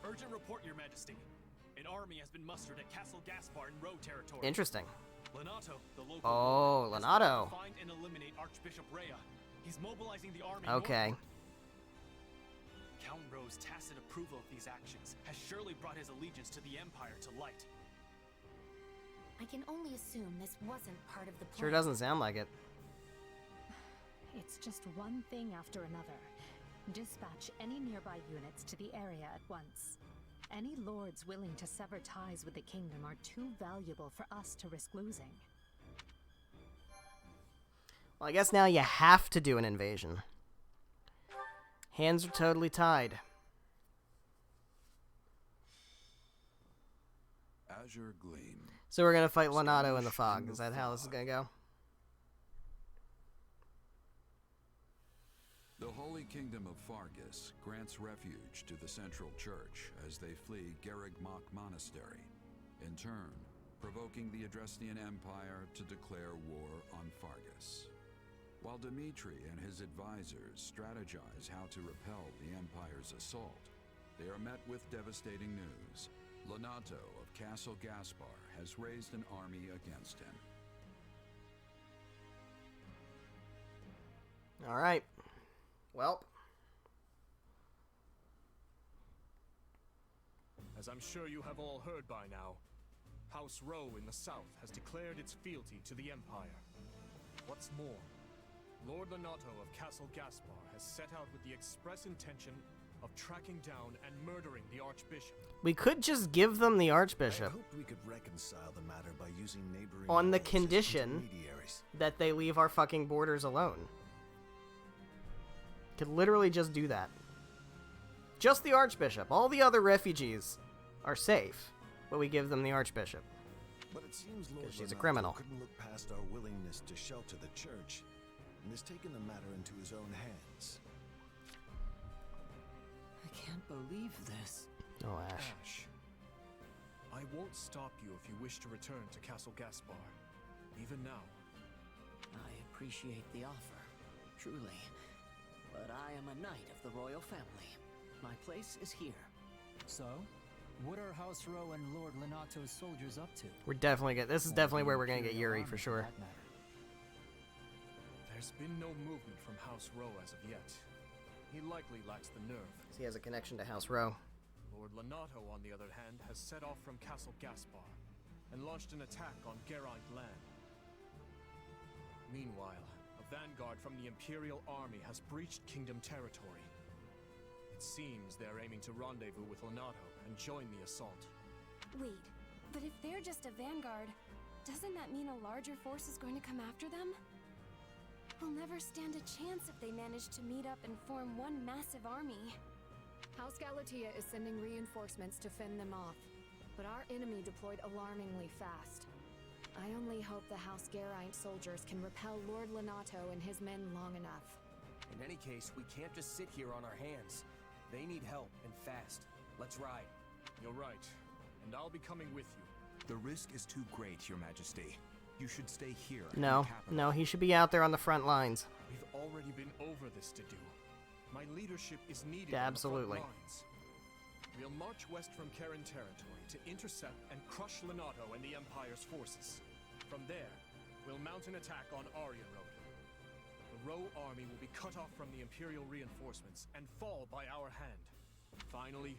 Urgent report, Your Majesty. An army has been mustered at Castle Gaspar in Row territory. Interesting. Lenato, the local Oh, lord, has Lenato. to find and eliminate Archbishop Rhea. He's mobilizing the army. Okay. northward. Count Row's tacit approval of these actions has surely brought his allegiance to the Empire to light. I can only assume this wasn't part of the plan. Sure doesn't sound like it. It's just one thing after another. Dispatch any nearby units to the area at once. Any lords willing to sever ties with the kingdom are too valuable for us to risk losing. Well, I guess now you have to do an invasion. Hands are totally tied. Azure Gleam. So we're gonna fight Lenato in the fog. Is that how this is gonna go? The Holy Kingdom of Fargus grants refuge to the Central Church as they flee Garrigmach Monastery, in turn provoking the Adrestian Empire to declare war on Fargus. While Dimitri and his advisors strategize how to repel the Empire's assault, they are met with devastating news. Lenato of Castle Gaspar has raised an army against him. Alright. Well. As I'm sure you have all heard by now, House Row in the south has declared its fealty to the Empire. What's more, Lord Lenato of Castle Gaspar has set out with the express intention of tracking down and murdering the Archbishop. We could just give them the I Archbishop hoped we could reconcile the matter by using neighboring on the lands as condition intermediaries. that they leave our fucking borders alone. Could literally just do that. Just the Archbishop. All the other refugees are safe, but we give them the Archbishop. But it seems Lord she's a Lenato criminal. couldn't look past our willingness to shelter the church and has taken the matter into his own hands. I can't believe this. Oh, Ash. Ash, I won't stop you if you wish to return to Castle Gaspar, even now. I appreciate the offer, truly. But I am a knight of the royal family. My place is here. So, what are House Row and Lord Lenato's soldiers up to? We're definitely get. This is definitely where we're gonna get Yuri for sure. There's been no movement from House Row as of yet. He likely lacks the nerve. He has a connection to House Row. Lord Lenato, on the other hand, has set off from Castle Gaspar and launched an attack on Geraint land. Meanwhile, a vanguard from the Imperial Army has breached Kingdom territory. It seems they're aiming to rendezvous with Lenato and join the assault. Wait, but if they're just a vanguard, doesn't that mean a larger force is going to come after them? We'll never stand a chance if they manage to meet up and form one massive army. House Galatea is sending reinforcements to fend them off, but our enemy deployed alarmingly fast. I only hope the House Geraint soldiers can repel Lord Lenato and his men long enough. In any case, we can't just sit here on our hands. They need help, and fast. Let's ride. You're right, and I'll be coming with you. The risk is too great, Your Majesty. You should stay here. No, he should be out there on the front lines. We've already been over this to do. My leadership is needed Yeah, on the front absolutely. lines. We'll march west from Karen territory to intercept and crush Lenato and the Empire's forces. From there, we'll mount an attack on Aryan Road. The Row army will be cut off from the Imperial reinforcements and fall by our hand. Finally,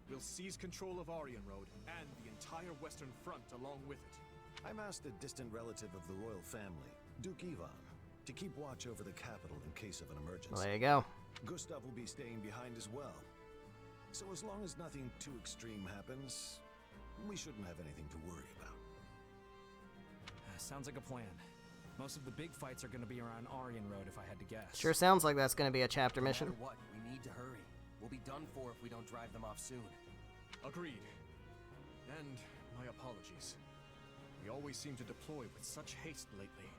we'll seize control of Aryan Road and the entire Western Front along with it. I'm asked a distant relative of the royal family, Duke Ivan, to keep watch over the capital in case of an emergency. Well, there you go. Gustav will be staying behind as well. So as long as nothing too extreme happens, we shouldn't have anything to worry about. Sounds like a plan. Most of the big fights are going to be around Aryan Road, if I had to guess. Sure sounds like that's going to be a chapter mission. No matter what, we need to hurry. We'll be done for if we don't drive them off soon. Agreed. And my apologies. We always seem to deploy with such haste lately.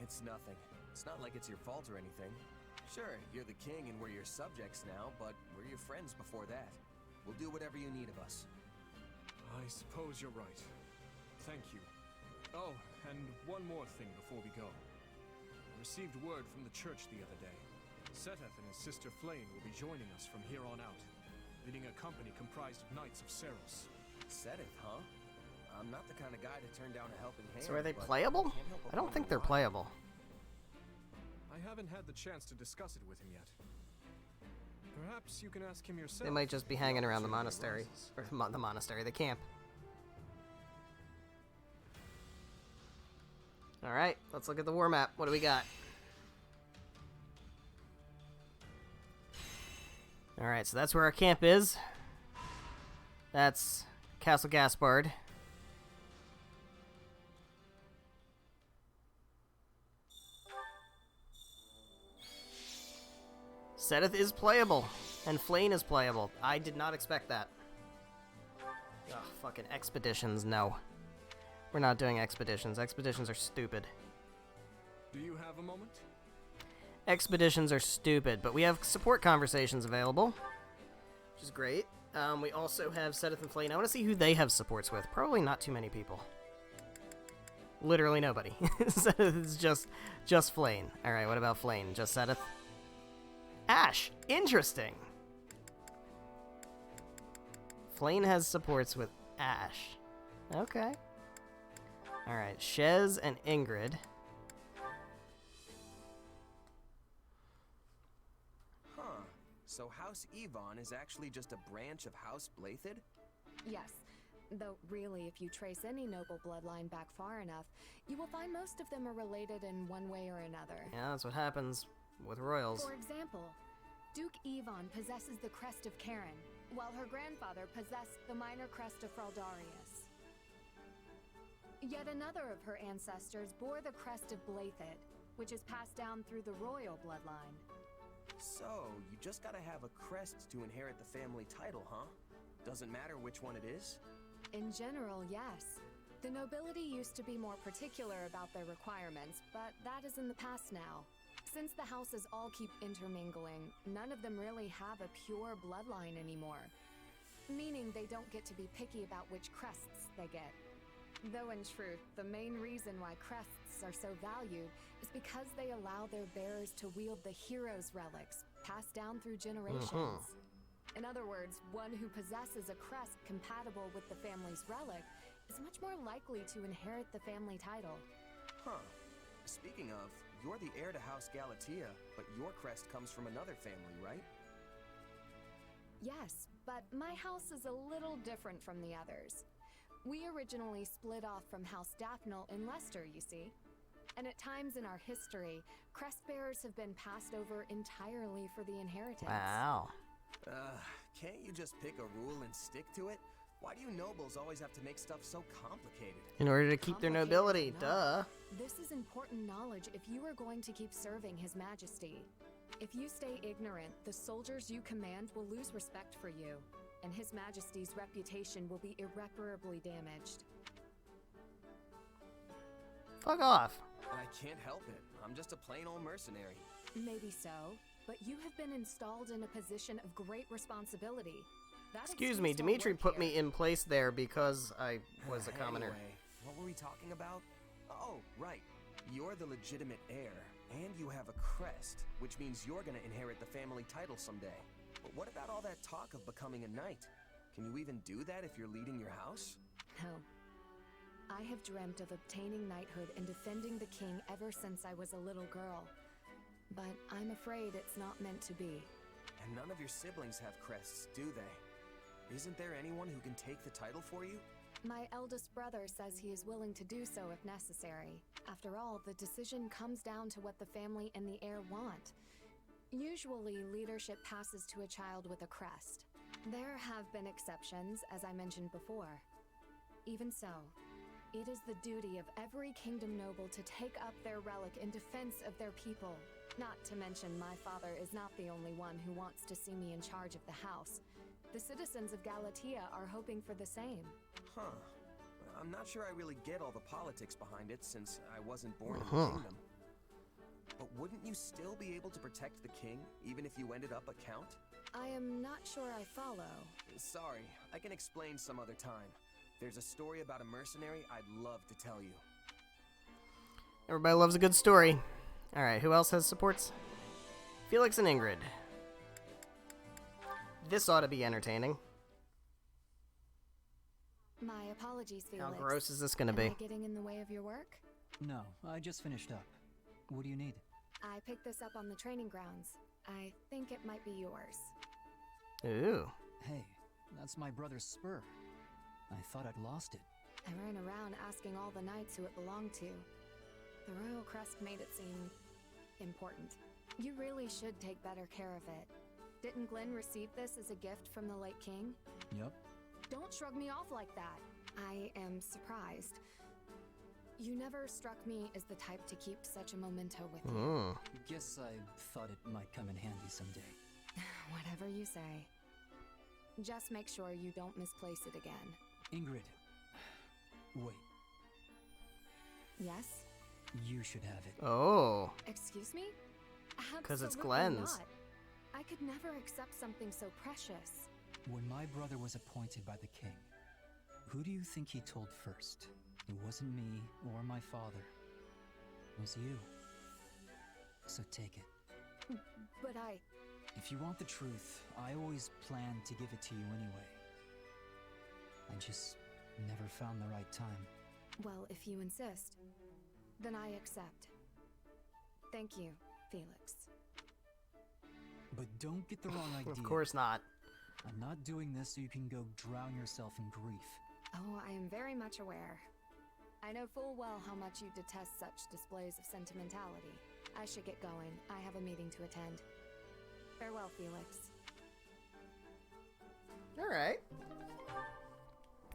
It's nothing. It's not like it's your fault or anything. Sure, you're the king and we're your subjects now, but we're your friends before that. We'll do whatever you need of us. I suppose you're right. Thank you. Oh, and one more thing before we go. I received word from the church the other day. Seteth and his sister Flame will be joining us from here on out, leading a company comprised of Knights of Seros. Seteth, huh? I'm not the kind of guy to turn down a helping hand. So are they but playable? can't help but I don't think wonder they're why. playable. I haven't had the chance to discuss it with him yet. Perhaps you can ask him yourself. They might just be hanging around the opportunity monastery. arises. Or the monastery, the camp. Alright, let's look at the war map. What do we got? Alright, so that's where our camp is. That's Castle Gaspard. Seteth is playable, and Flame is playable. I did not expect that. Ugh, fucking expeditions, no. We're not doing expeditions. Expeditions are stupid. Do you have a moment? Expeditions are stupid, but we have support conversations available, which is great. We also have Seteth and Flame. I want to see who they have supports with. Probably not too many people. Literally nobody. Seteth is just Flame. Alright, what about Flame? Just Seteth? Ash! Interesting! Flame has supports with Ash. Okay. Alright, Shez and Ingrid. Huh. So House Yvonne is actually just a branch of House Blathid? Yes. Though, really, if you trace any noble bloodline back far enough, you will find most of them are related in one way or another. Yeah, that's what happens with royals. For example, Duke Yvonne possesses the crest of Karen, while her grandfather possessed the minor crest of Fraldarius. Yet another of her ancestors bore the crest of Blathid, which is passed down through the royal bloodline. So, you just gotta have a crest to inherit the family title, huh? Doesn't matter which one it is? In general, yes. The nobility used to be more particular about their requirements, but that is in the past now. Since the houses all keep intermingling, none of them really have a pure bloodline anymore. Meaning they don't get to be picky about which crests they get. Though in truth, the main reason why crests are so valued is because they allow their bearers to wield the hero's relics, passed down through generations. In other words, one who possesses a crest compatible with the family's relic is much more likely to inherit the family title. Huh. Speaking of, you're the heir to House Galatea, but your crest comes from another family, right? Yes, but my house is a little different from the others. We originally split off from House Daphnel in Leicester, you see. And at times in our history, crest bearers have been passed over entirely for the inheritance. Wow. Can't you just pick a rule and stick to it? Why do you nobles always have to make stuff so complicated? In order to keep their nobility, duh. This is important knowledge if you are going to keep serving His Majesty. If you stay ignorant, the soldiers you command will lose respect for you, and His Majesty's reputation will be irreparably damaged. Fuck off. I can't help it. I'm just a plain old mercenary. Maybe so, but you have been installed in a position of great responsibility. That Excuse me, excuse won't Dimitri work put here. me in place there because I was a commoner. Anyway, what were we talking about? Oh, right. You're the legitimate heir, and you have a crest, which means you're gonna inherit the family title someday. But what about all that talk of becoming a knight? Can you even do that if you're leading your house? No. I have dreamt of obtaining knighthood and defending the king ever since I was a little girl. But I'm afraid it's not meant to be. And none of your siblings have crests, do they? Isn't there anyone who can take the title for you? My eldest brother says he is willing to do so if necessary. After all, the decision comes down to what the family and the heir want. Usually, leadership passes to a child with a crest. There have been exceptions, as I mentioned before. Even so, it is the duty of every kingdom noble to take up their relic in defense of their people. Not to mention, my father is not the only one who wants to see me in charge of the house. The citizens of Galatea are hoping for the same. Huh. I'm not sure I really get all the politics behind it since I wasn't born in the kingdom. But wouldn't you still be able to protect the king, even if you ended up a count? I am not sure I follow. Sorry, I can explain some other time. There's a story about a mercenary I'd love to tell you. Everybody loves a good story. Alright, who else has supports? Felix and Ingrid. This ought to be entertaining. My apologies, Felix. How gross is this gonna Am be? I getting in the way of your work? No, I just finished up. What do you need? I picked this up on the training grounds. I think it might be yours. Ooh. Hey, that's my brother's spur. I thought I'd lost it. I ran around asking all the knights who it belonged to. The royal crest made it seem important. You really should take better care of it. Didn't Glenn receive this as a gift from the late king? Yup. Don't shrug me off like that. I am surprised. You never struck me as the type to keep such a memento with you. Guess I thought it might come in handy someday. Whatever you say. Just make sure you don't misplace it again. Ingrid. Wait, Yes? you should have it. Oh. Excuse me? 'Cause it's Absolutely Glenn's. not. I could never accept something so precious. When my brother was appointed by the king, who do you think he told first? It wasn't me or my father. It was you. So take it. But If you want the truth, I always planned to give it to you anyway. I just never found the right time. well, if you insist, then I accept. Thank you, Felix. But don't get the wrong idea. Of course not. I'm not doing this so you can go drown yourself in grief. Oh, I am very much aware. I know full well how much you detest such displays of sentimentality. I should get going. I have a meeting to attend. Farewell, Felix. Alright.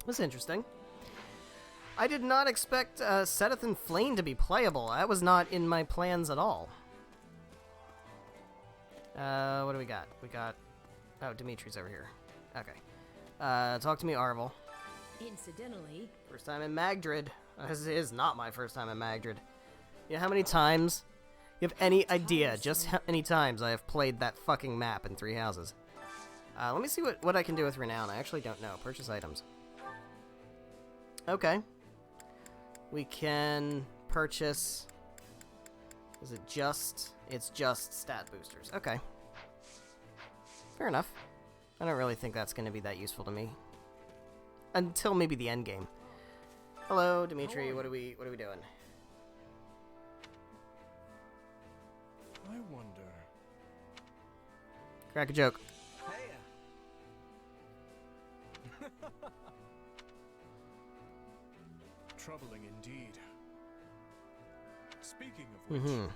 That's interesting. I did not expect Seteth and Flame to be playable. That was not in my plans at all. What do we got? We got... Oh, Dimitri's over here. Okay. Talk to me, Arvel. Incidentally... First time in Magdred. This is not my first time in Magdred. You know how many times? You have any idea just how many times I have played that fucking map in 3 houses? Let me see what I can do with Renown. I actually don't know. Purchase items. Okay. We can purchase... Is it just... It's just stat boosters. Okay. Fair enough. I don't really think that's going to be that useful to me. Until maybe the end game. Hello, Dimitri. What are we doing? I wonder. Crack a joke. Troubling indeed. Speaking of which,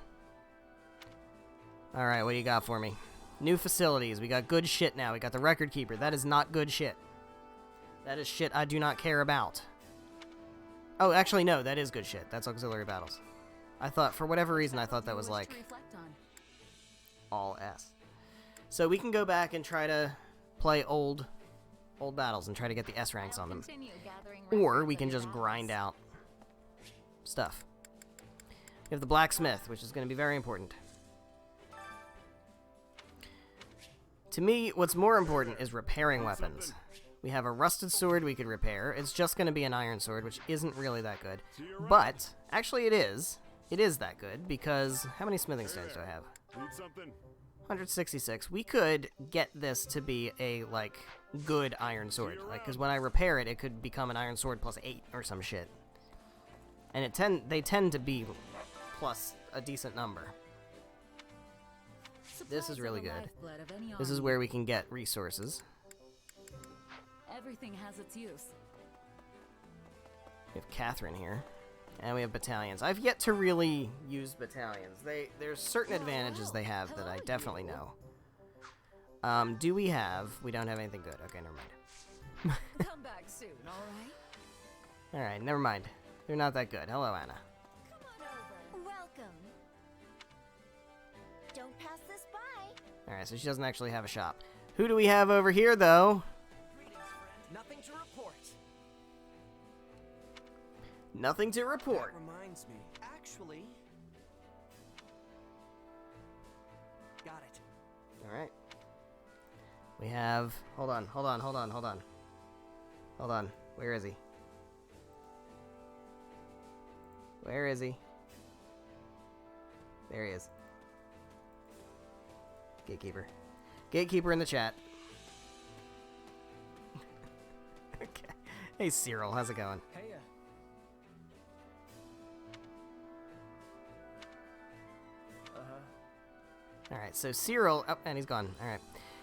Alright, what do you got for me? New facilities. We got good shit now. We got the record keeper. That is not good shit. That is shit I do not care about. Oh, actually, no. That is good shit. That's auxiliary battles. I thought, for whatever reason, I thought that was like all S. So we can go back and try to play old battles and try to get the S ranks on them. Or we can just grind out stuff. We have the blacksmith, which is going to be very important. To me, what's more important is repairing weapons. We have a rusted sword we could repair. It's just going to be an iron sword, which isn't really that good. But, actually it is. It is that good, because how many smithing stones do I have? Need something? 166. We could get this to be a, like, good iron sword. Like, because when I repair it, it could become an iron sword plus 8 or some shit. And they tend to be plus a decent number. This is really good. This is where we can get resources. Everything has its use. We have Catherine here. And we have battalions. I've yet to really use battalions. There's certain advantages they have that I definitely know. Do we have... We don't have anything good. Okay, never mind. Come back soon, alright? Alright, never mind. They're not that good. Hello, Anna. Welcome. Don't pass this by. Alright, so she doesn't actually have a shop. Who do we have over here, though? Nothing to report. Nothing to report. That reminds me. Actually... Got it. Alright. We have... Hold on. Where is he? Where is he? There he is. Gatekeeper. Gatekeeper in the chat. Okay. Hey, Cyril. How's it going? Hey, Alright, so Cyril... Oh, and he's gone. Alright.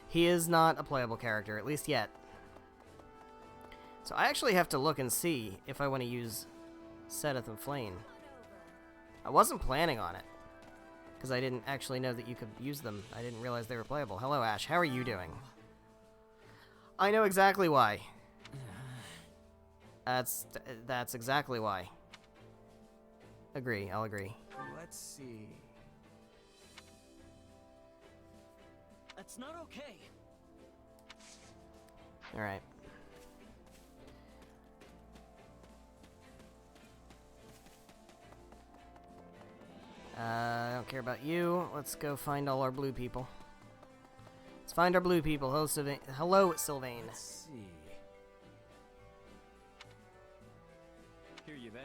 He is not a playable character, at least yet. So I actually have to look and see if I want to use Seteth and Flame. I wasn't planning on it, because I didn't actually know that you could use them. I didn't realize they were playable. Hello, Ash. How are you doing? I know exactly why. That's exactly why. Agree. I'll agree. Let's see. That's not okay. Alright. I don't care about you. Let's go find all our blue people. Let's find our blue people. Hello, Sylvain. Hello, Sylvain. let's see. Hear you there.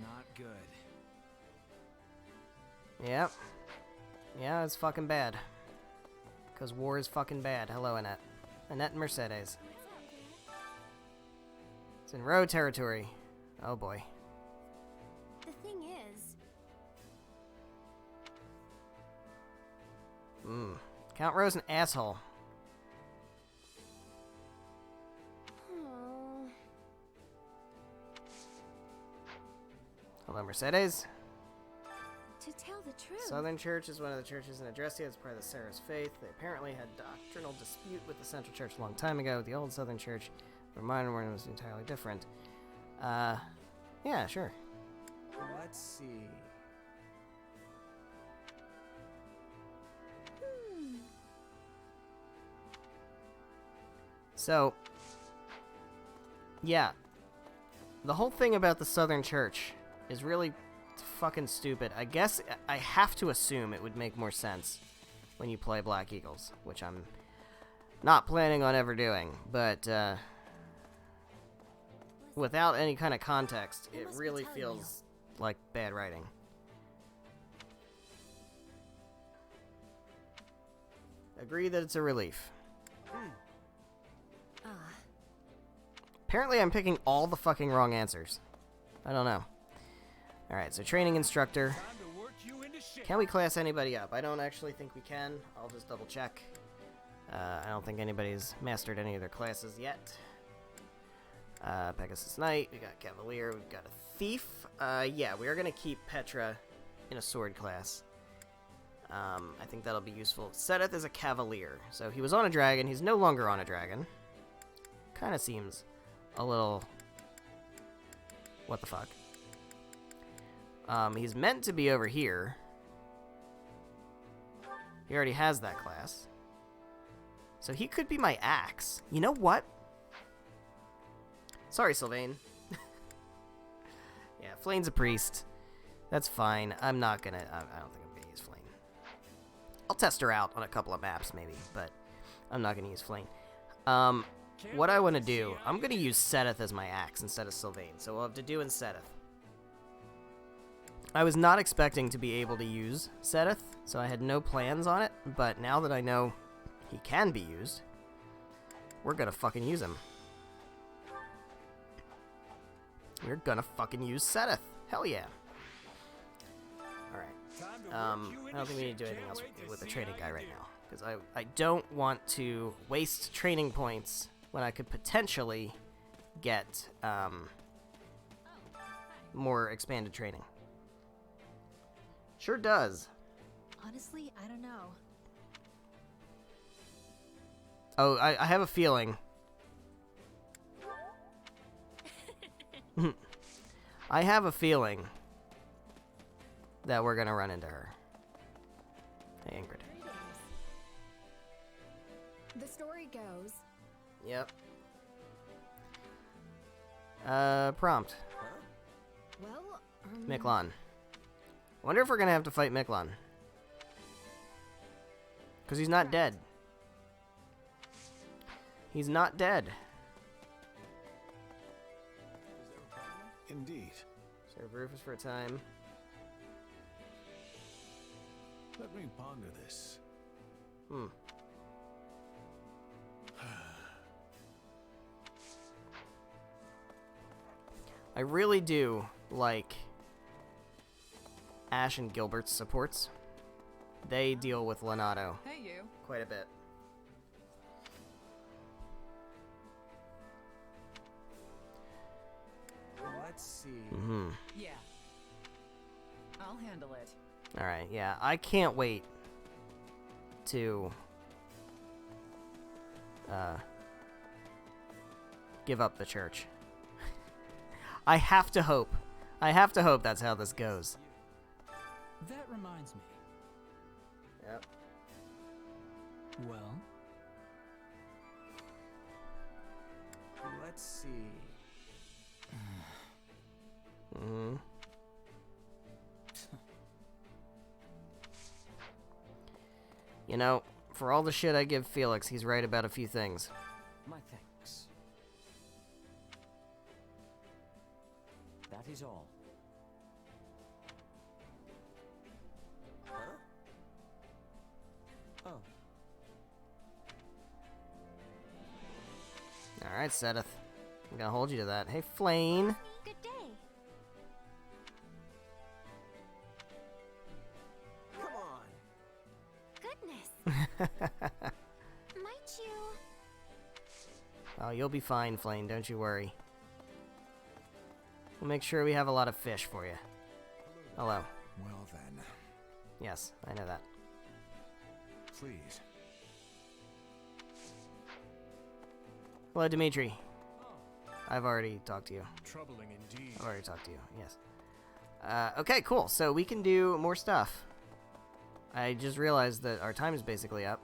Not good. Yep. Yeah, it's fucking bad. Because war is fucking bad. Hello, Annette. Annette and Mercedes. It's in row territory. Oh boy. The thing is... Count Rowe's an asshole. Oh. Hello, Mercedes. To tell the truth... Southern Church is one of the churches in Adrestia. It's part of the Sarah's faith. They apparently had doctrinal dispute with the Central Church a long time ago. The old Southern Church, the modern one, was entirely different. Yeah, sure. Let's see. So, yeah. The whole thing about the Southern Church is really fucking stupid. I guess I have to assume it would make more sense when you play Black Eagles, which I'm not planning on ever doing, but without any kind of context, it really feels like bad writing. Agree that it's a relief. Apparently I'm picking all the fucking wrong answers. I don't know. Alright, so training instructor. Can we class anybody up? I don't actually think we can. I'll just double check. I don't think anybody's mastered any of their classes yet. Pegasus Knight, we got Cavalier, we've got a Thief. Yeah, we are going to keep Petra in a sword class. I think that'll be useful. Seteth is a Cavalier, so he was on a dragon, he's no longer on a dragon. Kind of seems a little... what the fuck? He's meant to be over here. He already has that class. So he could be my axe. You know what? Sorry, Sylvain. Yeah, Flane's a priest. That's fine. I'm not gonna... I don't think I'm gonna use Flane. I'll test her out on a couple of maps, maybe, but I'm not gonna use Flane. What I want to do... I'm gonna use Seteth as my axe instead of Sylvain, so we'll have to do in Seteth. I was not expecting to be able to use Seteth, so I had no plans on it, but now that I know he can be used, we're gonna fucking use him. We're gonna fucking use Seteth. Hell yeah. Alright. I don't think we need to do anything else with the training guy right now, because I don't want to waste training points when I could potentially get more expanded training. Sure does. Honestly, I don't know. Oh, I have a feeling. I have a feeling that we're gonna run into her. Hey, Ingrid. The story goes... Yep. Prompt. Well, Miklon. Wonder if we're gonna have to fight Miklon. Because he's not dead. He's not dead. Indeed. Serve Rufus for a time. Let me ponder this. I really do like Ash and Gilbert's supports. They deal with Lonato Hey, you. quite a bit. Let's see. Yeah. I'll handle it. Alright, yeah. I can't wait to give up the church. I have to hope. I have to hope that's how this goes. That reminds me. Yep. Well, Let's see. You know, for all the shit I give Felix, he's right about a few things. My thanks. That is all. Huh? Oh. Alright, Sedith. I'm gonna hold you to that. Hey, Flane. Good day. Come on. Goodness. Might you? Oh, you'll be fine, Flane. Don't you worry. We'll make sure we have a lot of fish for you. Hello. Well then, Yes, I know that. please. Hello, Dimitri. I've already talked to you. Troubling indeed. I've already talked to you, yes. Okay, cool. So we can do more stuff. I just realized that our time is basically up.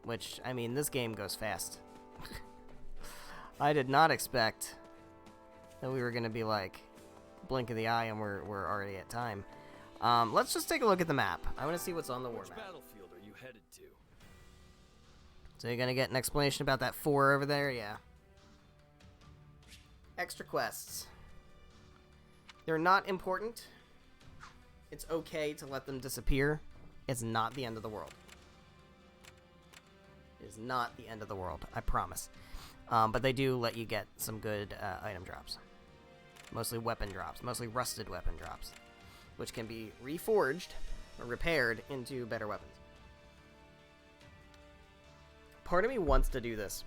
Which, I mean, this game goes fast. I did not expect that we were going to be like, blink of the eye and we're already at time. Let's just take a look at the map. I want to see what's on the war map. battlefield are you headed to? So you're going to get an explanation about that 4 over there? Yeah. Extra quests. They're not important. It's okay to let them disappear. It's not the end of the world. It is not the end of the world, I promise. But they do let you get some good item drops. Mostly weapon drops. Mostly rusted weapon drops. Which can be reforged or repaired into better weapons. Part of me wants to do this.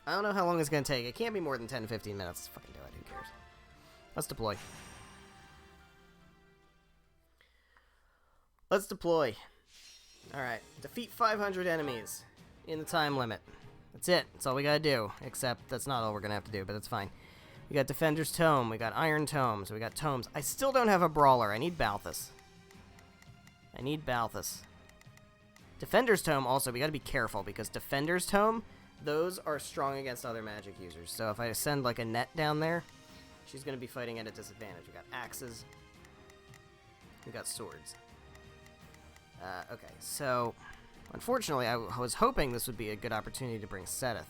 I don't know how long it's going to take. It can't be more than 10 to 15 minutes. Let's fucking do it. Who cares? Let's deploy. Let's deploy. Alright. Defeat 500 enemies in the time limit. That's it. That's all we gotta do. Except that's not all we're gonna have to do, but it's fine. We got Defender's Tome. We got Iron Tomes. We got Tomes. I still don't have a Brawler. I need Balthus. I need Balthus. Defender's Tome also, we gotta be careful because Defender's Tome, those are strong against other magic users. So if I send like a net down there, she's gonna be fighting at a disadvantage. We got axes. We got swords. Okay, so unfortunately I was hoping this would be a good opportunity to bring Sedith.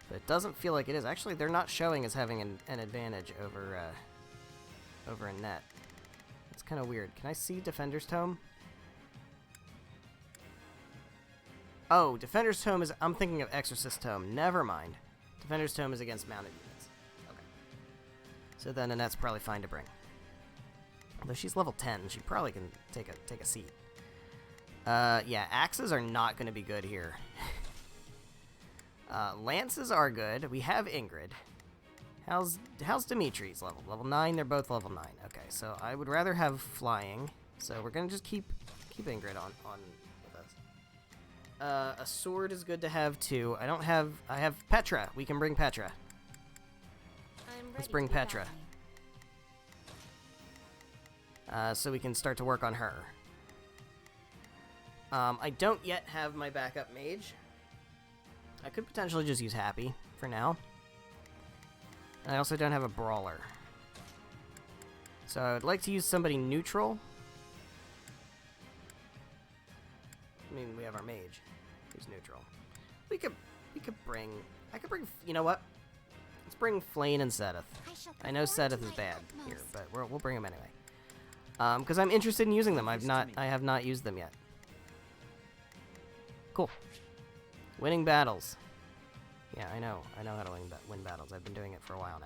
But it doesn't feel like it is. Actually, they're not showing as having an advantage over a net. It's kind of weird. Can I see Defender's Tome? Oh, Defender's Tome is... I'm thinking of Exorcist Tome. Never mind. Defender's Tome is against mounted units. Okay. So then Annette's probably fine to bring. Though she's level 10, she probably can take a seat. Yeah, axes are not going to be good here. Lances are good. We have Ingrid. How's Dimitri's level? Level 9? They're both level 9. Okay, so I would rather have flying. So we're going to just keep Ingrid on with us. A sword is good to have too. I have Petra. We can bring Petra. Let's bring Petra. So we can start to work on her. I don't yet have my backup mage. I could potentially just use Happy for now. And I also don't have a brawler. So I would like to use somebody neutral. I mean, we have our mage, who's neutral. I could bring, you know what? Let's bring Flane and Sethith. I know Sethith is bad here, but we'll bring him anyway. Because I'm interested in using them. I have not used them yet. Cool. Winning battles. Yeah, I know how to win battles. I've been doing it for a while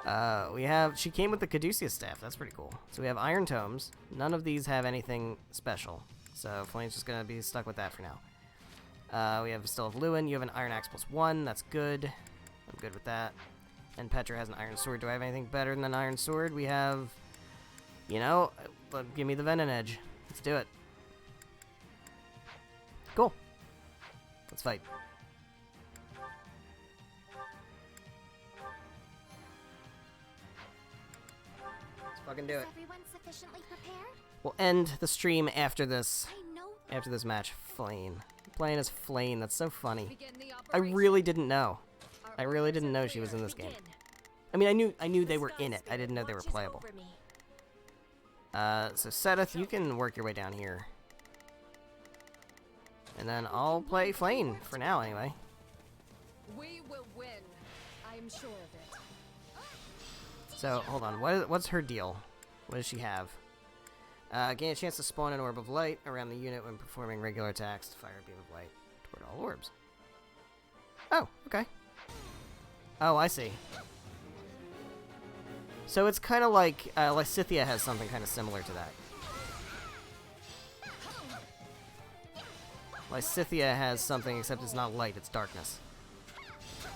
now. She came with the Caduceus staff. That's pretty cool. So we have Iron Tomes. None of these have anything special. So Flame's just gonna be stuck with that for now. We still have Lewin. You have an Iron Axe +1. That's good. I'm good with that. And Petra has an Iron Sword. Do I have anything better than an Iron Sword? We have, give me the Venom Edge. Let's do it. Cool. Let's fight. Let's fucking do it. Everyone sufficiently prepared? We'll end the stream after this. After this match. Flane. Playing as Flane. That's so funny. I really didn't know. I really didn't know she was in this game. I mean, I knew they were in it. I didn't know they were playable. So Sethith, you can work your way down here. And then I'll play Flane for now, anyway. We will win. I am sure of it. So, hold on. What's her deal? What does she have? Gain a chance to spawn an orb of light around the unit when performing regular attacks to fire a beam of light toward all orbs. Oh, okay. Oh, I see. So it's kind of like Lysithea has something kind of similar to that. Lysithea has something, except it's not light, it's darkness.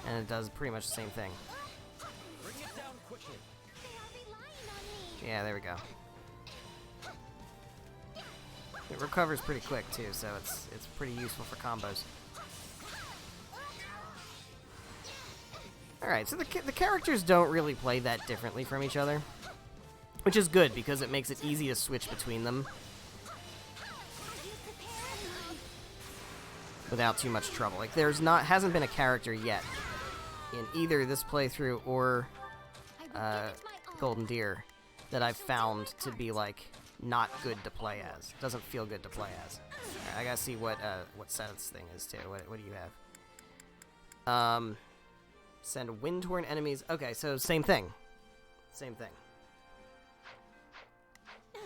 And it does pretty much the same thing. Yeah, there we go. It recovers pretty quick too, so it's pretty useful for combos. Alright, so the characters don't really play that differently from each other. Which is good, because it makes it easy to switch between them. Without too much trouble. Like, hasn't been a character yet in either this playthrough or Golden Deer that I've found to be, like, not good to play as. Doesn't feel good to play as. Right, I gotta see what Seth's thing is, too. What do you have? Send wind-torn enemies. Okay, so same thing. Same thing.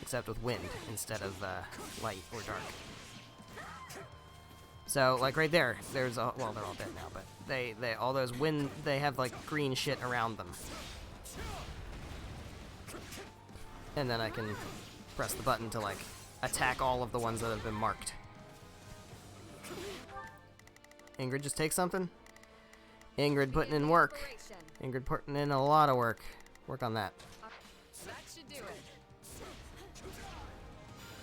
Except with wind instead of light or dark. So, like right there, there's a, well, they're all dead now, but they all those wind, they have like green shit around them. And then I can press the button to like attack all of the ones that have been marked. Ingrid just take something? Ingrid putting in work. Ingrid putting in a lot of work. Work on that. That should do it.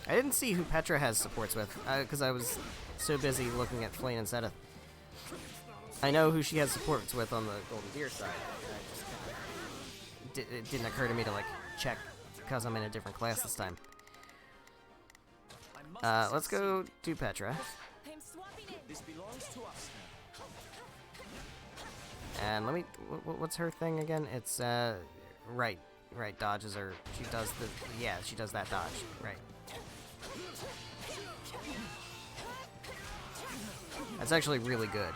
I didn't see who Petra has supports with, because I was so busy looking at Flane and Sethith. I know who she has supports with on the Golden Deer side. It didn't occur to me to like check because I'm in a different class this time. Let's go do Petra. This belongs to us. And let me, what's her thing again? It's, right, dodges her, she does she does that dodge, right. That's actually really good.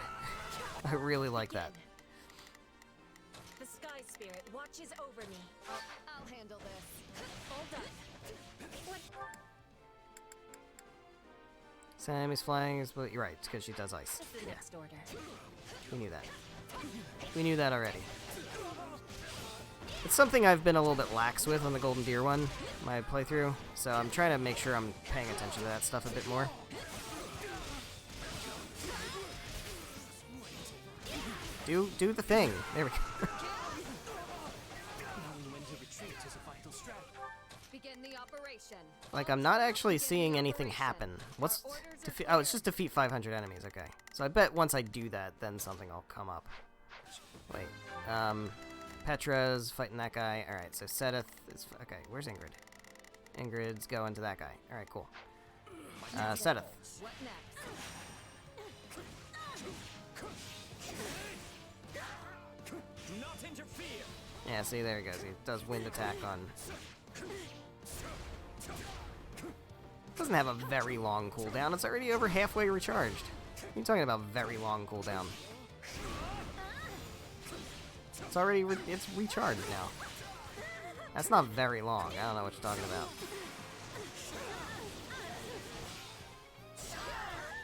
I really like that. The Sky Spirit watches over me. I'll handle this. All done. Sammy's flying is, but you're right, it's because she does ice. What's the next order? We knew that. We knew that already. It's something I've been a little bit lax with on the Golden Deer one, my playthrough, so I'm trying to make sure I'm paying attention to that stuff a bit more. Do the thing. There we go. Begin the operation. Like, I'm not actually seeing anything happen. What's... oh, it's just defeat 500 enemies, okay. So I bet once I do that, then something will come up. Wait. Petra's fighting that guy. Alright, so Sethith is... okay, where's Ingrid? Ingrid's going to that guy. Alright, cool. Sethith. What next? Do not interfere. Yeah, see, there he goes. He does wind attack on... doesn't have a very long cooldown. It's already over halfway recharged. What are you talking about very long cooldown? It's already it's recharged now. That's not very long. I don't know what you're talking about.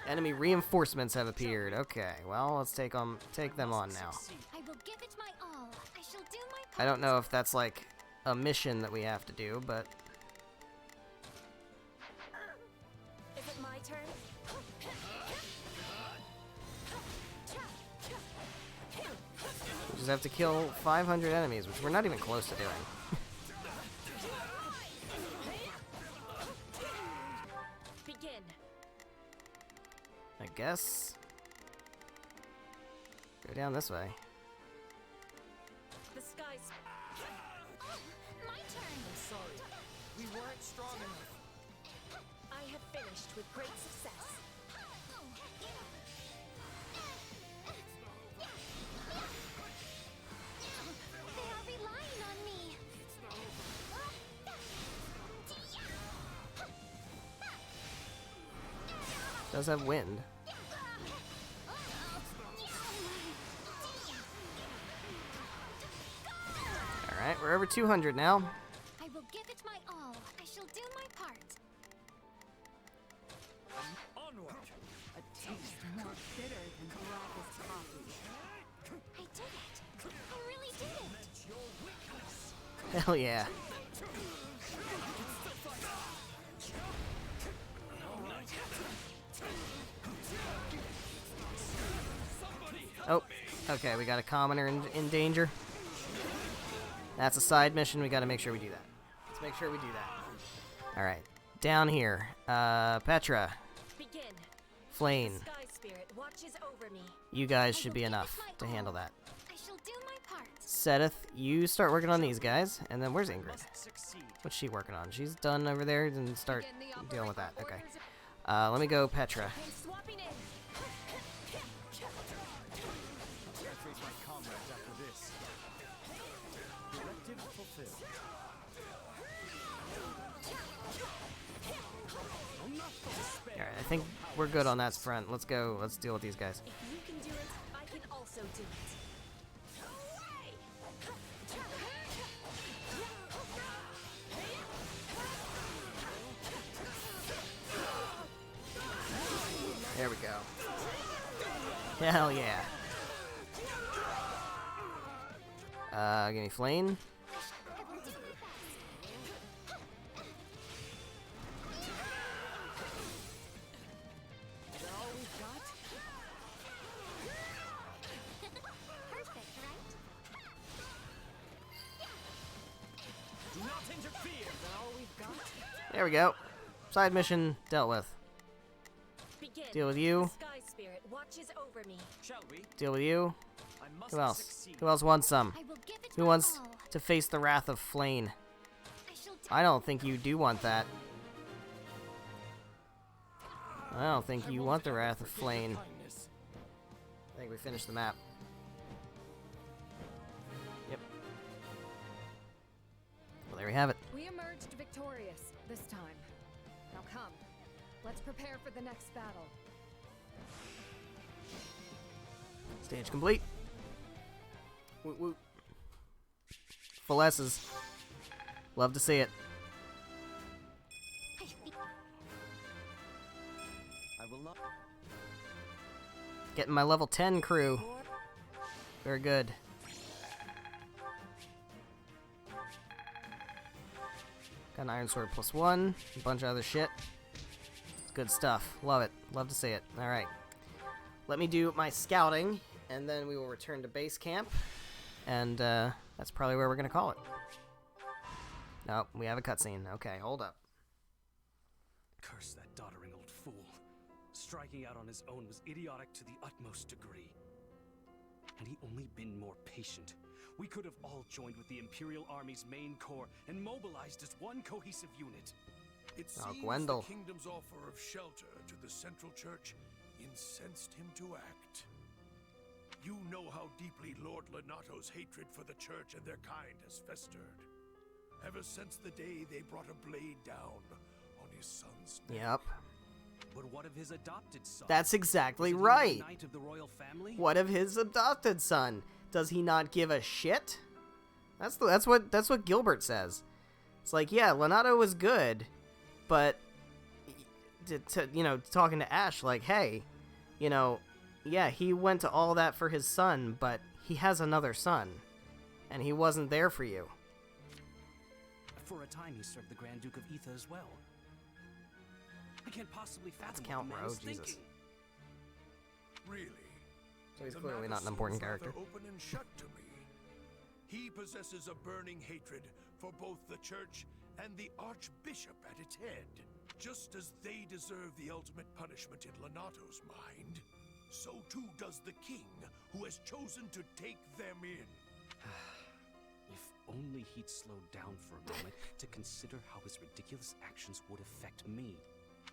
Enemy reinforcements have appeared. Okay, well, let's take them on now. I will give it my all. I shall do my part. I don't know if that's like a mission that we have to do, but Is it my turn? we just have to kill 500 enemies, which we're not even close to doing. Begin. I guess. Go down this way. The skies. My turn. I'm sorry. We weren't strong enough. I have finished with great success. They are relying on me. Does have wind. Alright, we're over 200 now. I will give it my all. I shall do my part. Onward! A taste more bitter than blackest coffee. I did it. I really did it. Hell yeah. Oh, okay, we got a commoner in danger. That's a side mission. We got to make sure we do that. Let's make sure we do that. All right, down here, Petra, Begin. Flane. The sky spirit watches over me. You guys should be enough to handle that. I shall do my part. Sethith, you start working on these guys, and then where's Ingrid? What's she working on? She's done over there, and start dealing with that. Okay. Let me go, Petra. I'm swapping in. I face my comrades after this. Directive fulfilled. Alright, I think we're good on that front. Let's go. Let's deal with these guys. If you can do it, I can also do it. There we go. Hell yeah. Give me Flame. Is that all we've got? Perfect, right? Do not interfere! Is that all we've got? There we go. Side mission dealt with. Begin. Deal with you. The sky spirit watches over me. Shall we? Deal with you. I must Who else? succeed. Who else wants some? I will give it Who my wants all. to face the wrath of Flame? I shall do I don't think you do want that. I don't think you want the wrath of Flame. I think we finished the map. Yep. Well, there we have it. We emerged victorious this time. Now come, let's prepare for the next battle. Stage complete. Woot woot. Full S's. Love to see it. I will not. Getting my level 10 crew. Very good. Got an Iron Sword +1. A bunch of other shit. It's good stuff. Love it. Love to see it. Alright. Let me do my scouting, and then we will return to base camp. And that's probably where we're going to call it. Nope, we have a cutscene. Okay, hold up. Curse that doddering old fool. Striking out on his own was idiotic to the utmost degree. Had he only been more patient, we could have all joined with the Imperial Army's main corps and mobilized as one cohesive unit. It Oh, seems Gwendol. the kingdom's offer of shelter to the Central Church incensed him to act. You know how deeply Lord Lenato's hatred for the Church and their kind has festered. Ever since the day they brought a blade down on his son's Yep. But what of his adopted son? That's exactly Isn't he right. a knight of the royal family? What of his adopted son? Does he not give a shit? That's what Gilbert says. It's like, yeah, Lonato was good, but talking to Ash, like, hey, yeah, he went to all that for his son, but he has another son, and he wasn't there for you. For a time, he served the Grand Duke of Etha as well. I can't possibly fathom That's Count what the man Rowe, is Jesus. thinking. Really? So he's The clearly matter not an seems important rather character. Open and shut to me. He possesses a burning hatred for both the church and the Archbishop at its head. Just as they deserve the ultimate punishment in Lonato's mind, so too does the king, who has chosen to take them in. If only he'd slowed down for a moment to consider how his ridiculous actions would affect me.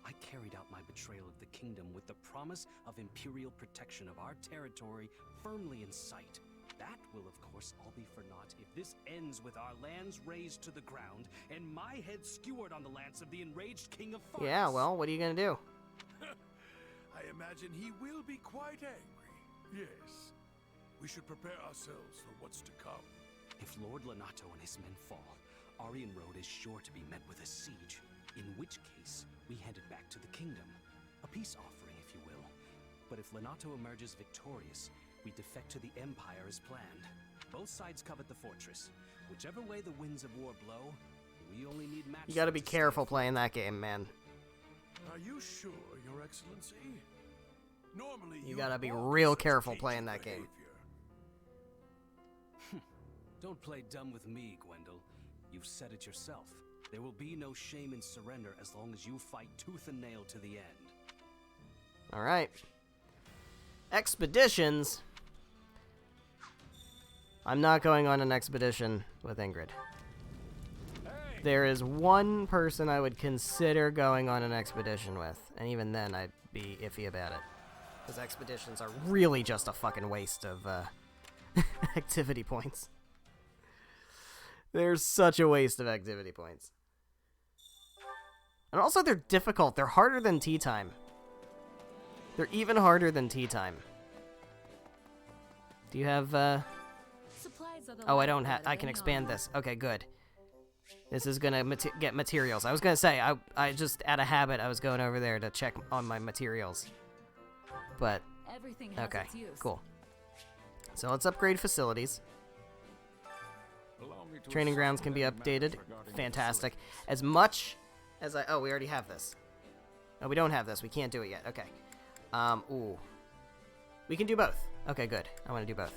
I carried out my betrayal of the kingdom with the promise of imperial protection of our territory firmly in sight. That will, of course, all be for naught if this ends with our lands razed to the ground and my head skewered on the lance of the enraged king of Fargus. Yeah, well, what are you gonna do? I imagine he will be quite angry. Yes. We should prepare ourselves for what's to come. If Lord Lonato and his men fall, Aryan Road is sure to be met with a siege, in which case we hand it back to the kingdom. A peace offering, if you will. But if Lonato emerges victorious, we defect to the Empire as planned. Both sides covet the fortress. Whichever way the winds of war blow, we only need match. You gotta be careful playing that game, man. Are you sure, Your Excellency? Normally, You gotta be real careful playing that game. Don't play dumb with me, Gwendol. You've said it yourself. There will be no shame in surrender as long as you fight tooth and nail to the end. Alright. Expeditions. I'm not going on an expedition with Ingrid. There is one person I would consider going on an expedition with, and even then I'd be iffy about it. Because expeditions are really just a fucking waste of activity points. They're such a waste of activity points. And also they're difficult. They're harder than tea time. They're even harder than tea time. Do you have, Oh, I don't have... I can expand this. Okay, good. This is gonna get materials. I was gonna say, I just, out of habit, I was going over there to check on my materials. But, okay, cool. So let's upgrade facilities. Training grounds can be updated. Fantastic. As much as oh, we already have this. No, we don't have this. We can't do it yet. Okay. Ooh. We can do both. Okay, good. I want to do both.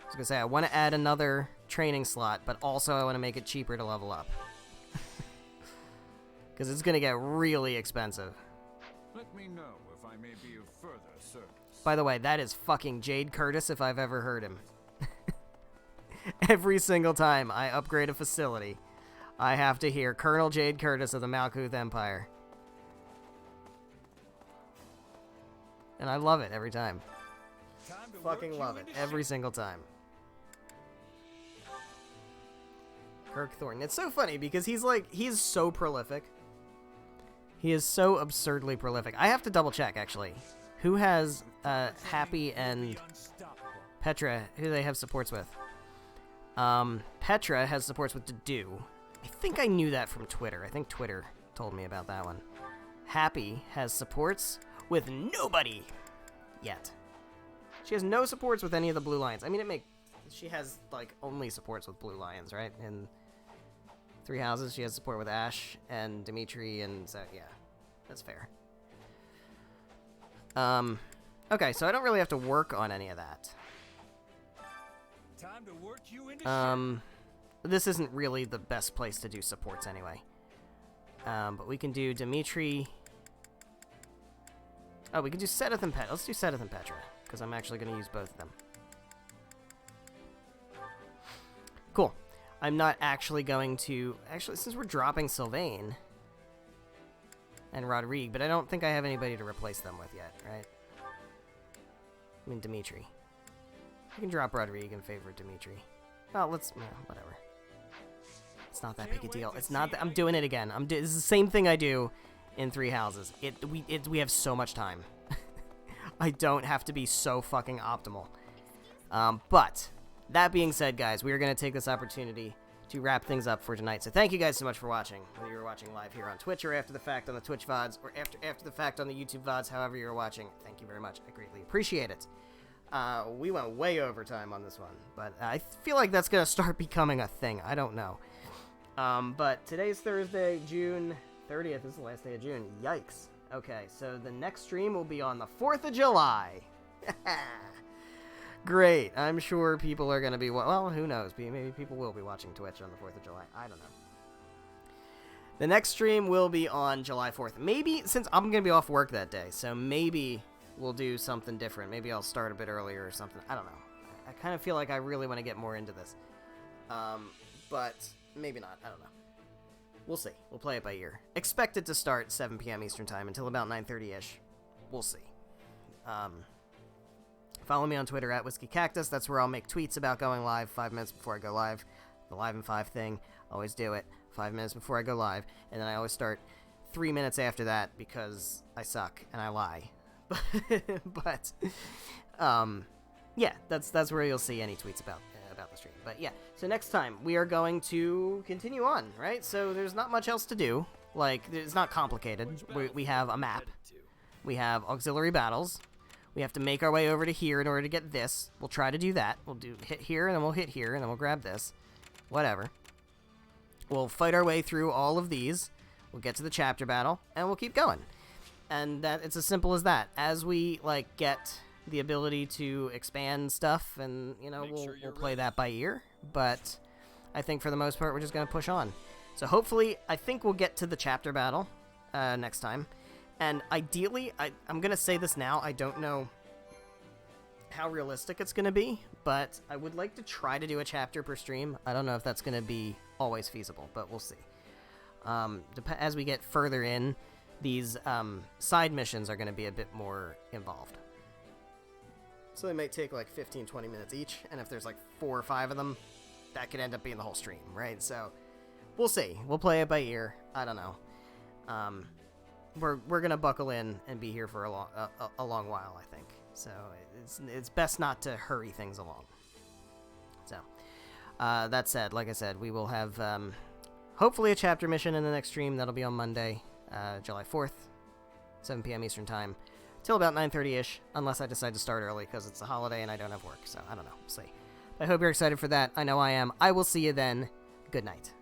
I was gonna say, I want to add another training slot, but also I want to make it cheaper to level up. Because it's gonna get really expensive. Let me know if I may be of further service. By the way, that is fucking Jade Curtis if I've ever heard him. Every single time I upgrade a facility, I have to hear Colonel Jade Curtis of the Malkuth Empire. And I love it every time. Fucking love it. Every single time. Kirk Thornton. It's so funny because he's so prolific. He is so absurdly prolific. I have to double check, actually. Who has Happy and Petra, who they have supports with? Petra has supports with Dedu. I think I knew that from Twitter. I think Twitter told me about that one. Happy has supports with nobody yet. She has no supports with any of the Blue Lions. I mean, she has, like, only supports with Blue Lions, right? In Three Houses, she has support with Ash and Dimitri, and so, yeah. That's fair. Okay, so I don't really have to work on any of that. Time to work you into this isn't really the best place to do supports anyway. But we can do Dimitri. Oh, we can do Sedith and Petra. Let's do Sedith and Petra, because I'm actually going to use both of them. Cool. I'm not actually going to... Actually, since we're dropping Sylvain and Rodrigue, but I don't think I have anybody to replace them with yet, right? I mean, Dimitri. I can drop Rodrigue in favor of Dimitri. Well, whatever. It's not that big a deal. It's not that... I'm doing it again. This is the same thing I do in 3 houses. We have so much time. I don't have to be so fucking optimal. But that being said, guys, we are going to take this opportunity to wrap things up for tonight. So thank you guys so much for watching, whether you're watching live here on Twitch or after the fact on the Twitch VODs or after the fact on the YouTube VODs, however you're watching. Thank you very much. I greatly appreciate it. We went way over time on this one, but I feel like that's going to start becoming a thing. I don't know. But today's Thursday, June 30th. This is the last day of June. Yikes. Okay, so the next stream will be on the 4th of July. Great. I'm sure people are going to be... Well, who knows? Maybe people will be watching Twitch on the 4th of July. I don't know. The next stream will be on July 4th. Maybe, since I'm going to be off work that day, so maybe we'll do something different. Maybe I'll start a bit earlier or something. I don't know. I kind of feel like I really want to get more into this. But maybe not. I don't know. We'll see. We'll play it by ear. Expect it to start 7 p.m. Eastern Time until about 9:30ish. We'll see. Follow me on Twitter at WhiskeyCactus. That's where I'll make tweets about going live 5 minutes before I go live. The Live in 5 thing. Always do it 5 minutes before I go live. And then I always start 3 minutes after that because I suck and I lie. But yeah, that's where you'll see any tweets about the stream. But yeah, so next time we are going to continue on, right? So there's not much else to do. Like, it's not complicated. We have a map. We have auxiliary battles. We have to make our way over to here in order to get this. We'll try to do that. We'll hit here, and then we'll hit here, and then we'll grab this. Whatever. We'll fight our way through all of these. We'll get to the chapter battle, and we'll keep going. And it's as simple as that. As we, like, get the ability to expand stuff, and, you know, we'll play that by ear. But I think for the most part, we're just going to push on. So hopefully, I think we'll get to the chapter battle next time. And ideally, I'm going to say this now, I don't know how realistic it's going to be, but I would like to try to do a chapter per stream. I don't know if that's going to be always feasible, but we'll see. As we get further in, these side missions are going to be a bit more involved. So they might take like 15-20 minutes each, and if there's like 4 or 5 of them, that could end up being the whole stream, right? So we'll see. We'll play it by ear. I don't know. We're gonna buckle in and be here for a long while, I think. So it's best not to hurry things along. So that said, like I said, we will have hopefully a chapter mission in the next stream. That'll be on Monday, July 4th, 7 p.m. Eastern Time, till about 9:30ish, unless I decide to start early because it's a holiday and I don't have work. So I don't know. We'll see. I hope you're excited for that. I know I am. I will see you then. Good night.